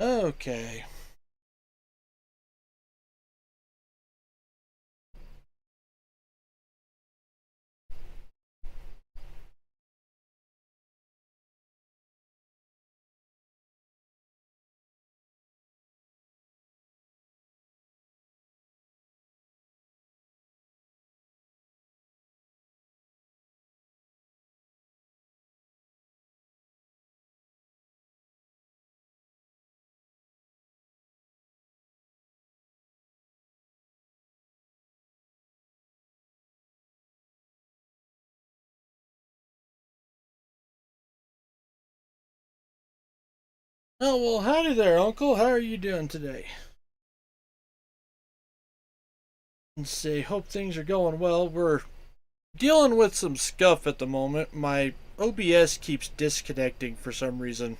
Speaker 1: Okay. Oh, well, howdy there, Uncle. How are you doing today? And say, hope things are going well. We're dealing with some scuff at the moment. My OBS keeps disconnecting for some reason.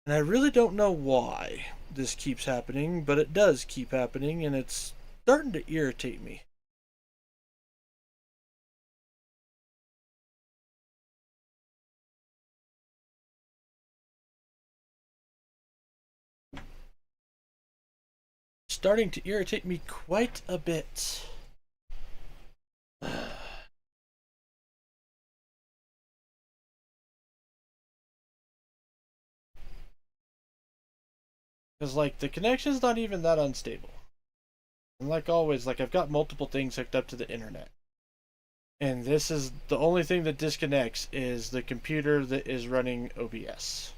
Speaker 1: And I really don't know why this keeps happening, but it does keep happening, and it's starting to irritate me. Starting to irritate me quite a bit. Because, like, the connection's not even that unstable. And like always, like, I've got multiple things hooked up to the internet. And this is the only thing that disconnects is the computer that is running OBS.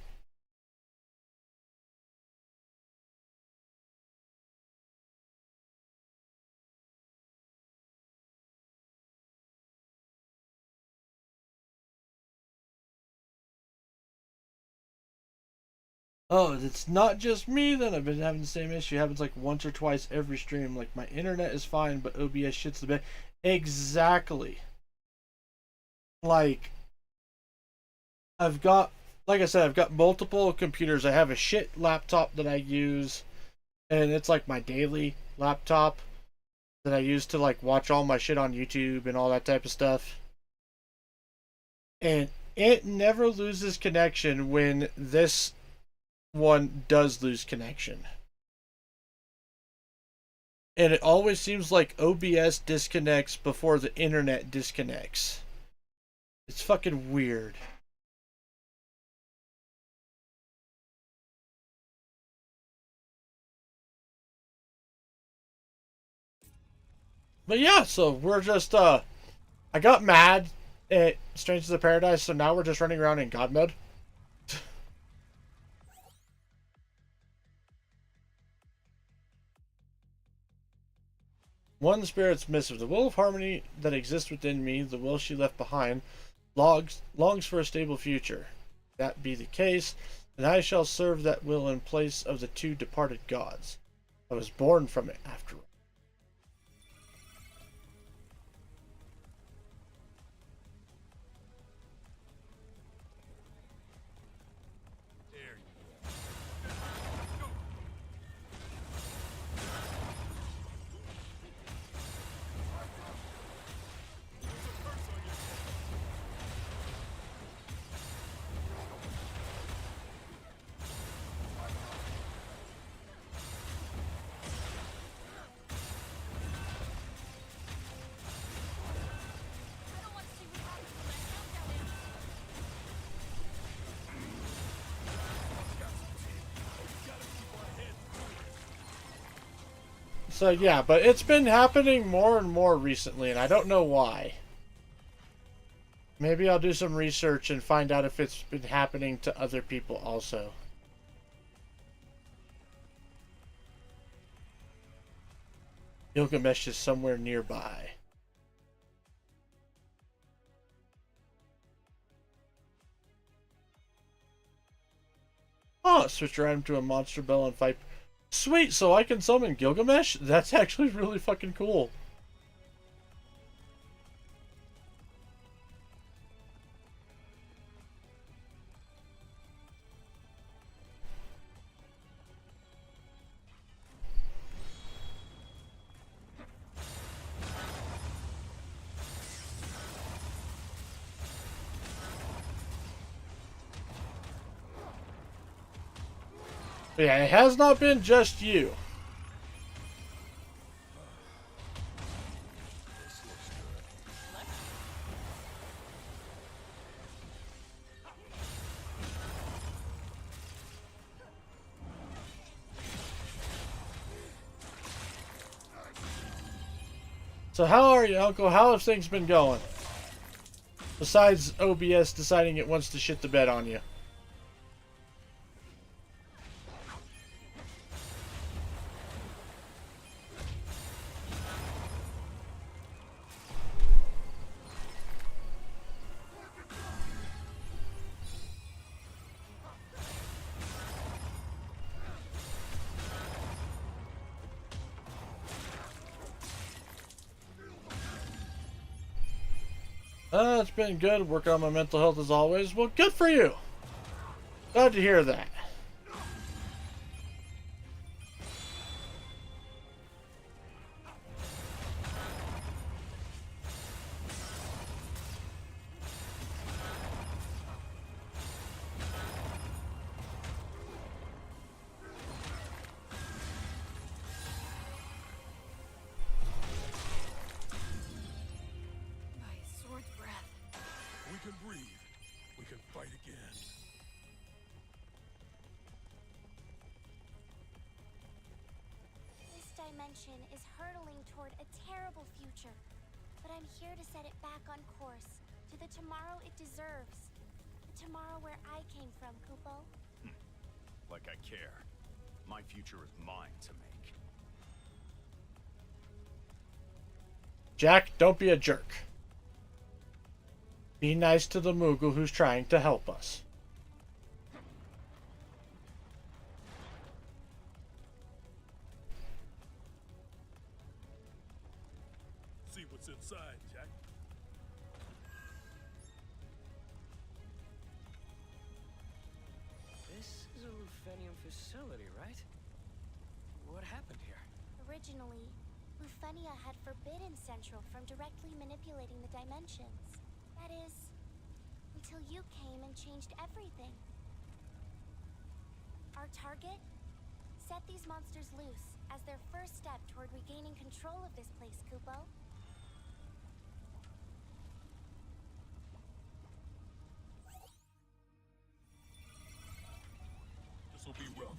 Speaker 1: Oh, it's not just me then. I've been having the same issue. It happens like once or twice every stream. Like, my internet is fine, but OBS shits the bed. Exactly. Like, I've got, like I said, I've got multiple computers. I have a shit laptop that I use, and it's like my daily laptop that I use to like watch all my shit on YouTube and all that type of stuff. And it never loses connection when this one does lose connection. And it always seems like OBS disconnects before the internet disconnects. It's fucking weird. But yeah, so we're just I got mad at Strangers of Paradise, so now we're just running around in God mode. One spirit's missive. The will of harmony that exists within me, the will she left behind, longs for a stable future. If that be the case, then I shall serve that will in place of the two departed gods. I was born from it, after all. So yeah, but it's been happening more and more recently, and I don't know why. Maybe I'll do some research and find out if it's been happening to other people also. Gilgamesh is somewhere nearby. Oh, switch your item to a monster bell and fight. Sweet, so I can summon Gilgamesh? That's actually really fucking cool. But yeah, it has not been just you. So how are you, Uncle? How have things been going? Besides OBS deciding it wants to shit the bed on you. It's been good. Working on my mental health as always. Well, good for you. Glad to hear that.
Speaker 3: My sword's breath.
Speaker 4: We can breathe. We can fight again.
Speaker 8: This dimension is hurtling toward a terrible future, but I'm here to set it back on course to the tomorrow it deserves. The tomorrow where I came from, Kupo.
Speaker 6: Like I care. My future is mine to make.
Speaker 1: Jack, don't be a jerk. Be nice to the Moogle who's trying to help us.
Speaker 4: See what's inside, Jack.
Speaker 7: This is a Lufenian facility, right? What happened here?
Speaker 8: Originally, Lufenia had forbidden Central from directly manipulating the dimensions. That is, until you came and changed everything. Our target? Set these monsters loose as their first step toward regaining control of this place, Kupo.
Speaker 4: This'll be rough.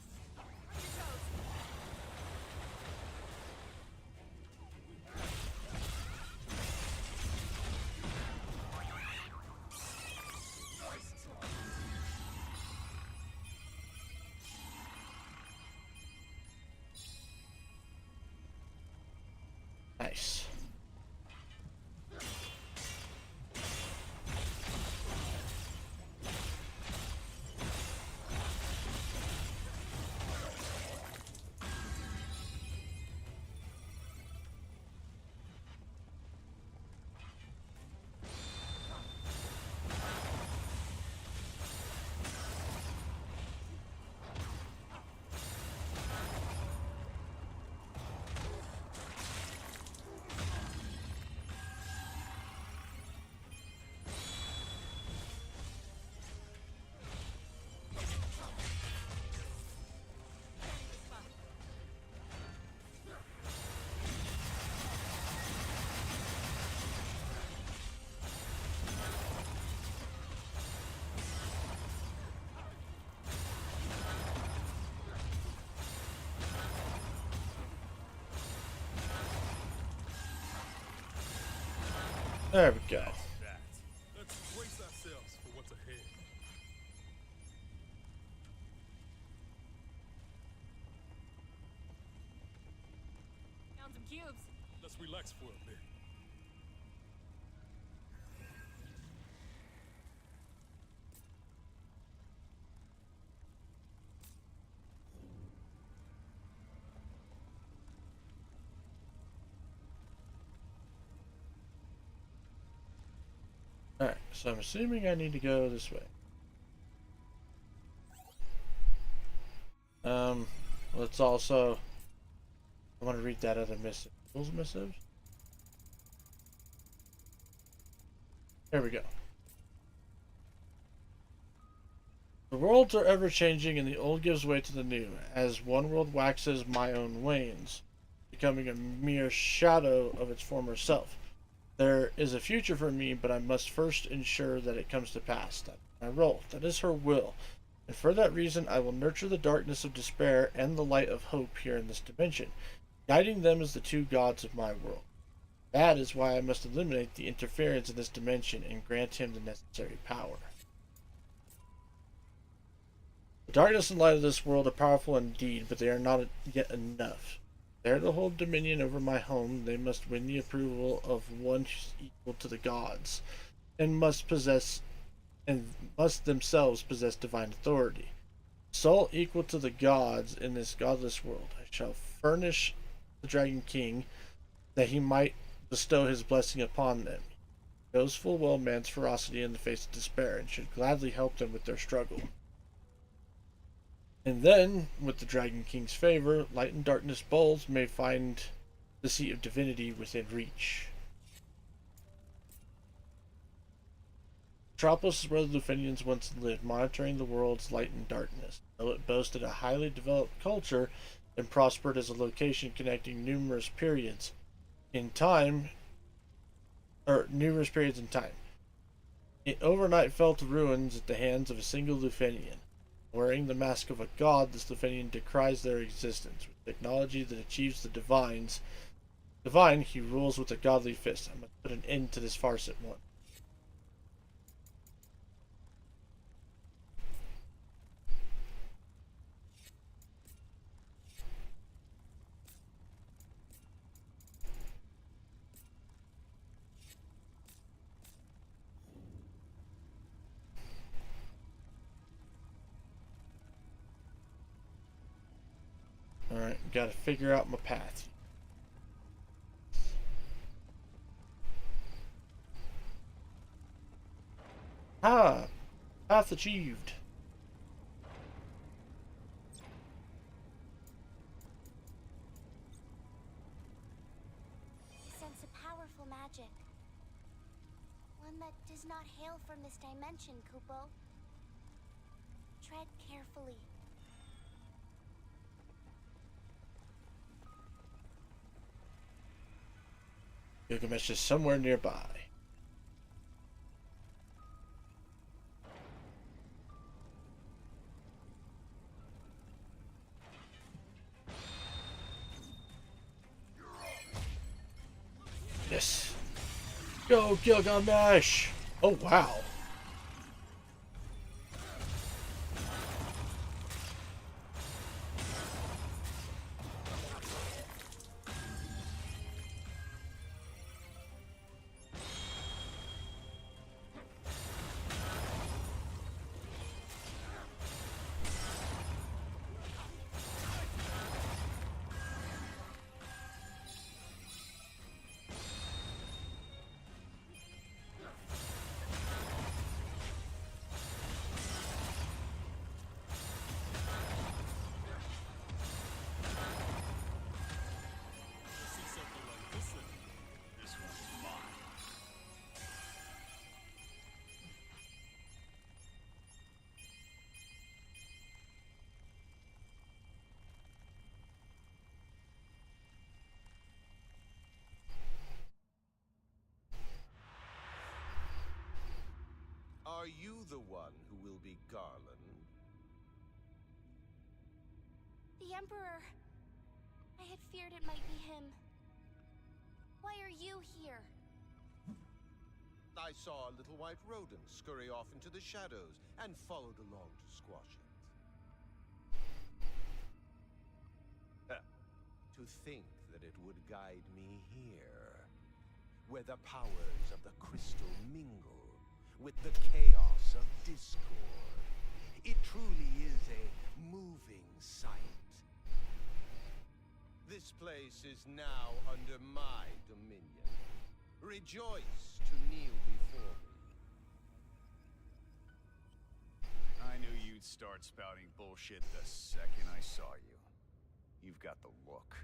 Speaker 1: Nice. There we go.
Speaker 4: That. Let's brace ourselves for what's ahead.
Speaker 3: Found some cubes.
Speaker 4: Let's relax for a bit.
Speaker 1: Alright, so I'm assuming I need to go this way. Let's also... I want to read that other missive. Those missives? There we go. The worlds are ever changing, and the old gives way to the new. As one world waxes, my own wanes, becoming a mere shadow of its former self. There is a future for me, but I must first ensure that it comes to pass. That is my role. That is her will. And for that reason, I will nurture the darkness of despair and the light of hope here in this dimension, guiding them as the two gods of my world. That is why I must eliminate the interference in this dimension and grant him the necessary power. The darkness and light of this world are powerful indeed, but they are not yet enough. They are to hold dominion over my home. They must win the approval of one equal to the gods, and must themselves possess divine authority. Soul equal to the gods in this godless world. I shall furnish the Dragon King that he might bestow his blessing upon them. He knows full well man's ferocity in the face of despair, and should gladly help them with their struggle. And then, with the Dragon King's favor, light and darkness bowls may find the seat of divinity within reach. Metropolis is where the Lufenians once lived, monitoring the world's light and darkness. Though it boasted a highly developed culture and prospered as a location connecting numerous periods in time, it overnight fell to ruins at the hands of a single Lufenian. Wearing the mask of a god, this Lufenian decries their existence. With technology that achieves the divine, he rules with a godly fist. I must put an end to this farce at once. Alright, gotta figure out my path. Ah! Path achieved.
Speaker 8: I sense a powerful magic. One that does not hail from this dimension, Kupo. Tread carefully.
Speaker 1: Gilgamesh is somewhere nearby. Yes. Go, Gilgamesh! Oh, wow.
Speaker 6: This one's mine.
Speaker 2: Are you the one who will be Garland?
Speaker 8: The Emperor! I had feared it might be him. Why are you here?
Speaker 2: I saw a little white rodent scurry off into the shadows and followed along to squash it. To think that it would guide me here, where the powers of the crystal mingle with the chaos of discord. It truly is a moving sight. This place is now under my dominion. Rejoice to kneel before me.
Speaker 6: I knew you'd start spouting bullshit the second I saw you. You've got the look.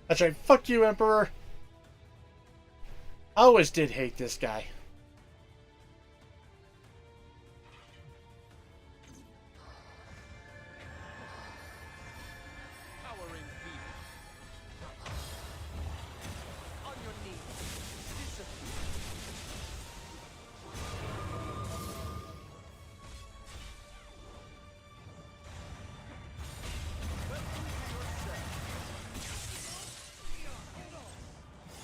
Speaker 1: That's right. Fuck you, Emperor. I always did hate this guy.
Speaker 9: Powering feet. On your knees. Disappear. Welcome to your cell.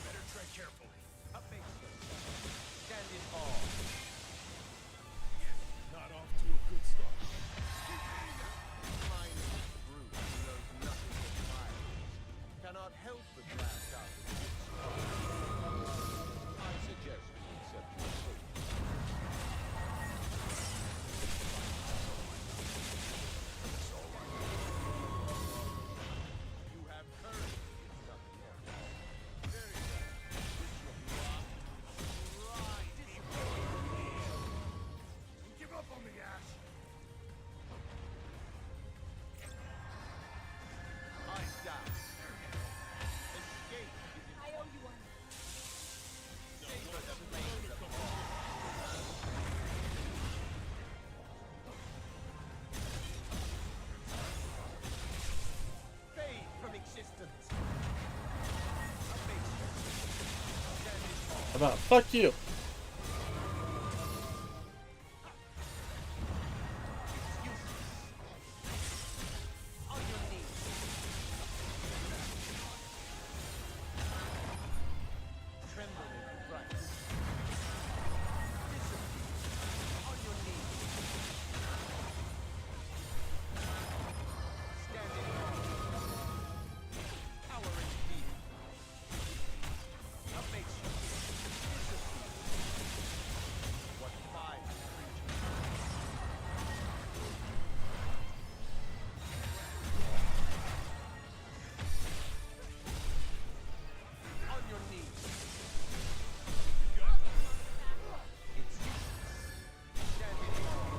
Speaker 9: Better tread carefully. Up makes stand in awe.
Speaker 4: Not off to a good start.
Speaker 9: Mine is a brute who knows nothing but fire. Cannot help but blast out with its I suggest you accept your fate. You have courage, if nothing else. Very well. This will be right.
Speaker 2: Give up on me, Ash.
Speaker 9: Eyes down. Escape is
Speaker 3: I owe you one.
Speaker 9: savor the flames of war. Fade from existence. Amazing. Stand in awe.
Speaker 1: How about fuck you?
Speaker 9: On your knees. Tremble in fright. Disappear. On your knees. Stand in awe. Towering fear. Amazing. Disappear. What fine creature. On your knees. It's useless. Stand in awe.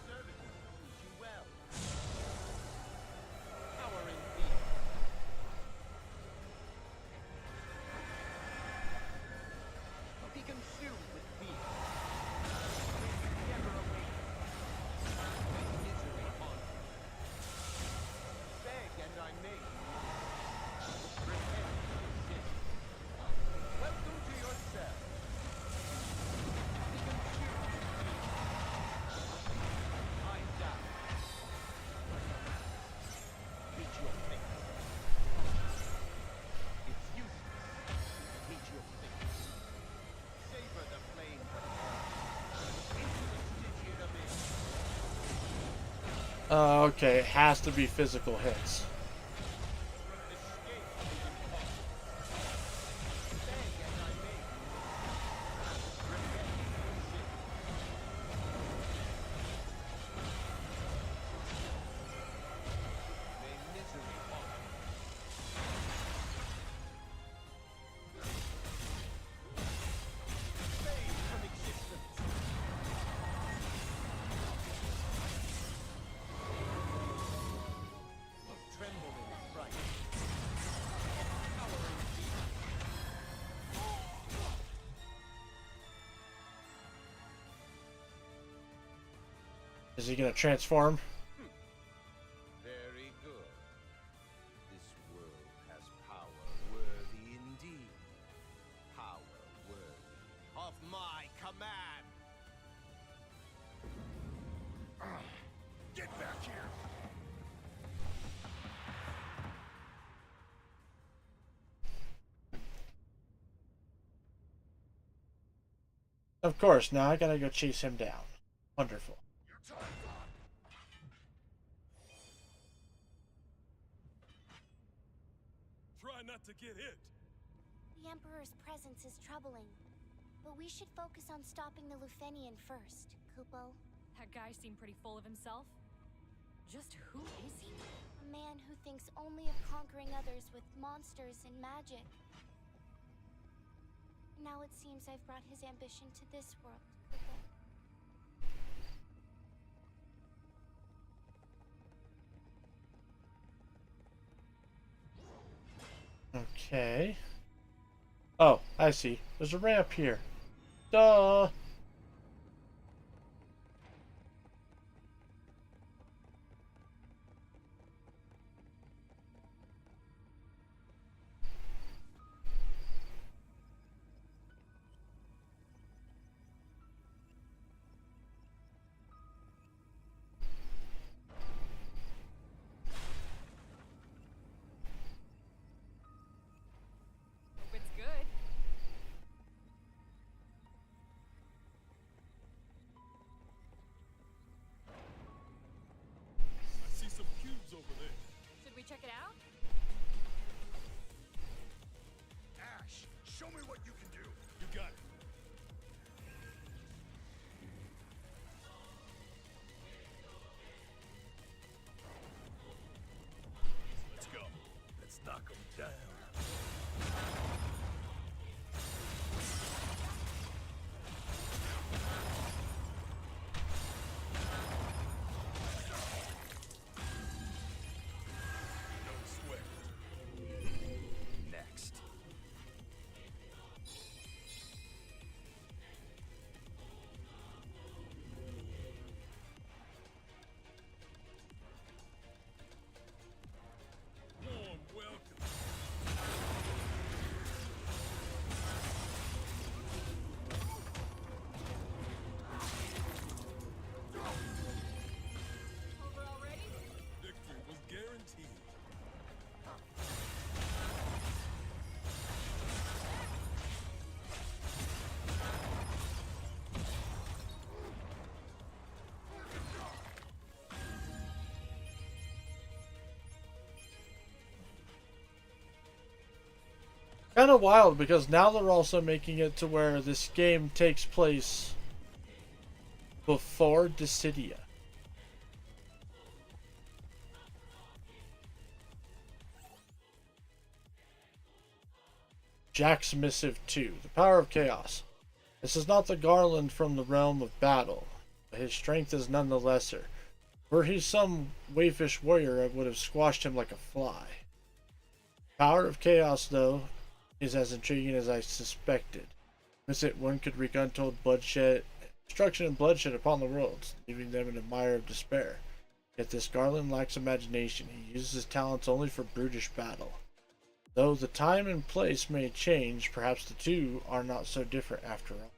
Speaker 9: Servitude suits you well. Towering fear. Be consumed with fear. Never awake. Misery on you. Beg and I make. Repent and sin. Welcome to your cell. Be consumed with fear. Eyes down. Meet your fate. It's useless. Meet your fate. Savor the flames of hell. Into the Stygian abyss.
Speaker 1: Okay, it has to be physical hits.
Speaker 9: Escape is impossible. Beg and I make. Repent and sin. May misery haunt you. Fade from existence. Tremble in fright. Towering fear.
Speaker 1: Is he gonna transform?
Speaker 9: Very good. This world has power worthy indeed. Power worthy of my command.
Speaker 2: Get back here.
Speaker 1: Of course, now I gotta go chase him down. Wonderful.
Speaker 2: Your time's up.
Speaker 4: Try not to get hit.
Speaker 8: The Emperor's presence is troubling. But we should focus on stopping the Lufenian first, Kupo.
Speaker 3: That guy seemed pretty full of himself. Just who is he?
Speaker 8: A man who thinks only of conquering others with monsters and magic. Now it seems I've brought his ambition to this world, Kupo.
Speaker 1: Okay. Okay. Oh, I see. There's a ramp here. Duh.
Speaker 3: Hope it's good.
Speaker 4: I see some cubes over there.
Speaker 3: Should we check it out?
Speaker 2: Ash, show me what you can do.
Speaker 4: You got it. Let's go. Let's knock them down. No sweat.
Speaker 6: Next.
Speaker 4: Warm welcome.
Speaker 3: Over already?
Speaker 4: Victory was guaranteed.
Speaker 1: Kind of wild because now they're also making it to where this game takes place before Dissidia. Jack's Missive 2, The Power of Chaos. This is not the Garland from the realm of battle, but his strength is none the lesser. Were he some wayfish warrior, I would have squashed him like a fly. Power of Chaos, though, is as intriguing as I suspected. With it, one could wreak untold bloodshed, destruction and bloodshed upon the worlds, leaving them in a mire of despair. Yet this Garland lacks imagination. He uses his talents only for brutish battle. Though the time and place may change, perhaps the two are not so different after all.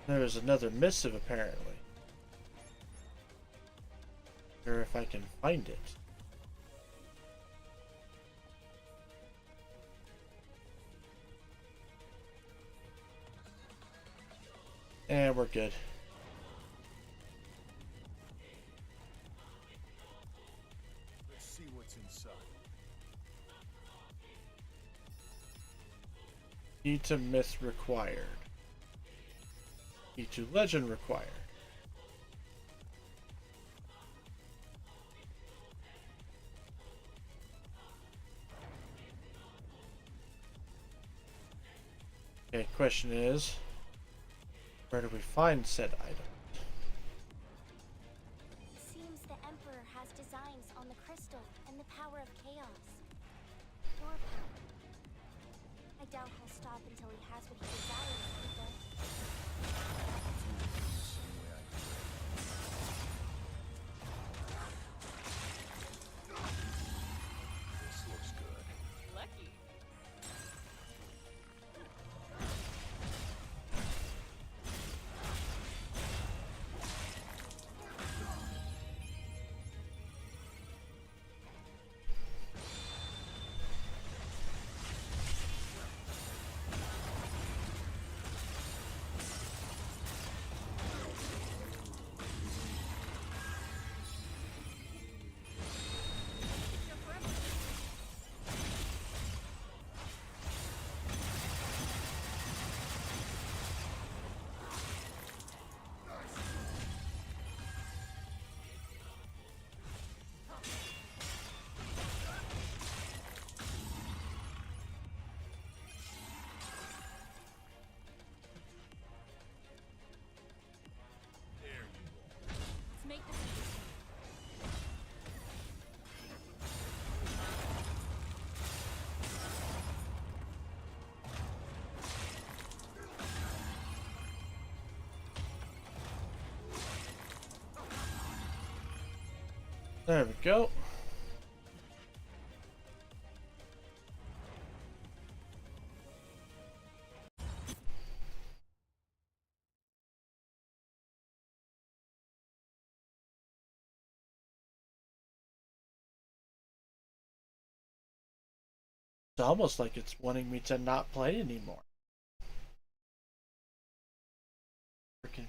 Speaker 1: There is another missive, apparently. Or if I can find it. And we're good.
Speaker 6: Let's see what's inside.
Speaker 1: Key to myth required. Key to legend required. Okay, question is, where do we find said item?
Speaker 8: Seems the Emperor has designs on the crystal and the power of chaos. Your power. I doubt he'll stop until he has what he desires, Kubo.
Speaker 6: Same way I do it. This looks good.
Speaker 3: Lucky.
Speaker 1: There we go. It's almost like it's wanting me to not play anymore. Freaking.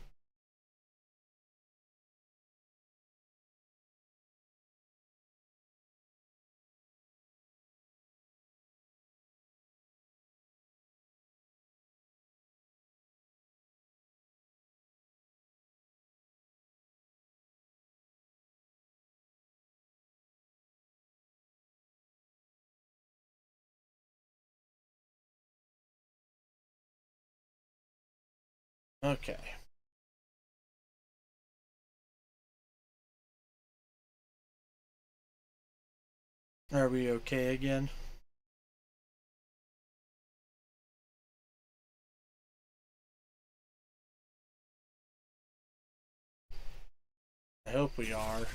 Speaker 1: Okay. Are we okay again? I hope we are.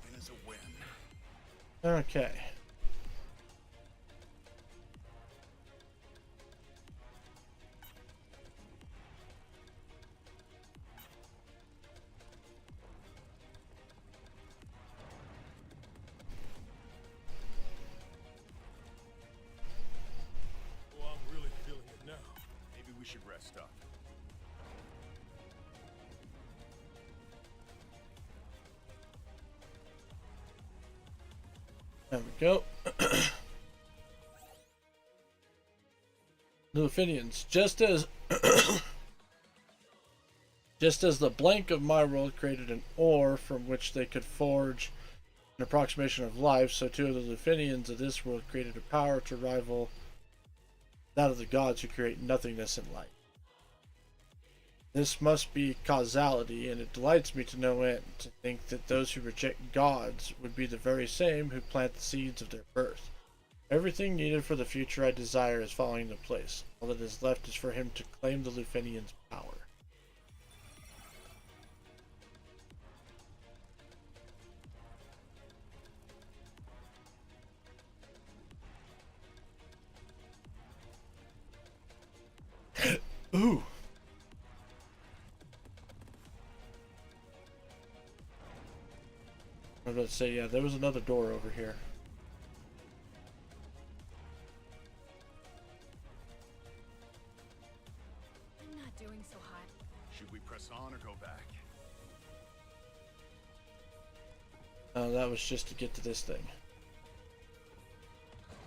Speaker 6: Win is a win.
Speaker 1: Okay.
Speaker 4: Oh, I'm really feeling it now.
Speaker 6: Maybe we should rest up.
Speaker 1: There we go. The Athenians, just as the blank of my world created an ore from which they could forge an approximation of life, so too the Luthinians of this world created a power to rival that of the gods who create nothingness in light. This must be causality, and it delights me to no end to think that those who reject gods would be the very same who plant the seeds of their birth. Everything needed for the future I desire is falling into place. All that is left is for him to claim the Luthinians' power. Ooh. I was about to say, yeah, there was another door over here.
Speaker 3: I'm not doing so hot.
Speaker 6: Should we press on or go back?
Speaker 1: That was just to get to this thing.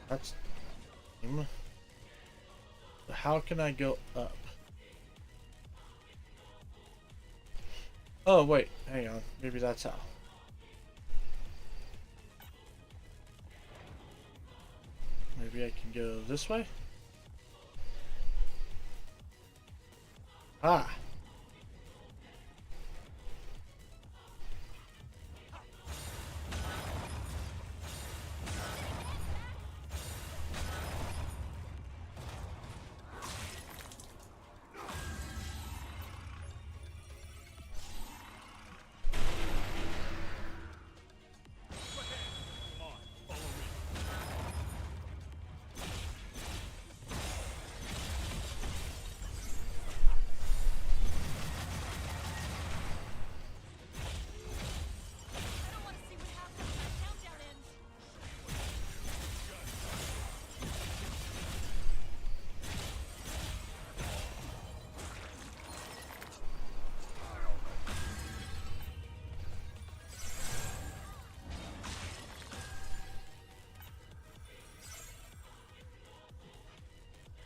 Speaker 1: That's... How can I go up? Oh, wait. Hang on. Maybe that's how. Maybe I can go this way? Ah!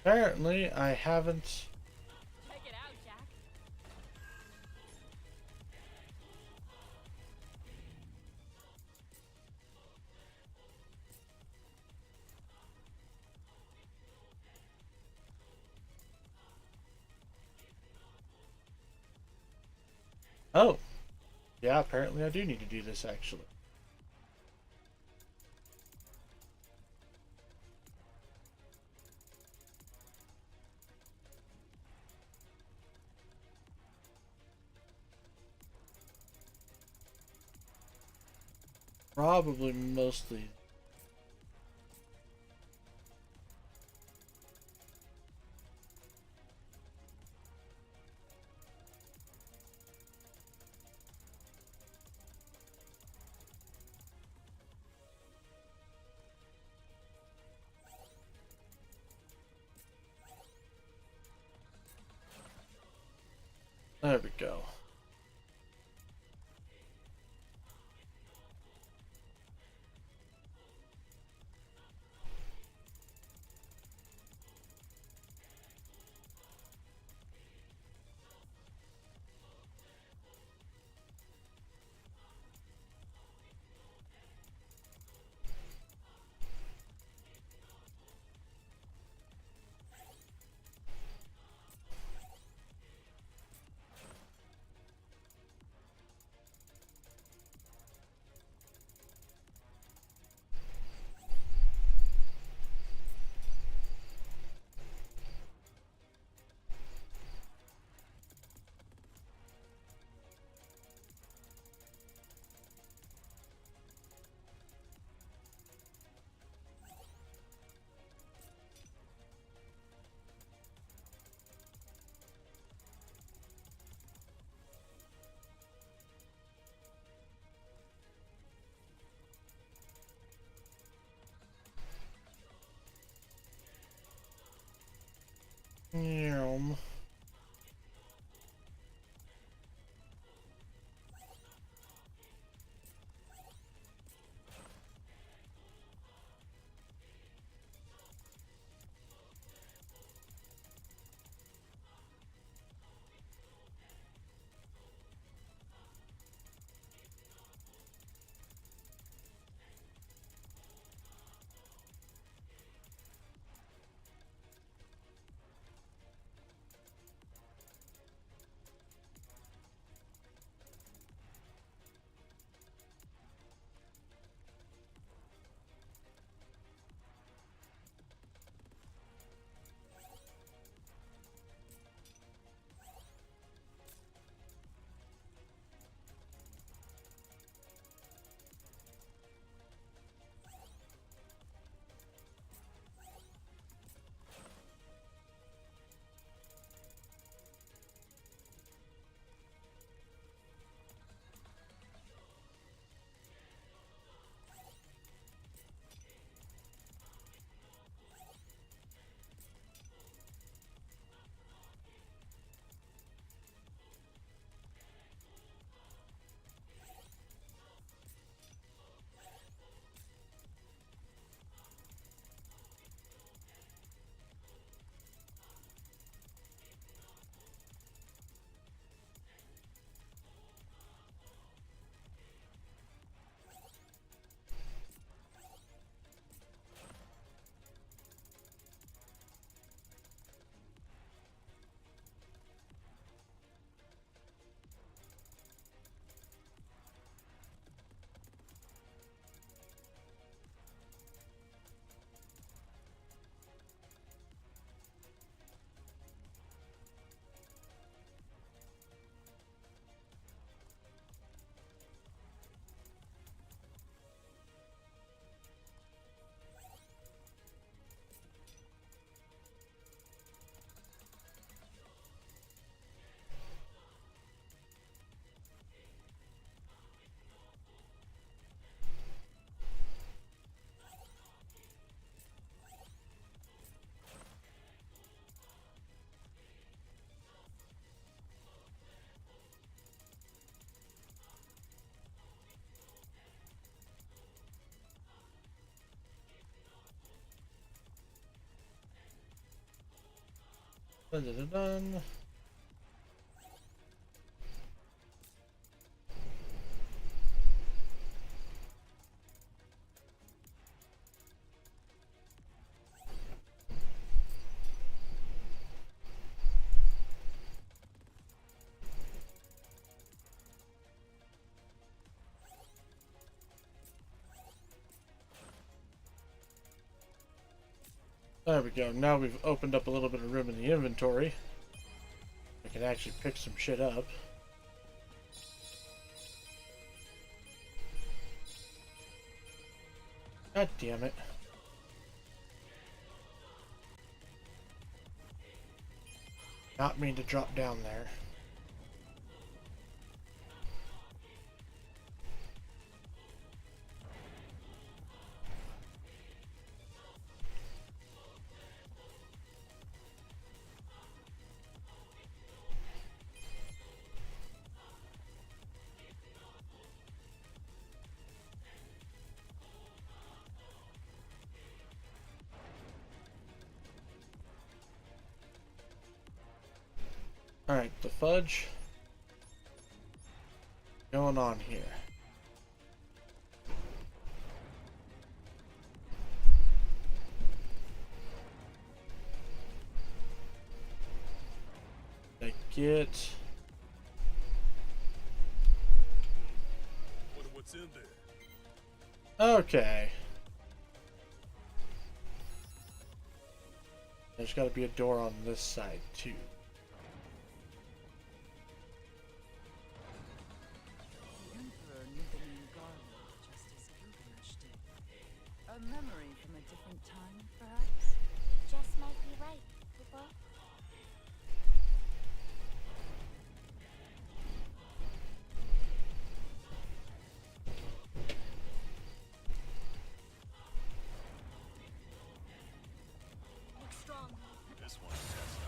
Speaker 1: Apparently, I haven't.
Speaker 3: Check it out, Jack.
Speaker 1: Oh, yeah, apparently I do need to do this actually. Probably mostly. There we go. Dun, dun, dun, dun. There we go. Now we've opened up a little bit of room in the inventory. I can actually pick some shit up. God damn it. Not mean to drop down there. Alright, the fudge. Going on here. I get...
Speaker 4: Wonder what's in there.
Speaker 1: Okay. There's got to be a door on this side, too.
Speaker 5: The Emperor knew the name Garland just as Gilgamesh did. A memory from a different time, perhaps?
Speaker 8: Just might be right, Kupo.
Speaker 3: Look strong.
Speaker 6: This one's tested.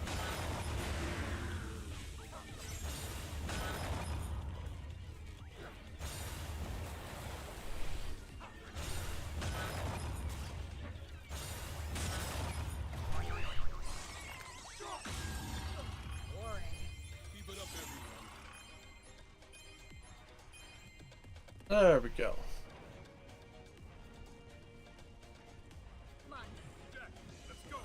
Speaker 4: Keep it up, everyone.
Speaker 1: There we go.
Speaker 3: Come on.
Speaker 4: Jack, let's go.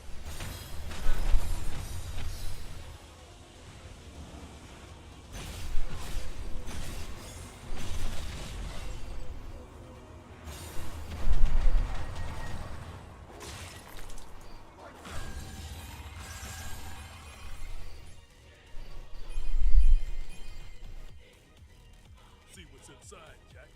Speaker 4: See what's inside, Jack.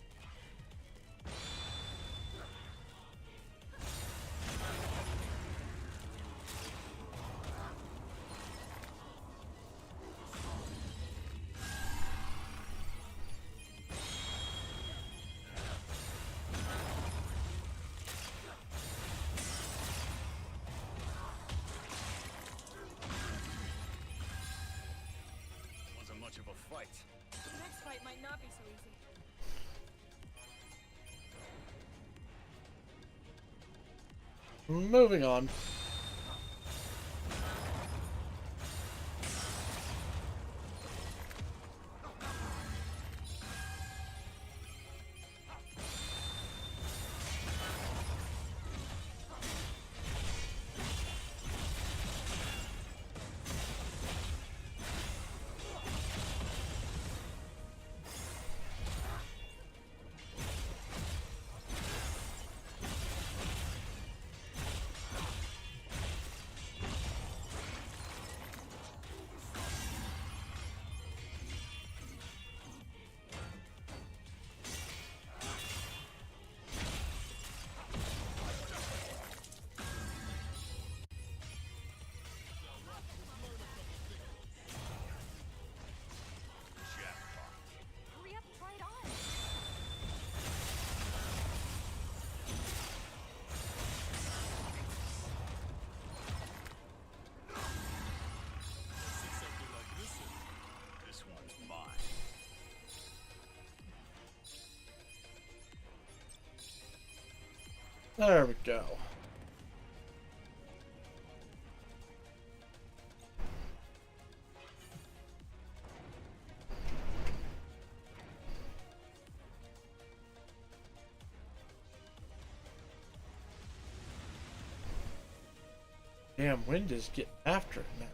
Speaker 6: Wasn't much of a fight.
Speaker 3: The next fight might not be so easy.
Speaker 1: Moving on.
Speaker 3: Hurry up and try it on.
Speaker 4: See something like this in
Speaker 6: This one's mine.
Speaker 1: There we go. damn wind is getting after it now.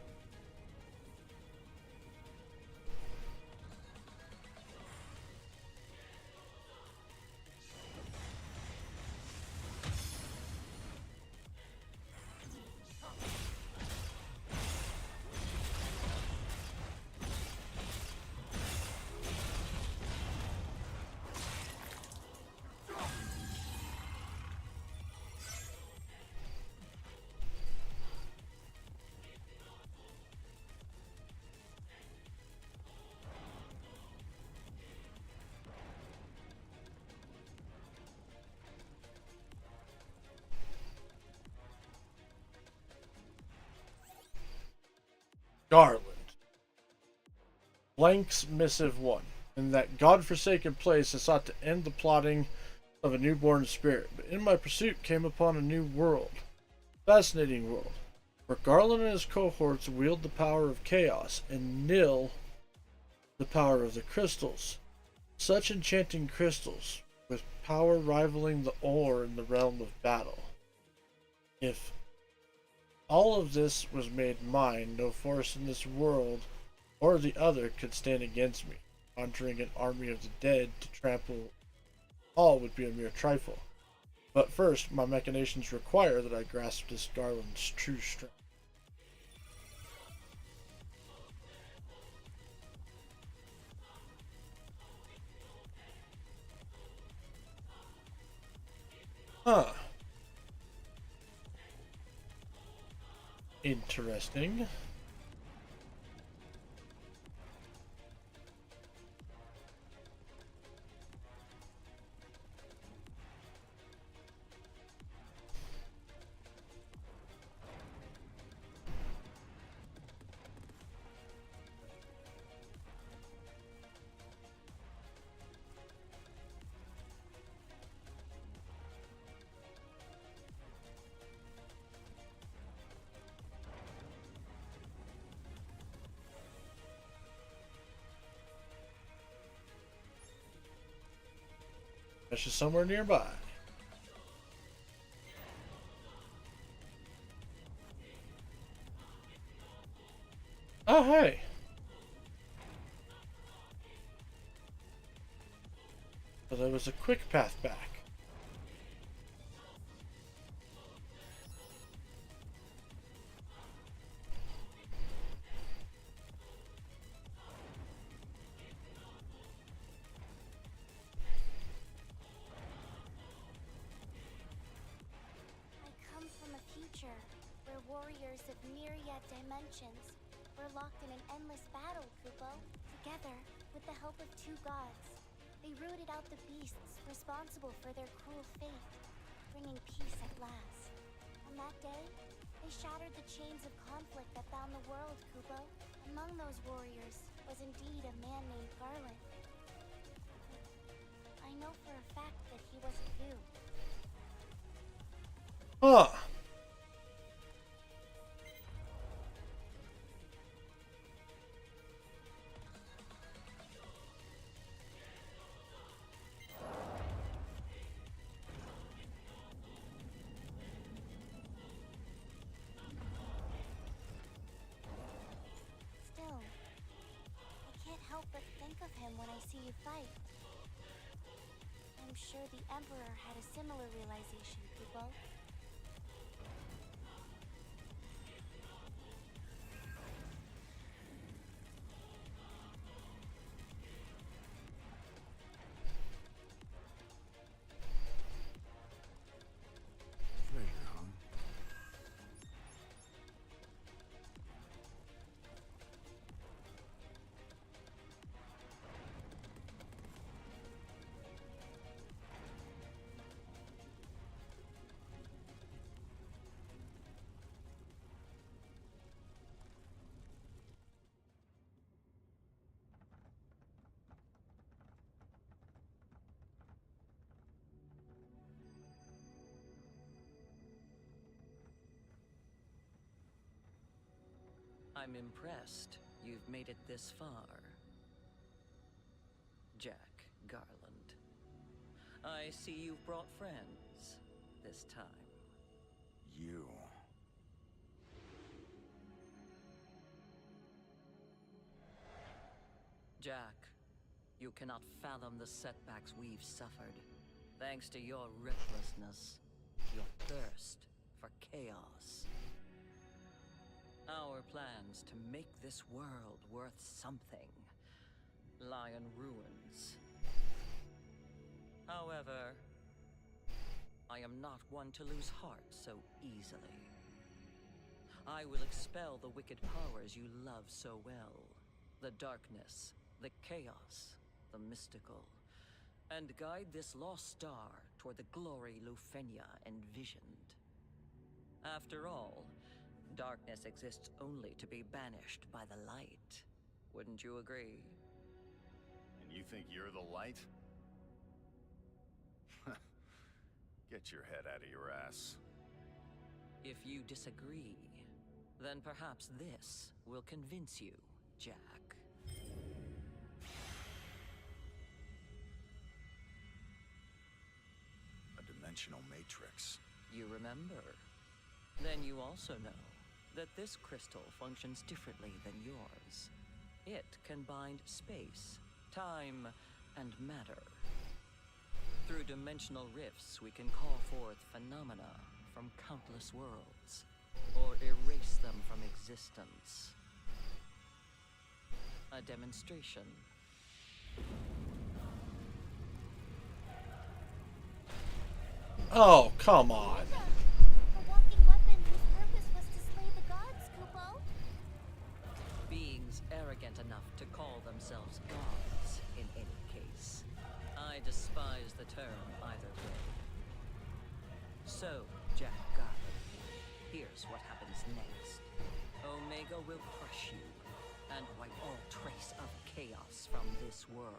Speaker 1: Garland. Blank's Missive 1. In that godforsaken place, I sought to end the plotting of a newborn spirit, but in my pursuit came upon a new world. Fascinating world, where Garland and his cohorts wield the power of chaos, and Nil the power of the crystals. Such enchanting crystals, with power rivaling the ore in the realm of battle. If all of this was made mine, no force in this world or the other could stand against me. Conjuring an army of the dead to trample all would be a mere trifle. But first, my machinations require that I grasp this Garland's true strength. Huh. Interesting. That's just somewhere nearby. Oh, hey. So there was a quick path back.
Speaker 8: Where warriors of myriad dimensions were locked in an endless battle, Kupo. Together, with the help of two gods, they rooted out the beasts responsible for their cruel fate, bringing peace at last. On that day, they shattered the chains of conflict that bound the world, Kupo. Among those warriors was indeed a man named Garland. I know for a fact that he wasn't you.
Speaker 1: Huh.
Speaker 8: Still, I can't help but think of him when I see you fight. I'm sure the Emperor had a similar realization, Kupo.
Speaker 2: Treasure, huh?
Speaker 7: I'm impressed you've made it this far. Jack Garland. I see you've brought friends this time.
Speaker 2: You.
Speaker 7: Jack, you cannot fathom the setbacks we've suffered, thanks to your recklessness, your thirst for chaos. Our plans to make this world worth something lie in ruins. However, I am not one to lose heart so easily. I will expel the wicked powers you love so well. The darkness, the chaos, the mystical, and guide this lost star toward the glory Lufenia envisioned. After all, darkness exists only to be banished by the light. Wouldn't you agree?
Speaker 6: And you think you're the light? Get your head out of your ass.
Speaker 7: If you disagree, then perhaps this will convince you, Jack.
Speaker 6: A dimensional matrix.
Speaker 7: You remember? Then you also know that this crystal functions differently than yours. It can bind space, time, and matter. Through dimensional rifts, we can call forth phenomena from countless worlds, or erase them from existence. A demonstration.
Speaker 1: Oh, come on.
Speaker 8: A walking weapon whose purpose was to slay the gods, Kupo.
Speaker 7: Beings arrogant enough to call themselves gods, in any case. I despise the term either way. So, Jack Garland, here's what happens next. Omega will crush you, and wipe all trace of chaos from this world.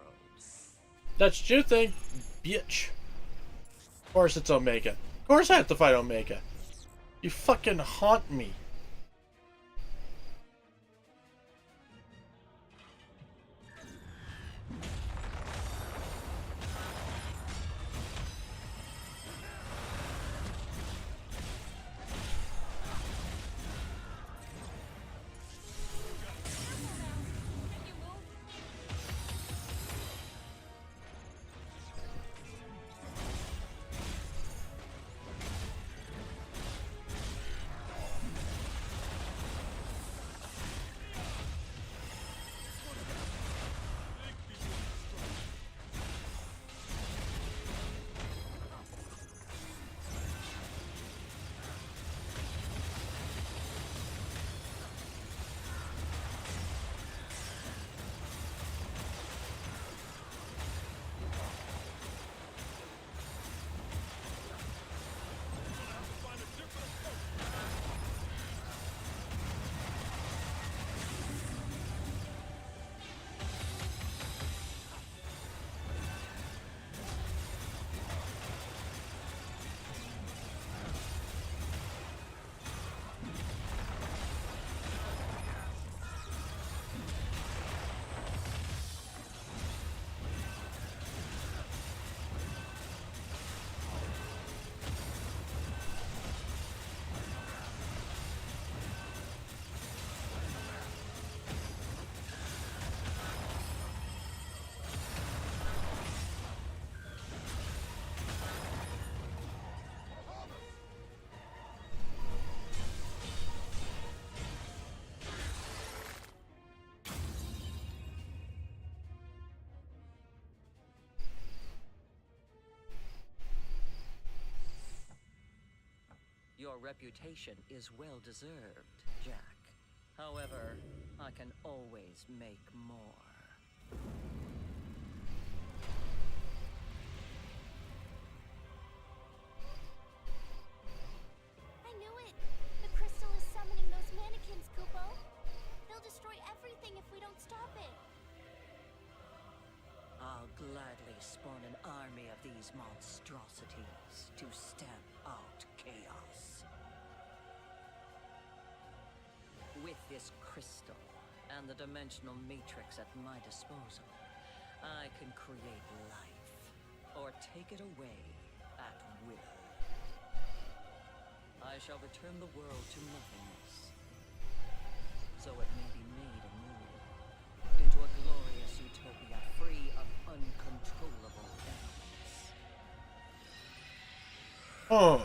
Speaker 1: That's what you think, bitch. Of course it's Omega. Of course I have to fight Omega. You fucking haunt me.
Speaker 7: Your reputation is well deserved, Jack. However, I can always make more.
Speaker 8: I knew it. The crystal is summoning those mannequins, Kupo. They'll destroy everything if we don't stop it.
Speaker 7: I'll gladly spawn an army of these monstrosities to stamp out chaos. With this crystal and the dimensional matrix at my disposal, I can create life, or take it away at will. I shall return the world to nothingness, so it may be made anew, into to a glorious utopia free of uncontrollable elements.
Speaker 1: Oh.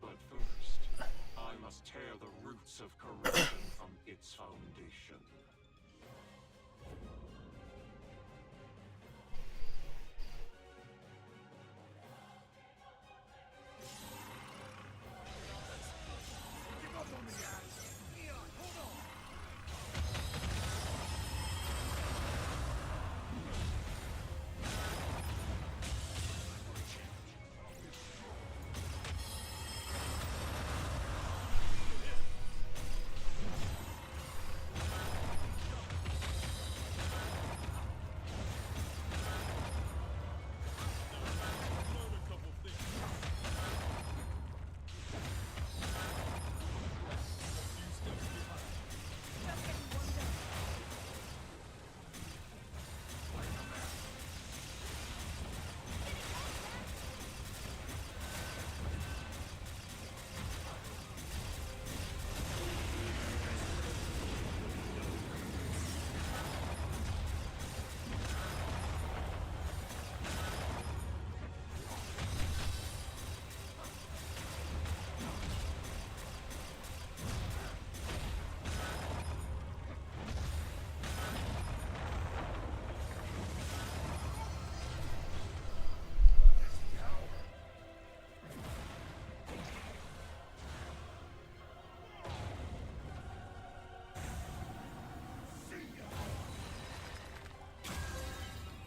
Speaker 10: But first, I must tear the roots of corruption from its foundation.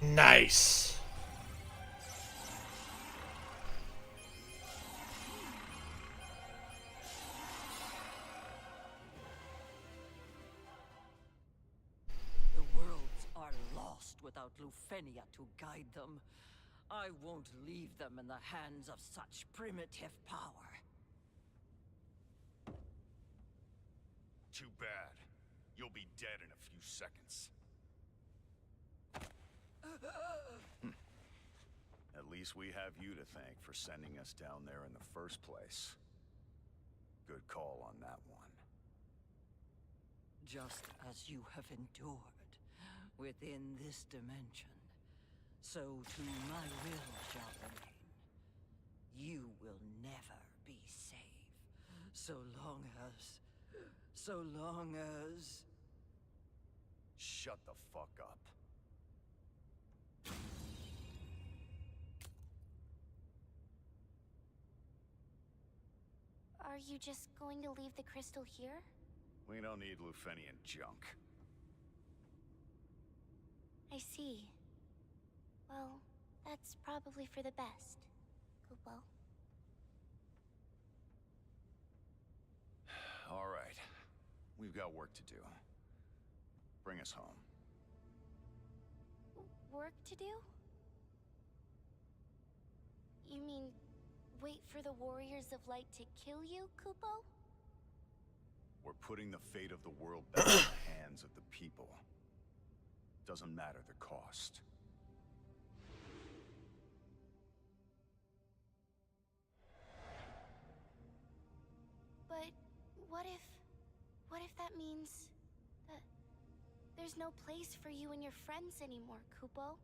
Speaker 1: Nice.
Speaker 7: The worlds are lost without Lufenia to guide them. I won't leave them in the hands of such primitive power.
Speaker 6: Too bad. You'll be dead in a few seconds. At least we have you to thank for sending us down there in the first place. Good call on that one.
Speaker 7: Just as you have endured within this dimension, so too my will shall remain. You will never be safe, so long as...
Speaker 6: Shut the fuck up.
Speaker 8: Are you just going to leave the crystal here?
Speaker 6: We don't need Lufenian junk.
Speaker 8: I see. Well, that's probably for the best, Kupo.
Speaker 6: All right. We've got work to do. Bring us home.
Speaker 8: Work to do? You mean wait for the Warriors of Light to kill you, Kupo?
Speaker 6: We're putting the fate of the world back in the hands of the people. Doesn't matter the cost.
Speaker 8: But what if that means that there's no place for you and your friends anymore, Kupo?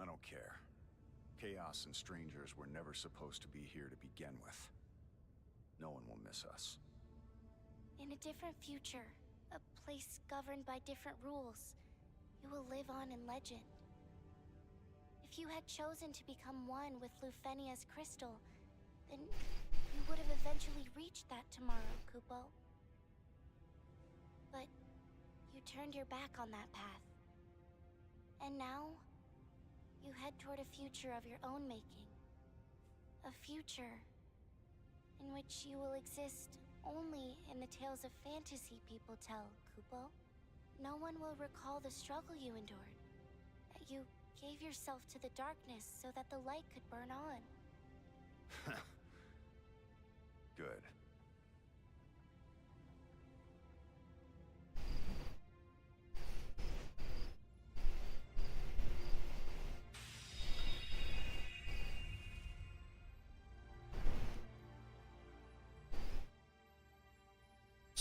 Speaker 6: I don't care. Chaos and strangers were never supposed to be here to begin with. No one will miss us.
Speaker 8: In a different future, a place governed by different rules, you will live on in legend. If you had chosen to become one with Lufenia's crystal, then you would have eventually reached that tomorrow, Kupo. But you turned your back on that path. And now, you head toward a future of your own making. A future in which you will exist only in the tales of fantasy people tell, Kupo. No one will recall the struggle you endured. That you gave yourself to the darkness so that the light could burn on.
Speaker 6: Good.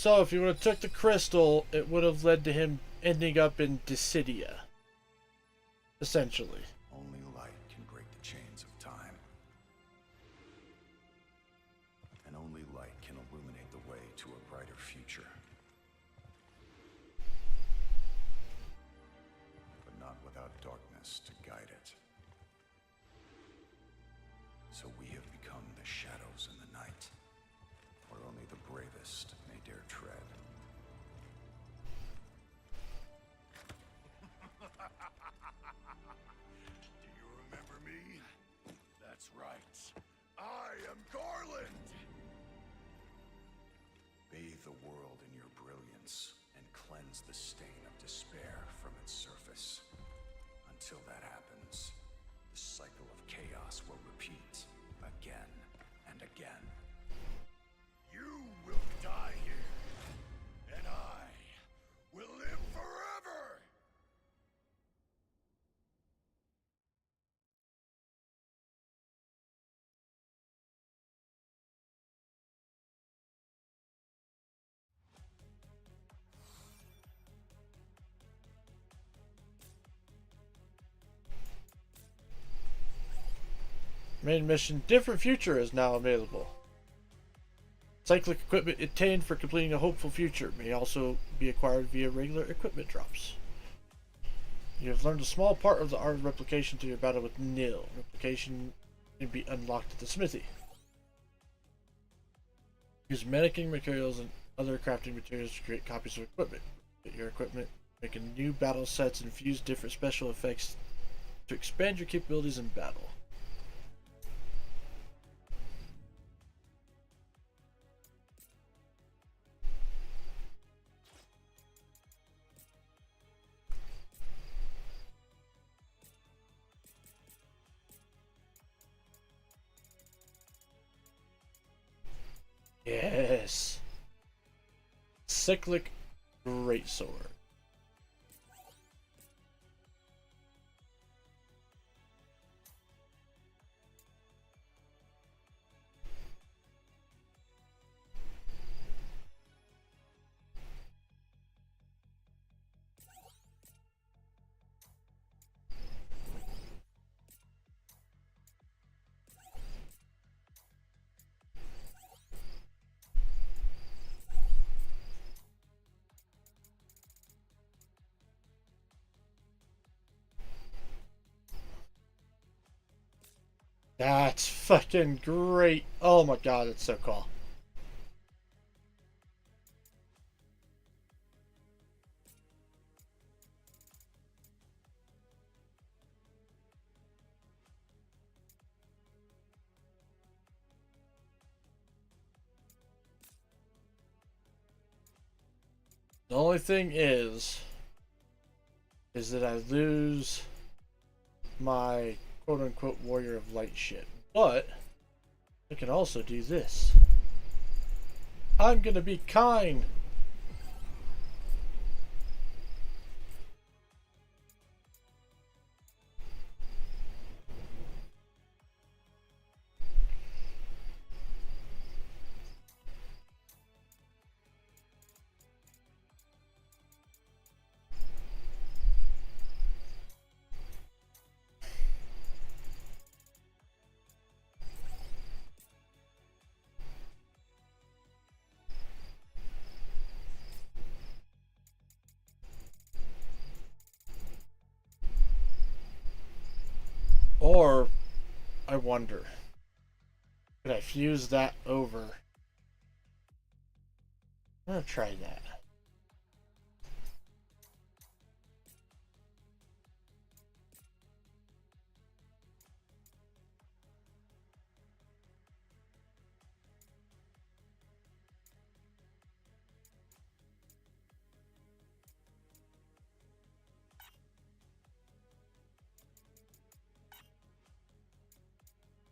Speaker 1: So if he would have took the crystal, it would have led to him ending up in Dissidia. Essentially.
Speaker 6: Only light can break the chains of time. And only light can illuminate the way to a brighter future. But not without darkness to guide it. So we have become the shadows in the night, where only the bravest may dare tread.
Speaker 2: Do you remember me? That's right. I am Garland!
Speaker 6: Bathe the world in your brilliance and cleanse the stain of despair from its surface. Until that happens, the cycle of chaos will repeat again and again.
Speaker 2: You will die here, and I will live forever!
Speaker 1: Main mission, different future is now available. Cyclic equipment obtained for completing a hopeful future may also be acquired via regular equipment drops. You have learned a small part of the art of replication through your battle with Nil. Replication can be unlocked at the smithy. Use mannequin materials and other crafting materials to create copies of equipment. Get your equipment, make a new battle sets, and fuse different special effects to expand your capabilities in battle. Yes. Cyclic Greatsword. That's fucking great. Oh my god, it's so cool. The only thing is that I lose my quote-unquote warrior of light shit. But I can also do this. I'm gonna be kind. Or, I wonder, could I fuse that over? I'm gonna try that.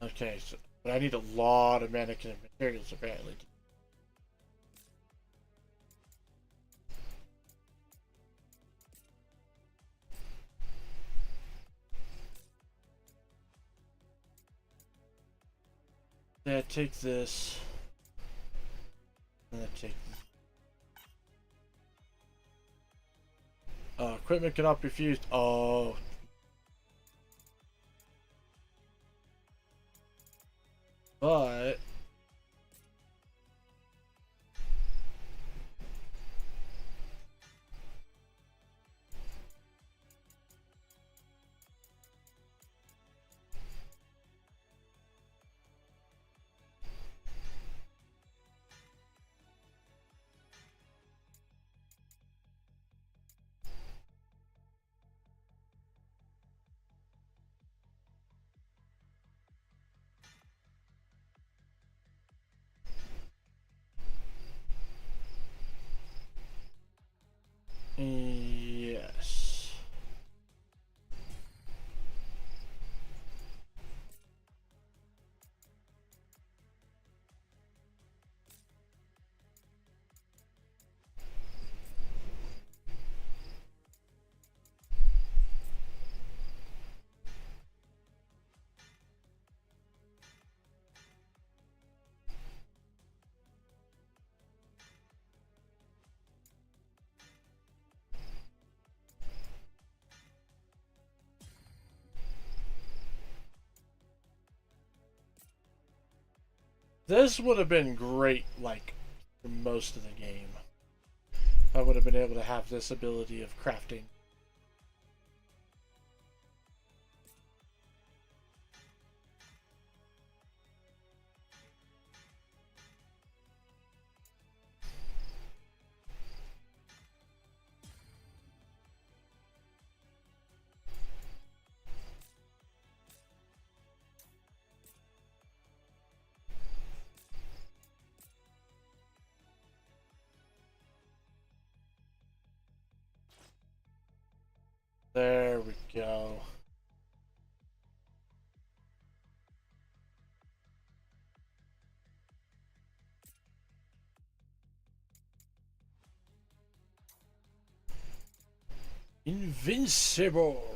Speaker 1: Okay, so, but I need a lot of mannequin materials apparently. Yeah, take this. And then take this. equipment cannot be fused. Oh. But yes. This would have been great, like, for most of the game. I would have been able to have this ability of crafting. There we go. Invincible.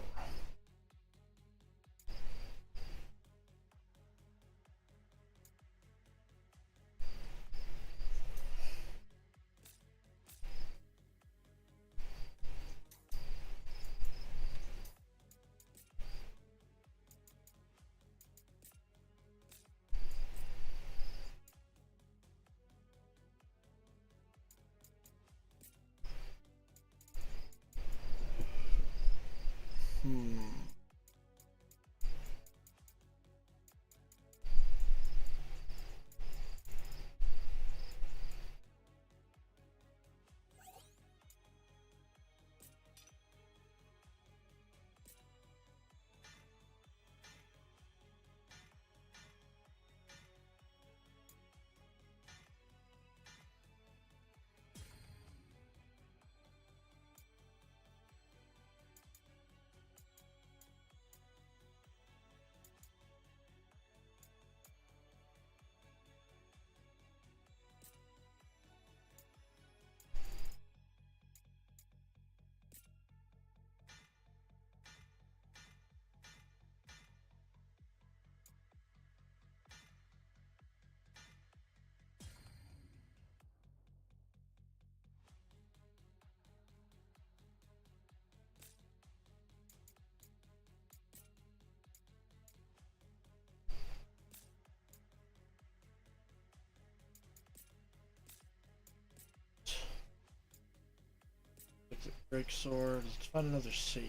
Speaker 1: Break sword. Let's find another seed.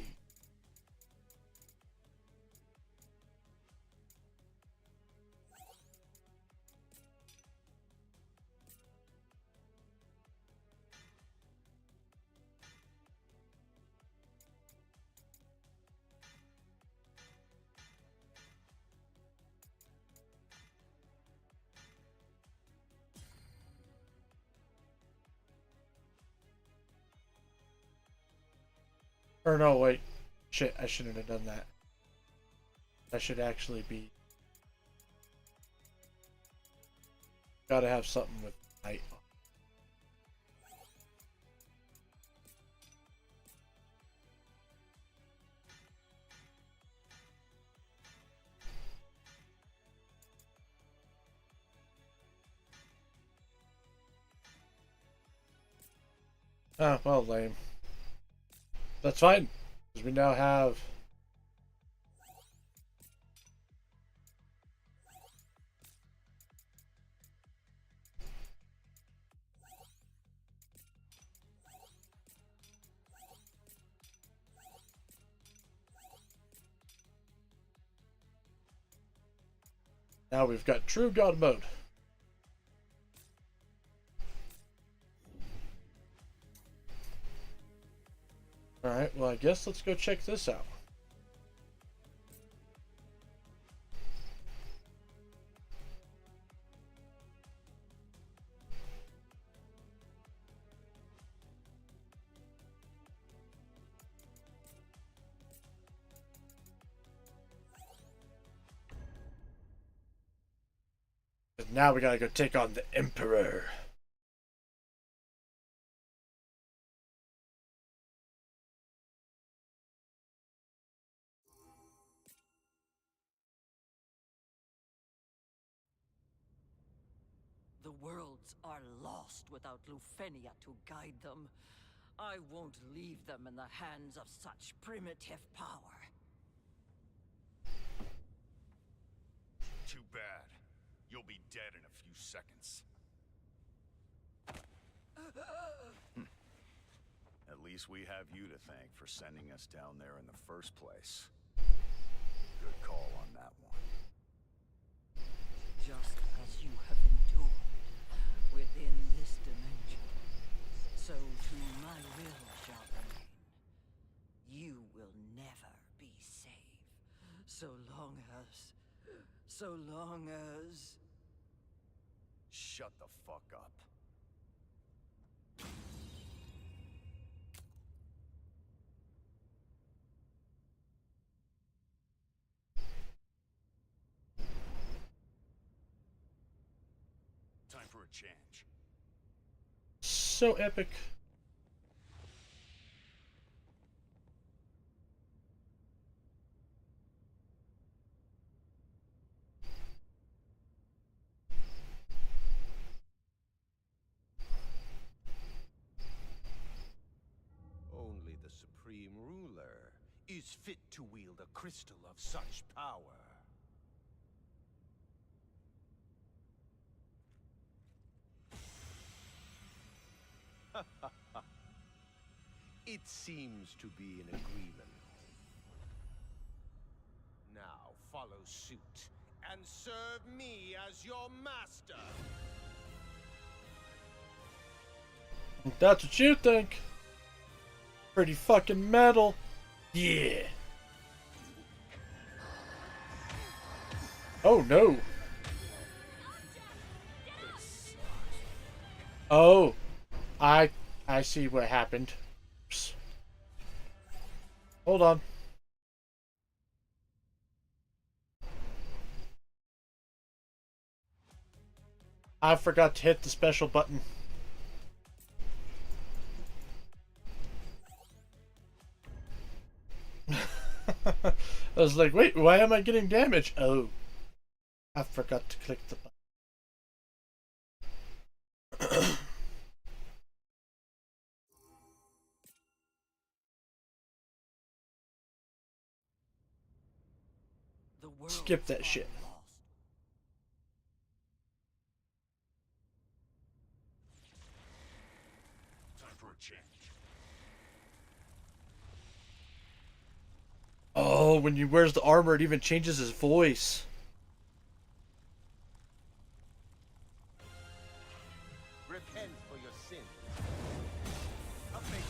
Speaker 1: Or no, wait. Shit, I shouldn't have done that. I should actually be... Gotta have something with night. Ah, well, lame. That's fine, because we now have. Now we've got true God mode. Alright, well, I guess let's go check this out. And now we gotta go take on the Emperor.
Speaker 7: The worlds are lost without Lufenia to guide them. I won't leave them in the hands of such primitive power.
Speaker 2: Too bad. You'll be dead in a few seconds. At least we have you to thank for sending us down there in the first place. Good call on that one.
Speaker 7: Just as you have endured within this dimension, so too my will shall remain. You will never be safe, so long as...
Speaker 2: Shut the fuck up. Time for a change.
Speaker 1: So epic.
Speaker 9: Only the Supreme Ruler is fit to wield a crystal of such power. It seems to be an agreement. Now follow suit and serve me as your master.
Speaker 1: That's what you think. Pretty fucking metal. Yeah. Oh no. Oh. I see what happened. Psst. Hold on. I forgot to hit the special button. I was like, wait, why am I getting damage? Oh. I forgot to click the button. Skip that shit.
Speaker 2: Time for a change.
Speaker 1: Oh, when he wears the armor, it even changes his voice.
Speaker 9: Repent for your sins. Affliction.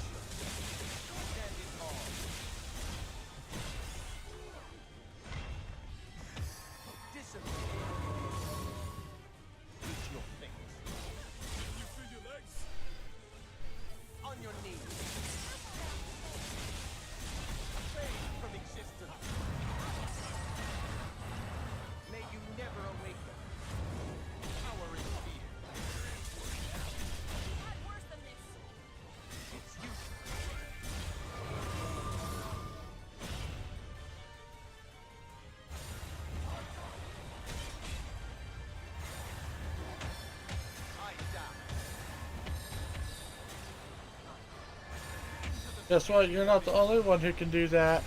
Speaker 9: Stand in awe. Discipline. Eat your face.
Speaker 4: Can you feel your legs?
Speaker 9: On your knees. Fade from existence. May you never awaken. Power is fear.
Speaker 3: Not worse than this.
Speaker 9: It's useless. I die.
Speaker 1: Guess what? You're not the only one who can do that.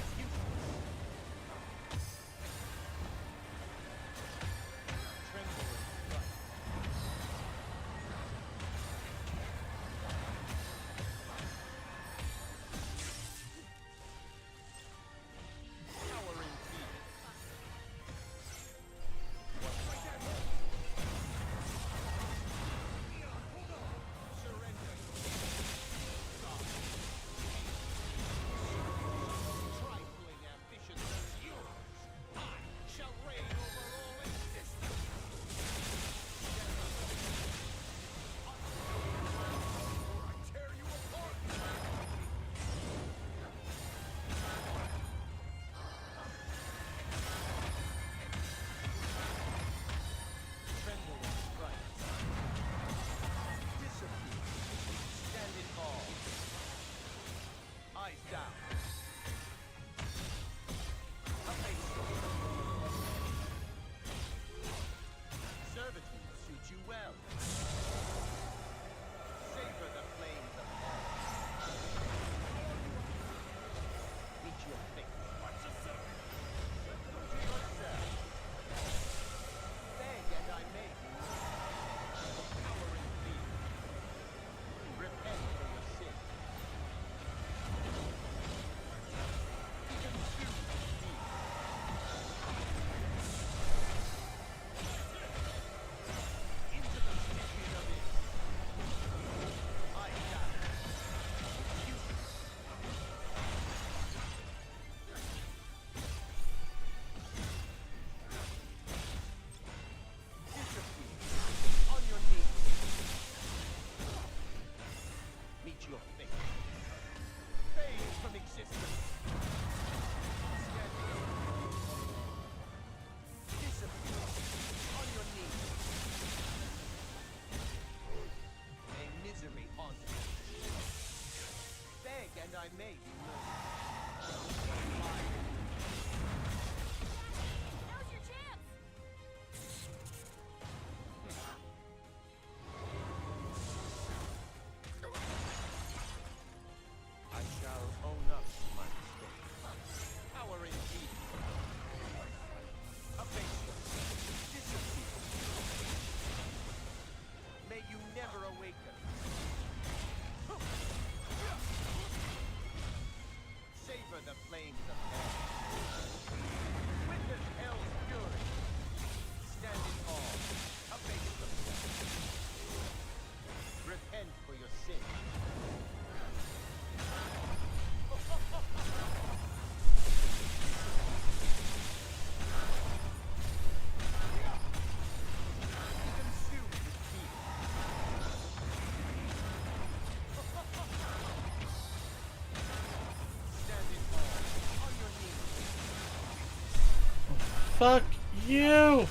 Speaker 1: Fuck you!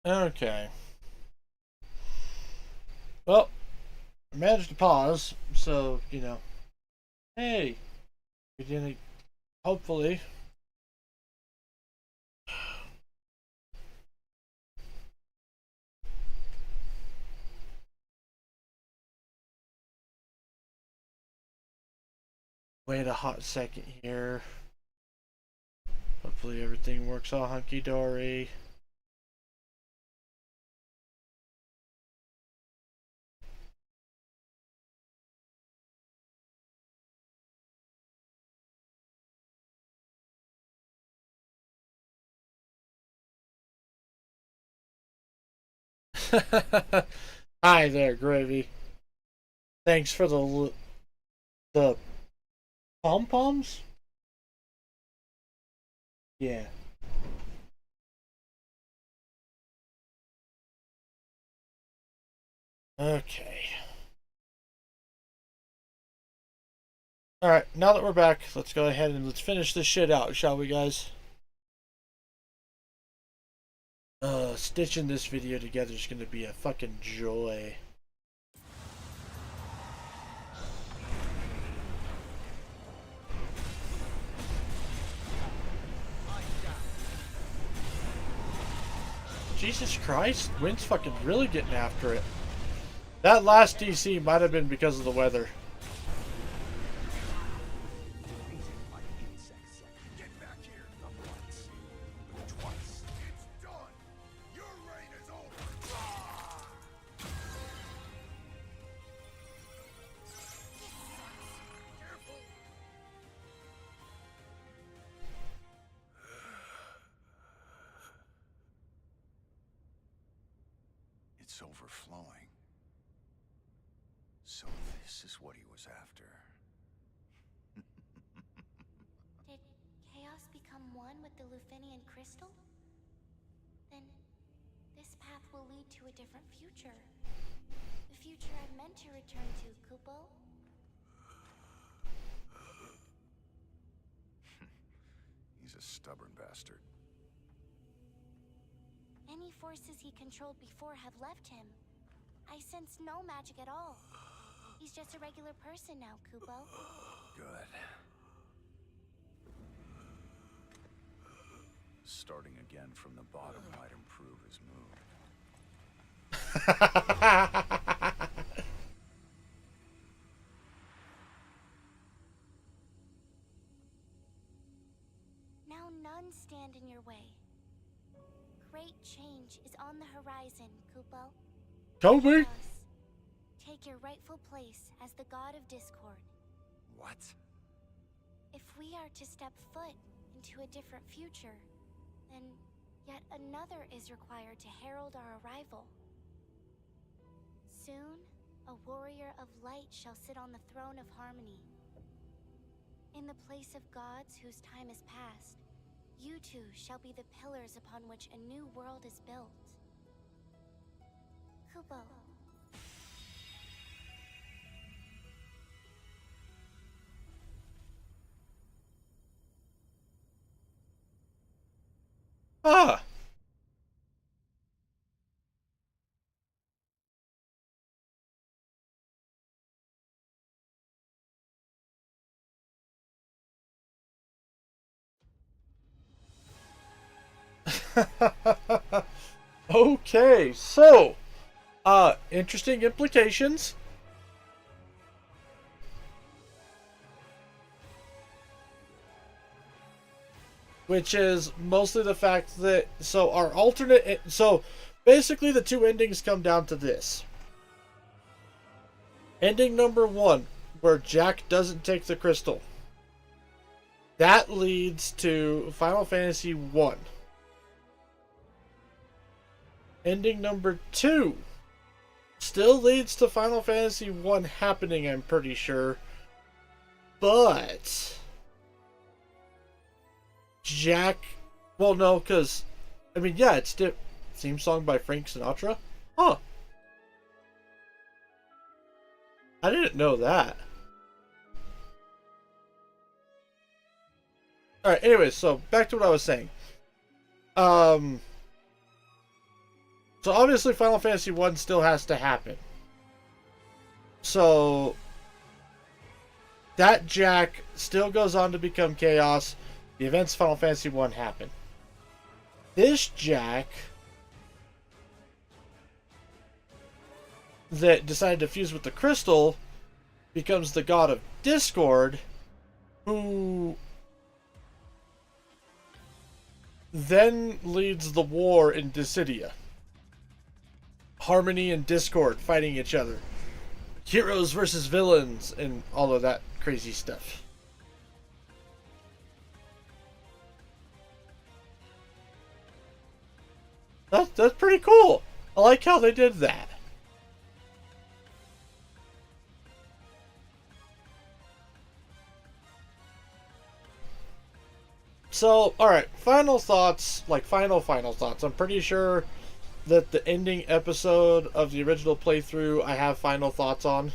Speaker 1: Okay. Well, I managed to pause, so, you know. Hey, we didn't. Hopefully. Wait a hot second here. Hopefully everything works all hunky dory. Hi there, Gravy. Thanks for the pom poms. Yeah. Okay. All right. Now that we're back, let's go ahead and let's finish this shit out, shall we, guys? stitching this video together is going to be a fucking joy. Jesus Christ, Wind's fucking really getting after it. That last DC might have been because of the weather.
Speaker 2: Get back here, not once, but twice. It's done. Your reign is over. Careful. It's overflowing. So this is what he was after.
Speaker 8: Did chaos become one with the Lufinian crystal? Then this path will lead to a different future. The future I meant to return to, Kupo.
Speaker 2: He's a stubborn bastard.
Speaker 8: Any forces he controlled before have left him. I sense no magic at all. He's just a regular person now, Kupo.
Speaker 2: Good. Starting again from the bottom might improve his mood.
Speaker 8: Now none stand in your way. Great change is on the horizon, Kupo.
Speaker 1: Kobe!
Speaker 8: Chaos, take your rightful place as the god of discord.
Speaker 2: What?
Speaker 8: If we are to step foot into a different future, then yet another is required to herald our arrival. Soon, a warrior of light shall sit on the throne of harmony. In the place of gods whose time is past, you two shall be the pillars upon which a new world is built. Kupo.
Speaker 1: Ah! Okay, so, interesting implications. Which is mostly the fact that, so our alternate, so basically the two endings come down to this. Ending number 1, where Jack doesn't take the crystal. That leads to Final Fantasy 1. Ending number 2 still leads to Final Fantasy 1 happening, I'm pretty sure. But Jack, well, no, because, I mean, yeah, it's the theme song by Frank Sinatra. Huh. I didn't know that. Alright, anyways, so back to what I was saying. So obviously Final Fantasy 1 still has to happen. So that Jack still goes on to become Chaos. The events of Final Fantasy 1 happen. This Jack that decided to fuse with the crystal becomes the god of Discord, who then leads the war in Dissidia. Harmony and Discord fighting each other. Heroes versus villains and all of that crazy stuff. That's pretty cool. I like how they did that. So, alright, final thoughts, like final thoughts. I'm pretty sure that the ending episode of the original playthrough I have final thoughts on.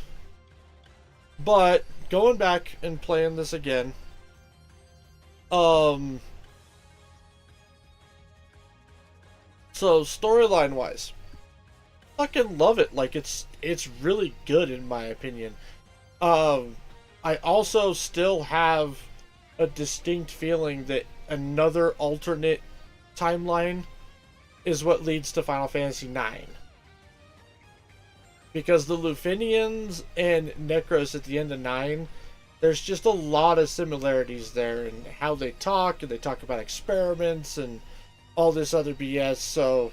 Speaker 1: But, going back and playing this again, So storyline wise, fucking love it. Like it's really good in my opinion. I also still have a distinct feeling that another alternate timeline is what leads to Final Fantasy IX. Because the Lufinians and Necros at the end of 9, there's just a lot of similarities there in how they talk, and they talk about experiments and all this other BS, so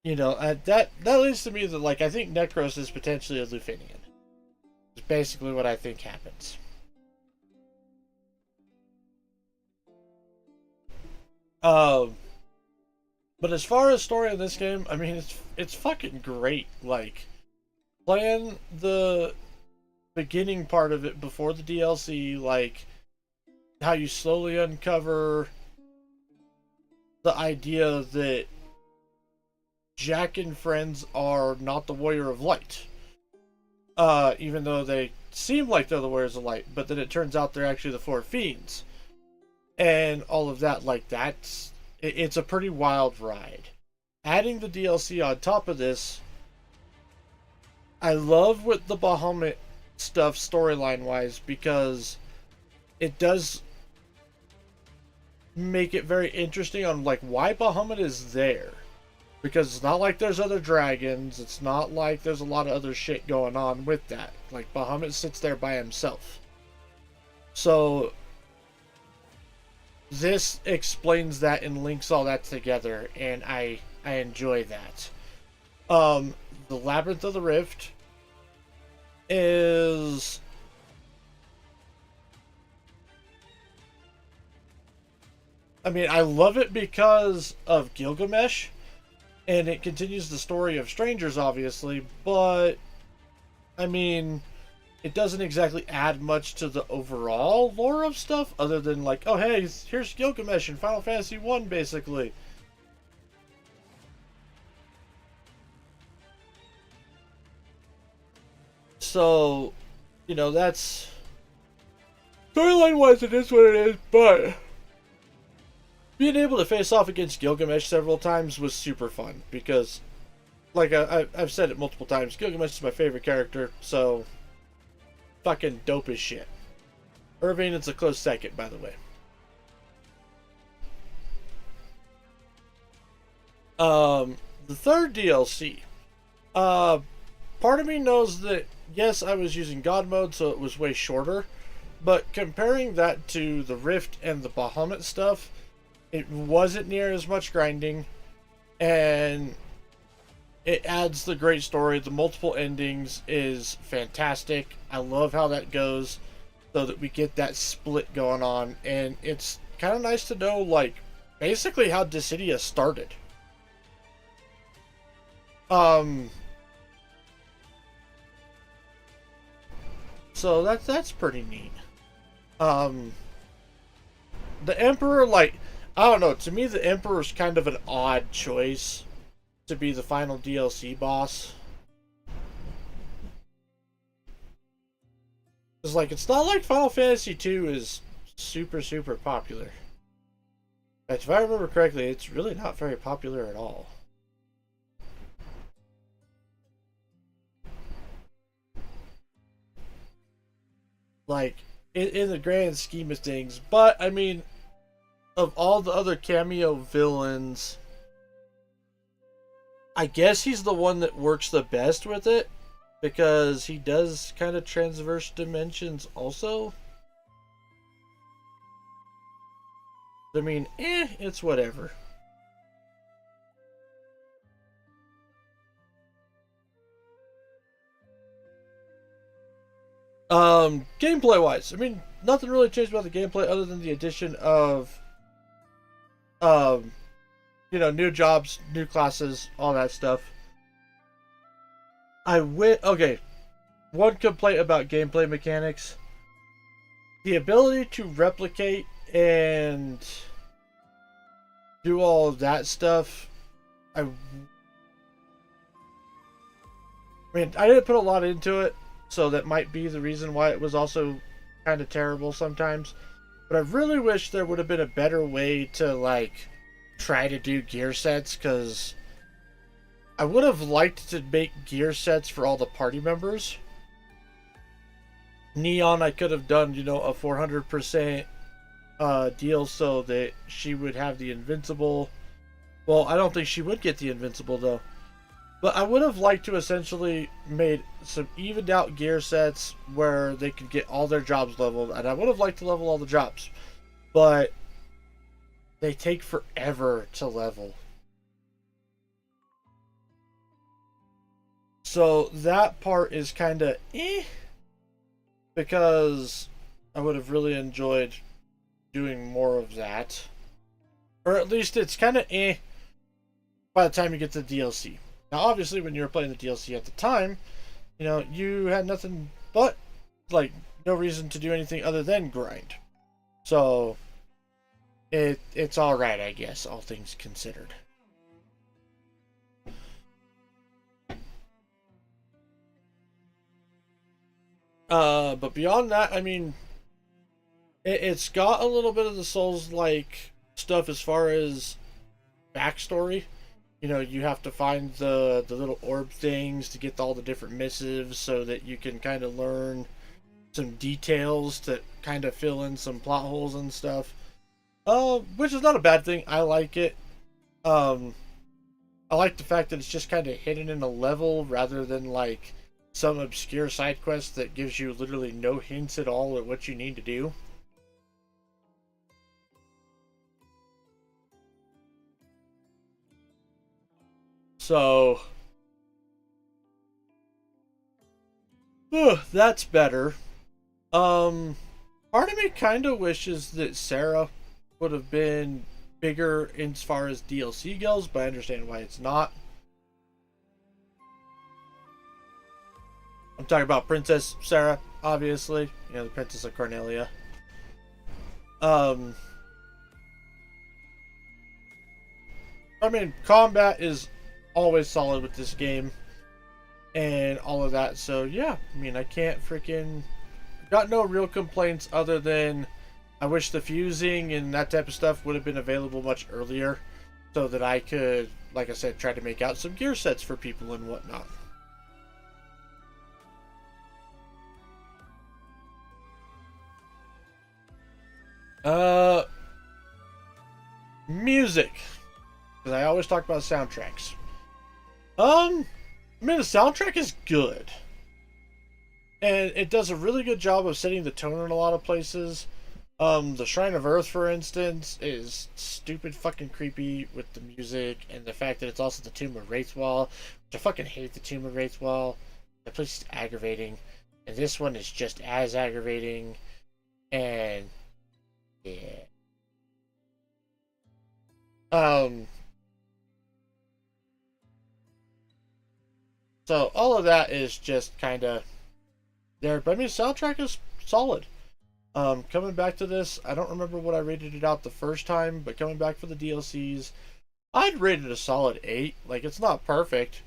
Speaker 1: you know, that leads to me that, like, I think Necros is potentially a Lufinian. It's basically what I think happens. But as far as story in this game, I mean, it's fucking great. Like, playing the beginning part of it before the DLC, like how you slowly uncover the idea that Jack and friends are not the Warrior of Light. Even though they seem like they're the Warriors of Light, but then it turns out they're actually the Four Fiends. And all of that, like, it's a pretty wild ride. Adding the DLC on top of this, I love with the Bahamut stuff storyline wise, because it does make it very interesting on, like, why Bahamut is there. Because it's not like there's other dragons, it's not like there's a lot of other shit going on with that. Like, Bahamut sits there by himself. So this explains that and links all that together, and I enjoy that. The Labyrinth of the Rift is, I mean, I love it because of Gilgamesh, and it continues the story of strangers, obviously, but I mean, it doesn't exactly add much to the overall lore of stuff, other than, like, oh hey, here's Gilgamesh in Final Fantasy 1, basically. So, you know, that's storyline wise, it is what it is, but being able to face off against Gilgamesh several times was super fun, because, like I've said it multiple times, Gilgamesh is my favorite character, so fucking dope as shit. Irving is a close second, by the way. The third DLC. Part of me knows that, yes, I was using God mode, so it was way shorter, but comparing that to the Rift and the Bahamut stuff, it wasn't near as much grinding, and it adds the great story. The multiple endings is fantastic. I love how that goes, so that we get that split going on, and it's kind of nice to know, like, basically how Dissidia started. So that's pretty neat. The Emperor, like, I don't know, to me the Emperor's kind of an odd choice to be the final DLC boss. It's like, it's not like Final Fantasy 2 is super popular. In fact, if I remember correctly, it's really not very popular at all. Like, in the grand scheme of things. But, I mean, of all the other cameo villains, I guess he's the one that works the best with it, because he does kind of transverse dimensions also. I mean, it's whatever. Gameplay wise, I mean, nothing really changed about the gameplay other than the addition of you know, new jobs, new classes, all that stuff. Okay, one complaint about gameplay mechanics: the ability to replicate and do all of that stuff. I mean, I didn't put a lot into it, so that might be the reason why it was also kind of terrible sometimes. But I really wish there would have been a better way to, like, try to do gear sets, because I would have liked to make gear sets for all the party members. Neon, I could have done, a 400% deal so that she would have the invincible. Well, I don't think she would get the invincible, though. But I would have liked to essentially made some evened out gear sets where they could get all their jobs leveled, and I would have liked to level all the jobs. But they take forever to level. So that part is kind of because I would have really enjoyed doing more of that. Or at least it's kind of by the time you get to the DLC. Now, obviously, when you were playing the DLC at the time, you had nothing but, like, no reason to do anything other than grind. So, it's alright, I guess, all things considered. But beyond that, I mean, it's got a little bit of the Souls-like stuff as far as backstory. You have to find the little orb things to get all the different missives so that you can kind of learn some details to kind of fill in some plot holes and stuff. Which is not a bad thing. I like it. I like the fact that it's just kind of hidden in a level rather than like some obscure side quest that gives you literally no hints at all at what you need to do. So, that's better. Part of me kind of wishes that Sarah would have been bigger as far as DLC goes, but I understand why it's not. I'm talking about Princess Sarah, obviously. The Princess of Cornelia. I mean, combat is always solid with this game. And all of that, so yeah. I mean, I can't freaking... Got no real complaints other than I wish the fusing and that type of stuff would have been available much earlier so that I could, like I said, try to make out some gear sets for people and whatnot. Music. Because I always talk about soundtracks. I mean, the soundtrack is good. And it does a really good job of setting the tone in a lot of places. The Shrine of Earth, for instance, is stupid fucking creepy with the music and the fact that it's also the Tomb of Wraithwall, which I fucking hate the Tomb of Wraithwall. That place is aggravating. And this one is just as aggravating. And yeah. So all of that is just kind of there. But I mean, soundtrack is solid. Coming back to this, I don't remember what I rated it out the first time, but coming back for the DLCs, I'd rate it a solid 8. Like, it's not perfect,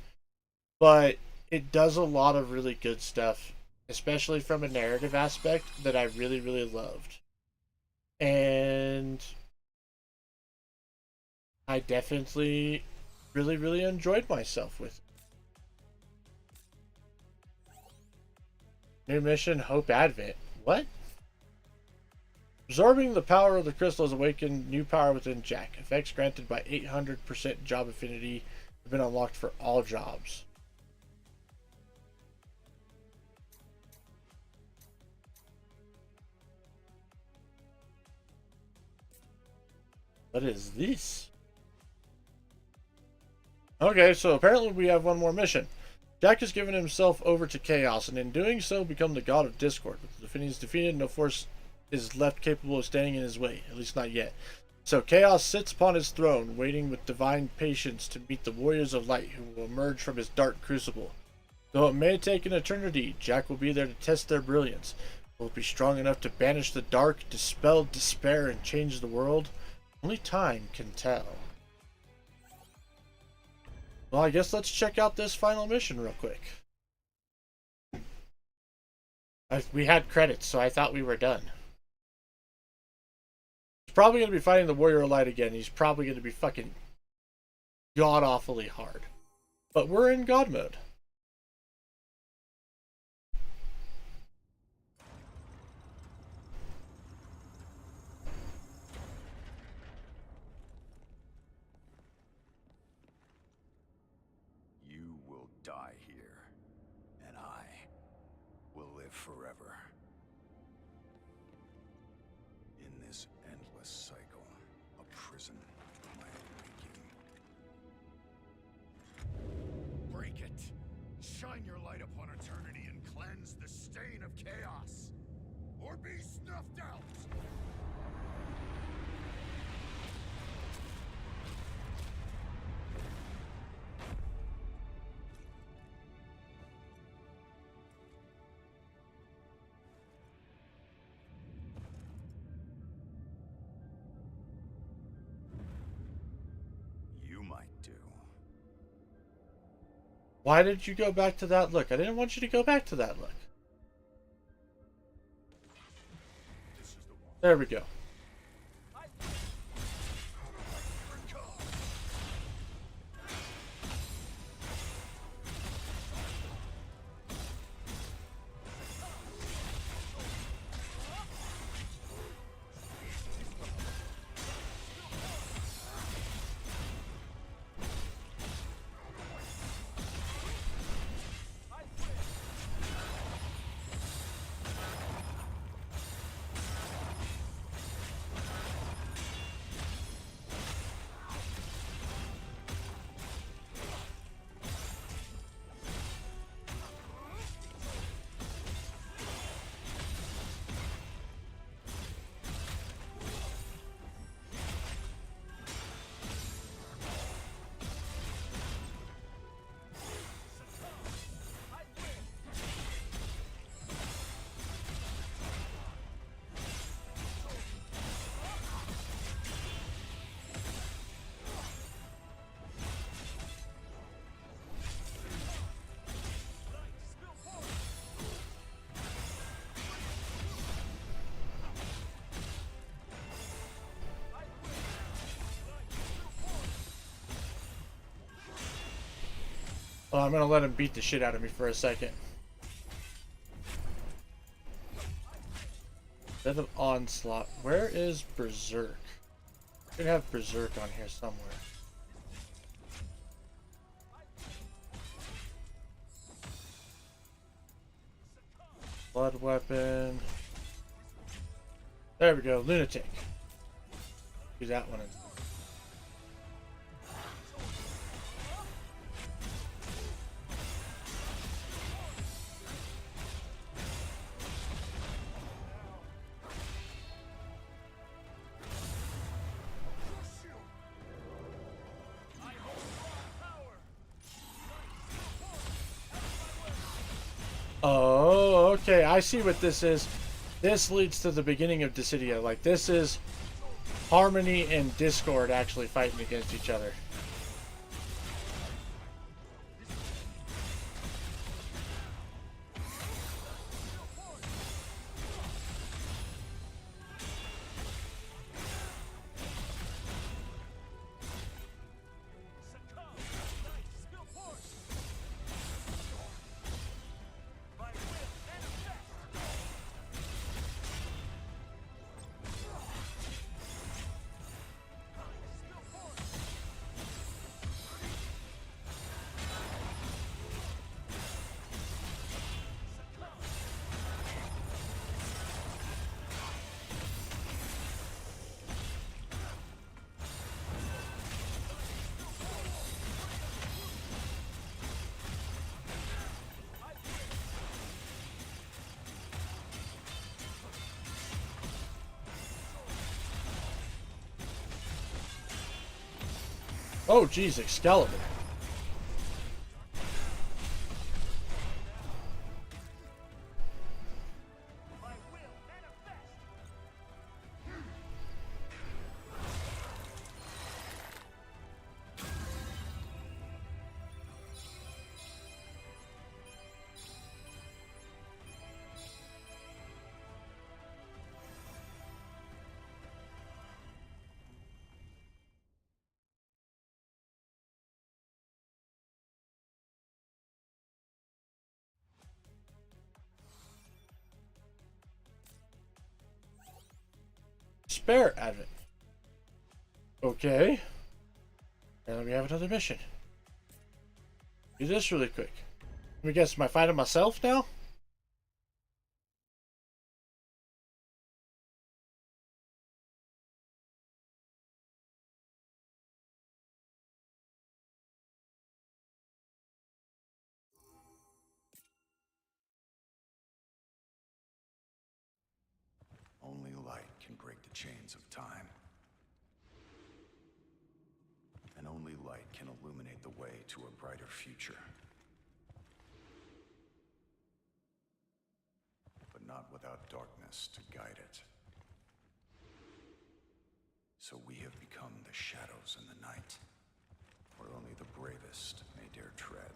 Speaker 1: but it does a lot of really good stuff, especially from a narrative aspect that I really, really loved. And I definitely really, really enjoyed myself with it. New mission, Hope Advent. What? Absorbing the power of the crystal has awakened new power within Jack. Effects granted by 800% job affinity have been unlocked for all jobs. What is this? Okay, so apparently we have one more mission. Jack has given himself over to chaos, and in doing so become the god of discord. With the Definities defeated, no force is left capable of standing in his way, at least not yet. So chaos sits upon his throne, waiting with divine patience to meet the warriors of light who will emerge from his dark crucible. Though it may take an eternity, Jack will be there to test their brilliance. Will it be strong enough to banish the dark, dispel despair, and change the world? Only time can tell. Well, I guess let's check out this final mission real quick. We had credits, so I thought we were done. He's probably going to be fighting the Warrior of Light again. He's probably going to be fucking god-awfully hard. But we're in God mode.
Speaker 6: You will die here, and I will live forever. In this endless cycle, a prison of my own making. Break it! Shine your light upon eternity and cleanse the stain of chaos! Or be snuffed out! You might do.
Speaker 1: Why did you go back to that look? I didn't want you to go back to that look. There we go. Well, I'm gonna let him beat the shit out of me for a second. Instead of Onslaught, where is Berserk? I should have Berserk on here somewhere. Blood Weapon. There we go, Lunatic. Do that one. Oh, okay, I see what this is. This leads to the beginning of Dissidia. Like, this is Harmony and Discord actually fighting against each other. Oh, geez, Excalibur. Despair Advent. Okay. And we have another mission. Do this really quick. Let me guess, am I fighting myself now?
Speaker 6: Only light can break the chains of time. And only light can illuminate the way to a brighter future. But not without darkness to guide it. So we have become the shadows in the night, where only the bravest may dare tread.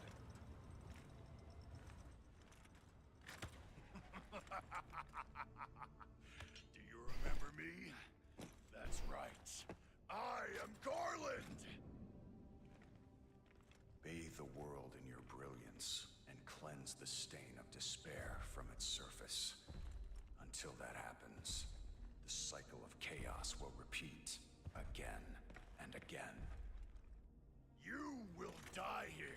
Speaker 2: Do you remember me? That's right. I am Garland!
Speaker 6: Bathe the world in your brilliance and cleanse the stain of despair from its surface. Until that happens, the cycle of chaos will repeat again and again.
Speaker 2: You will die here,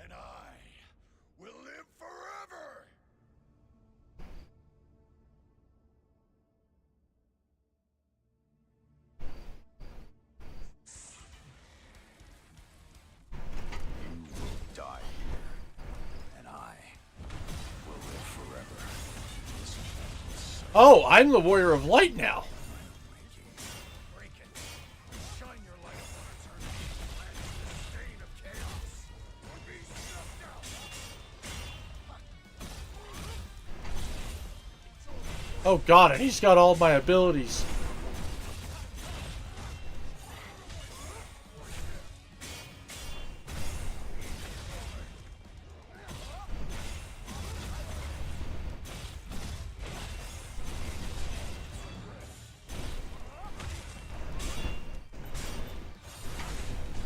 Speaker 2: and I will live forever!
Speaker 6: You will die here, and I will live forever. This endless cycle
Speaker 1: Oh, I'm the Warrior of Light now.
Speaker 6: of waking.
Speaker 2: Break it. Shine your light upon eternity. Cleanse the stain of chaos. Or be snuffed out.
Speaker 1: Oh god, and he's got all my abilities.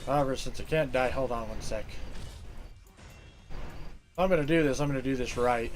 Speaker 1: However, since I can't die, hold on one sec. If I'm gonna do this, I'm gonna do this right.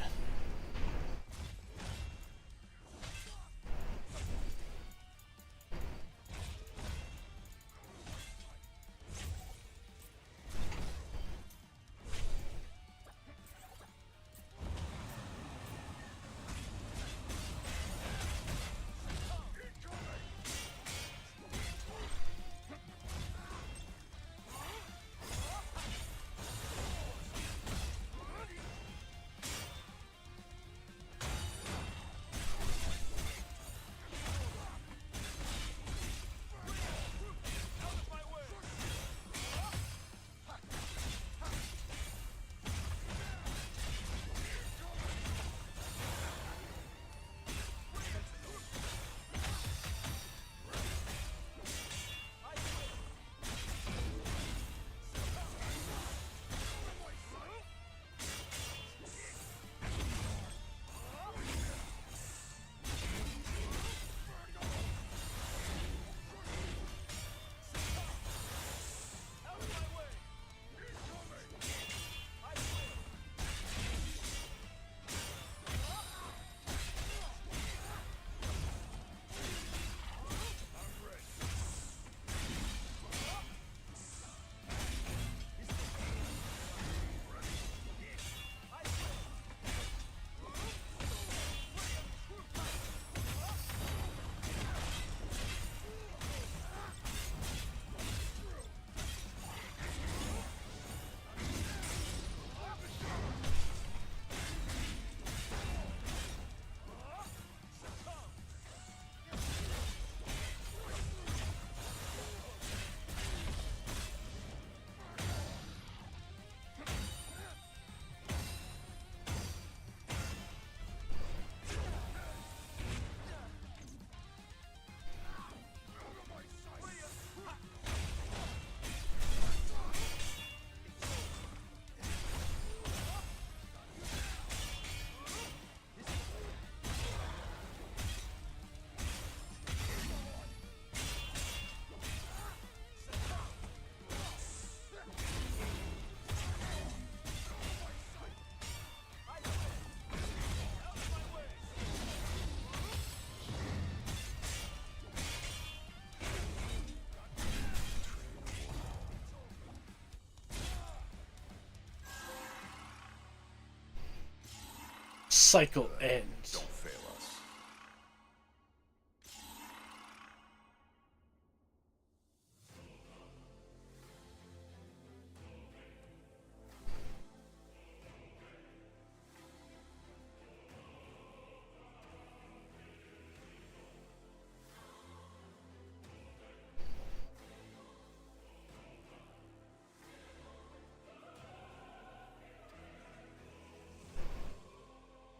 Speaker 1: cycle ends.
Speaker 6: Don't fail us.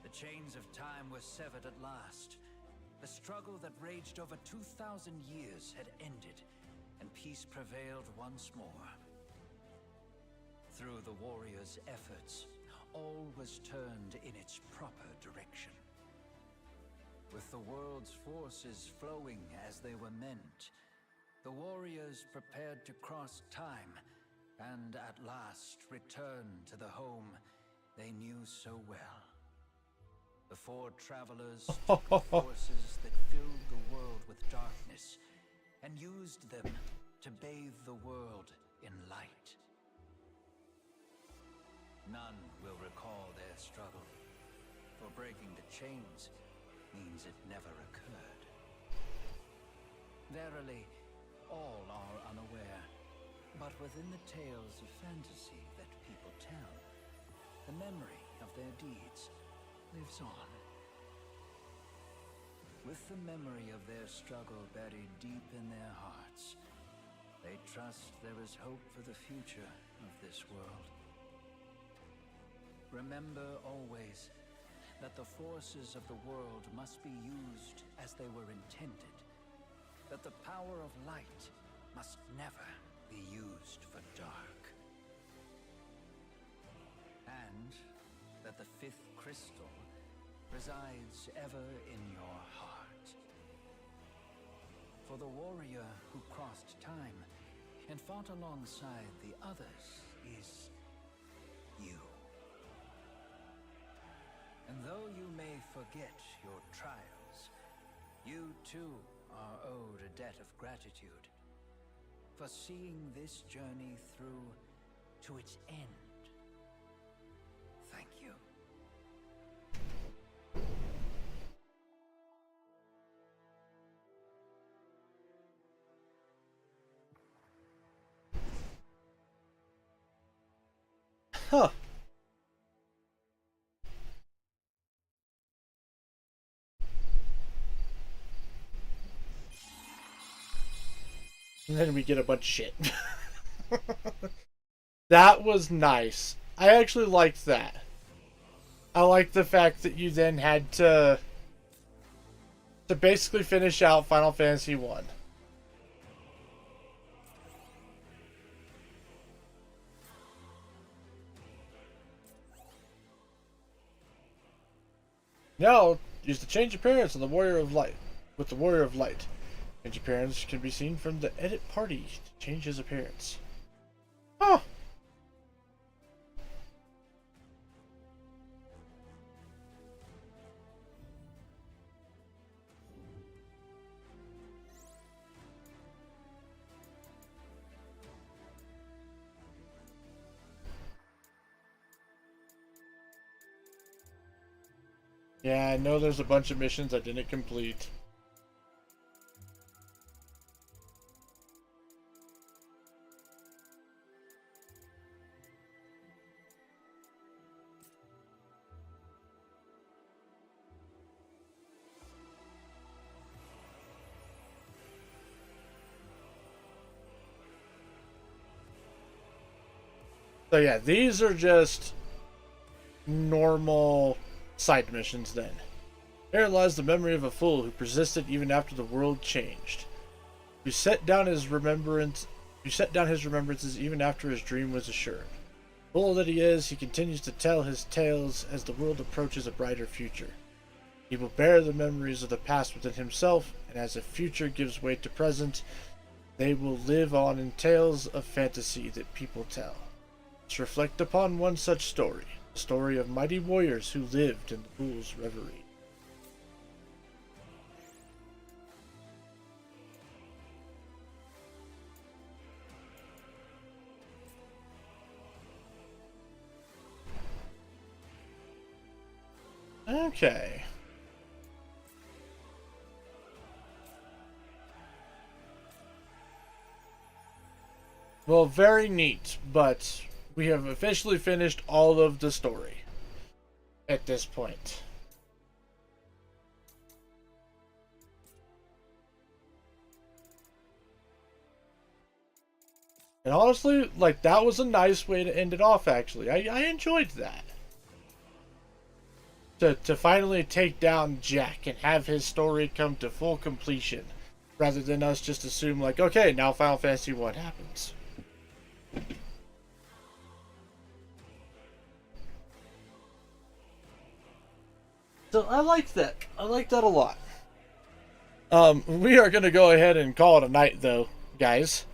Speaker 11: The chains of time were severed at last. The struggle that raged over 2,000 years had ended, and peace prevailed once more. Through the warriors' efforts, all was turned in its proper direction. With the world's forces flowing as they were meant, the warriors prepared to cross time and at last return to the home they knew so well. The four travelers took the forces that filled the world with darkness and used them to bathe the world in light. None will recall their struggle, for breaking the chains means it never occurred. Verily, all are unaware, but within the tales of fantasy that people tell, the memory of their deeds lives on. With the memory of their struggle buried deep in their hearts, they trust there is hope for the future of this world. Remember always that the forces of the world must be used as they were intended, that the power of light must never be used for dark, and that the fifth crystal resides ever in your heart. For the warrior who crossed time and fought alongside the others is you. And though you may forget your trials, you too are owed a debt of gratitude for seeing this journey through to its end. Thank you.
Speaker 1: Huh. And then we get a bunch of shit. That was nice. I actually liked that. I liked the fact that you then had to basically finish out Final Fantasy 1. Now, use the change appearance on the Warrior of Light. With the Warrior of Light, change appearance can be seen from the edit party to change his appearance. Huh. Yeah, I know there's a bunch of missions I didn't complete. So yeah, these are just normal side missions then. There lies the memory of a fool who persisted even after the world changed. Who set down his remembrances even after his dream was assured. Fool that he is, he continues to tell his tales as the world approaches a brighter future. He will bear the memories of the past within himself, and as the future gives way to present, they will live on in tales of fantasy that people tell. Let's reflect upon one such story. The story of mighty warriors who lived in the fool's reverie. Okay. Well, very neat, but we have officially finished all of the story at this point. And honestly, like, that was a nice way to end it off, actually. I enjoyed that. To finally take down Jack and have his story come to full completion, rather than us just assume, like, okay, now Final Fantasy 1 happens. So I liked that. I liked that a lot. We are going to go ahead and call it a night, though, guys.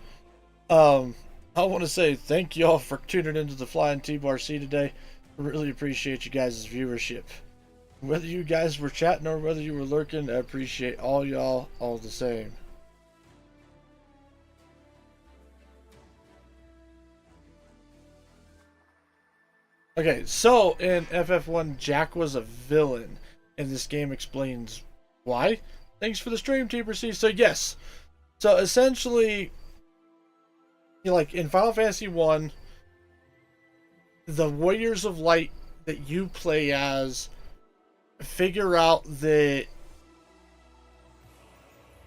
Speaker 1: I want to say thank you all for tuning into the Flying T-Bar C today. Really appreciate you guys' viewership. Whether you guys were chatting or whether you were lurking, I appreciate all y'all all the same. Okay, so in FF1, Jack was a villain, and this game explains why. Thanks for the stream, T-Bar-C. So yes, so essentially, like in Final Fantasy 1, the Warriors of Light that you play as figure out that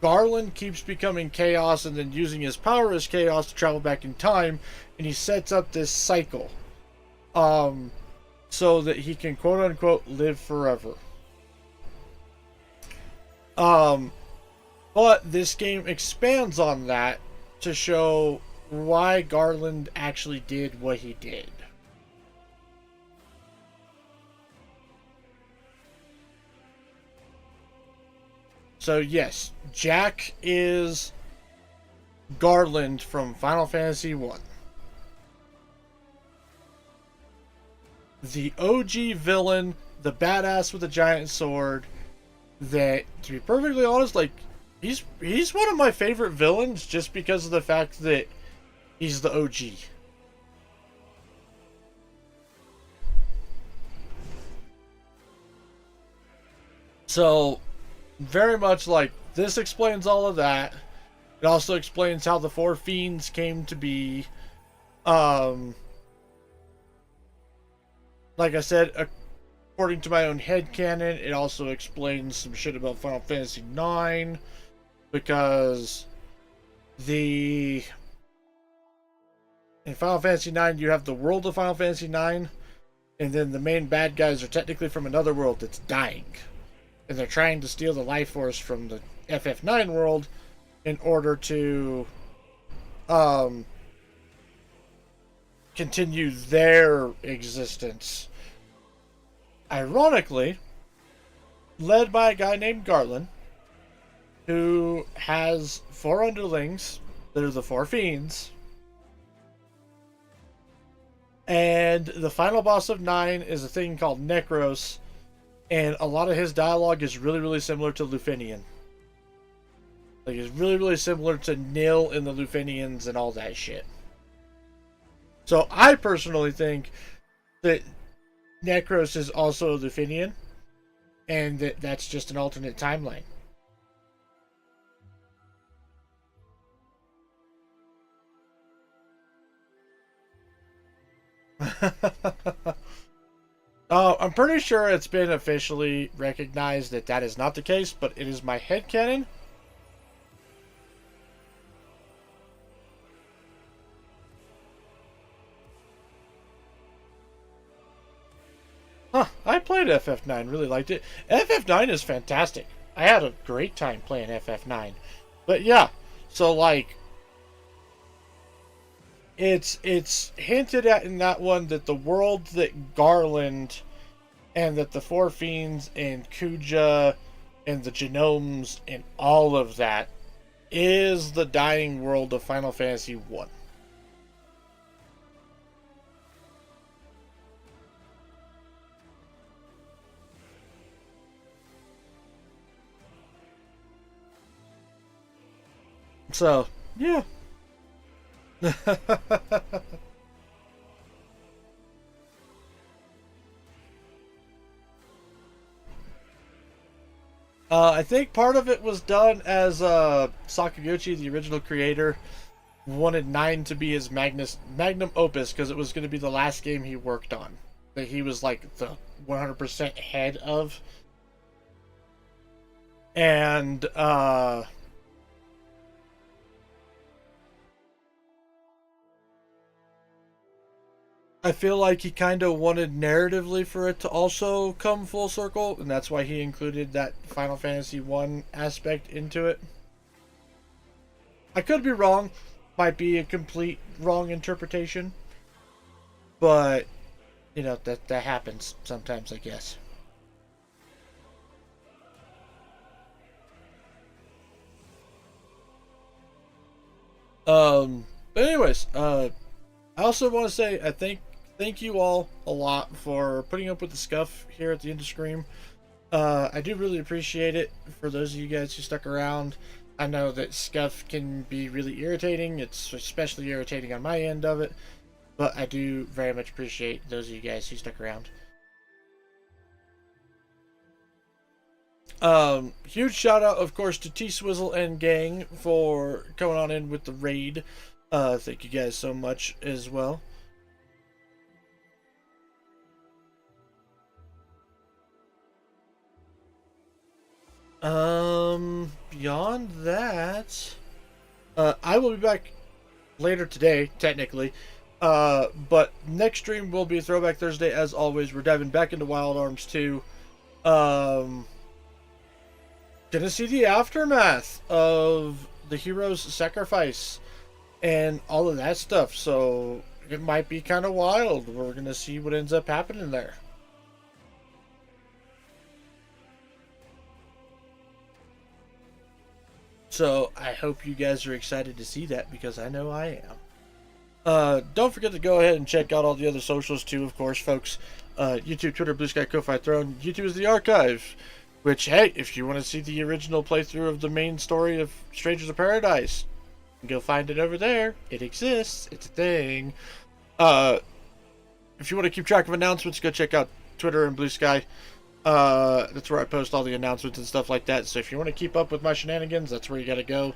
Speaker 1: Garland keeps becoming chaos and then using his power as chaos to travel back in time, and he sets up this cycle so that he can quote unquote live forever. But this game expands on that to show why Garland actually did what he did. So yes, Jack is Garland from Final Fantasy 1. The OG villain, the badass with a giant sword, that, to be perfectly honest, like, he's one of my favorite villains just because of the fact that he's the OG. So, very much like, this explains all of that. It also explains how the Four Fiends came to be. Like I said, according to my own headcanon, it also explains some shit about Final Fantasy IX, because in Final Fantasy IX you have the world of Final Fantasy IX, and then the main bad guys are technically from another world that's dying, and they're trying to steal the life force from the FF9 world in order to continue their existence. Ironically, led by a guy named Garland, who has 4 underlings that are the Four Fiends. And the final boss of 9 is a thing called Necros, and a lot of his dialogue is really, really similar to Lufenian. Like, it's really, really similar to Nil in the Lufenians and all that shit. So I personally think that Necros is also a Lufenian, and that's just an alternate timeline. I'm pretty sure it's been officially recognized that that is not the case, but it is my headcanon. Huh, I played FF9, really liked it. FF9 is fantastic. I had a great time playing FF9. But yeah, so like, it's hinted at in that one that the world that Garland and that the Four Fiends and Kuja and the genomes and all of that is the dying world of Final Fantasy 1. So, yeah. I think part of it was done as Sakaguchi, the original creator, wanted 9 to be his magnum opus because it was going to be the last game he worked on. That he was like the 100% head of. And I feel like he kind of wanted narratively for it to also come full circle, and that's why he included that Final Fantasy 1 aspect into it. I could be wrong, might be a complete wrong interpretation, but you know that happens sometimes, I guess. But anyways, I also want to say thank you all a lot for putting up with the scuff here at the end of Scream. I do really appreciate it for those of you guys who stuck around. I know that scuff can be really irritating. It's especially irritating on my end of it, but I do very much appreciate those of you guys who stuck around. Huge shout out, of course, to T Swizzle and gang for coming on in with the raid. Thank you guys so much as well. Beyond that, I will be back later today, technically. But next stream will be Throwback Thursday, as always. We're diving back into Wild Arms 2. Gonna see the aftermath of the hero's sacrifice and all of that stuff. So it might be kind of wild. We're gonna see what ends up happening there. So I hope you guys are excited to see that, because I know I am. Don't forget to go ahead and check out all the other socials too, of course, folks. YouTube, Twitter, Blue Sky, Ko-Fi Throne. YouTube is the archive. Which, hey, if you want to see the original playthrough of the main story of Strangers of Paradise, go find it over there. It exists. It's a thing. If you want to keep track of announcements, go check out Twitter and Blue Sky. That's where I post all the announcements and stuff like that. So if you want to keep up with my shenanigans, that's where you gotta go.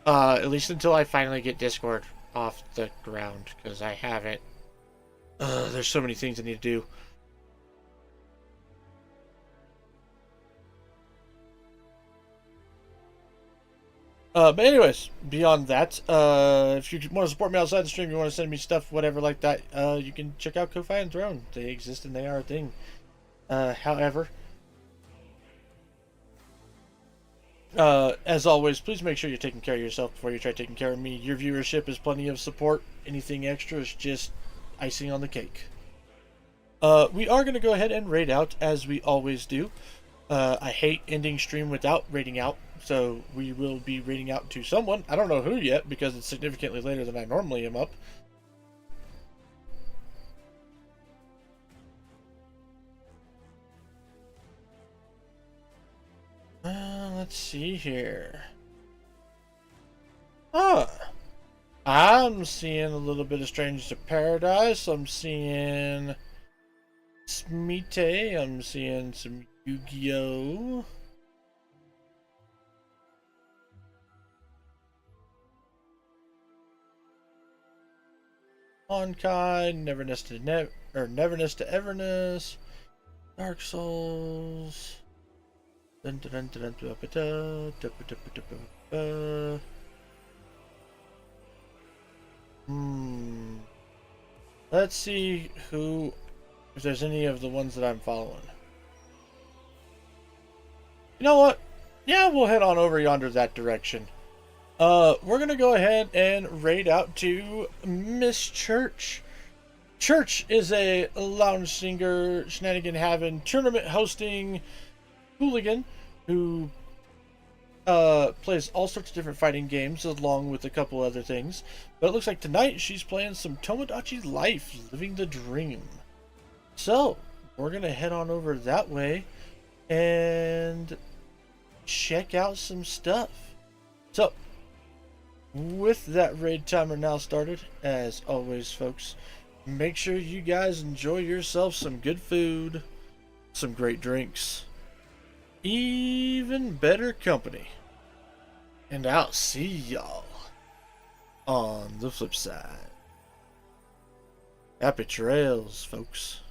Speaker 1: At least until I finally get Discord off the ground, because I haven't. There's so many things I need to do. But anyways, beyond that, if you want to support me outside the stream, you want to send me stuff, whatever like that, you can check out Ko-Fi and Throne. They exist and they are a thing. However, as always, please make sure you're taking care of yourself before you try taking care of me. Your viewership is plenty of support. Anything extra is just icing on the cake. We are going to go ahead and raid out, as we always do. I hate ending stream without raiding out. So we will be raiding out to someone. I don't know who yet, because it's significantly later than I normally am up. Let's see here. I'm seeing a little bit of Strangers of Paradise. I'm seeing Smite. I'm seeing some Yu-Gi-Oh! Honkai, Neverness to Neverness to Everness, Dark Souls. Let's see if there's any of the ones that I'm following. You know what? Yeah, we'll head on over yonder that direction. We're gonna go ahead and raid out to Miss Church. Church is a lounge singer, shenanigan having, tournament hosting hooligan who plays all sorts of different fighting games along with a couple other things. But it looks like tonight she's playing some Tomodachi Life, living the dream. So we're gonna head on over that way and check out some stuff. So with that raid timer now started, as always, folks, make sure you guys enjoy yourself some good food, some great drinks, even even better company. And I'll see y'all on the flip side. Happy trails, folks.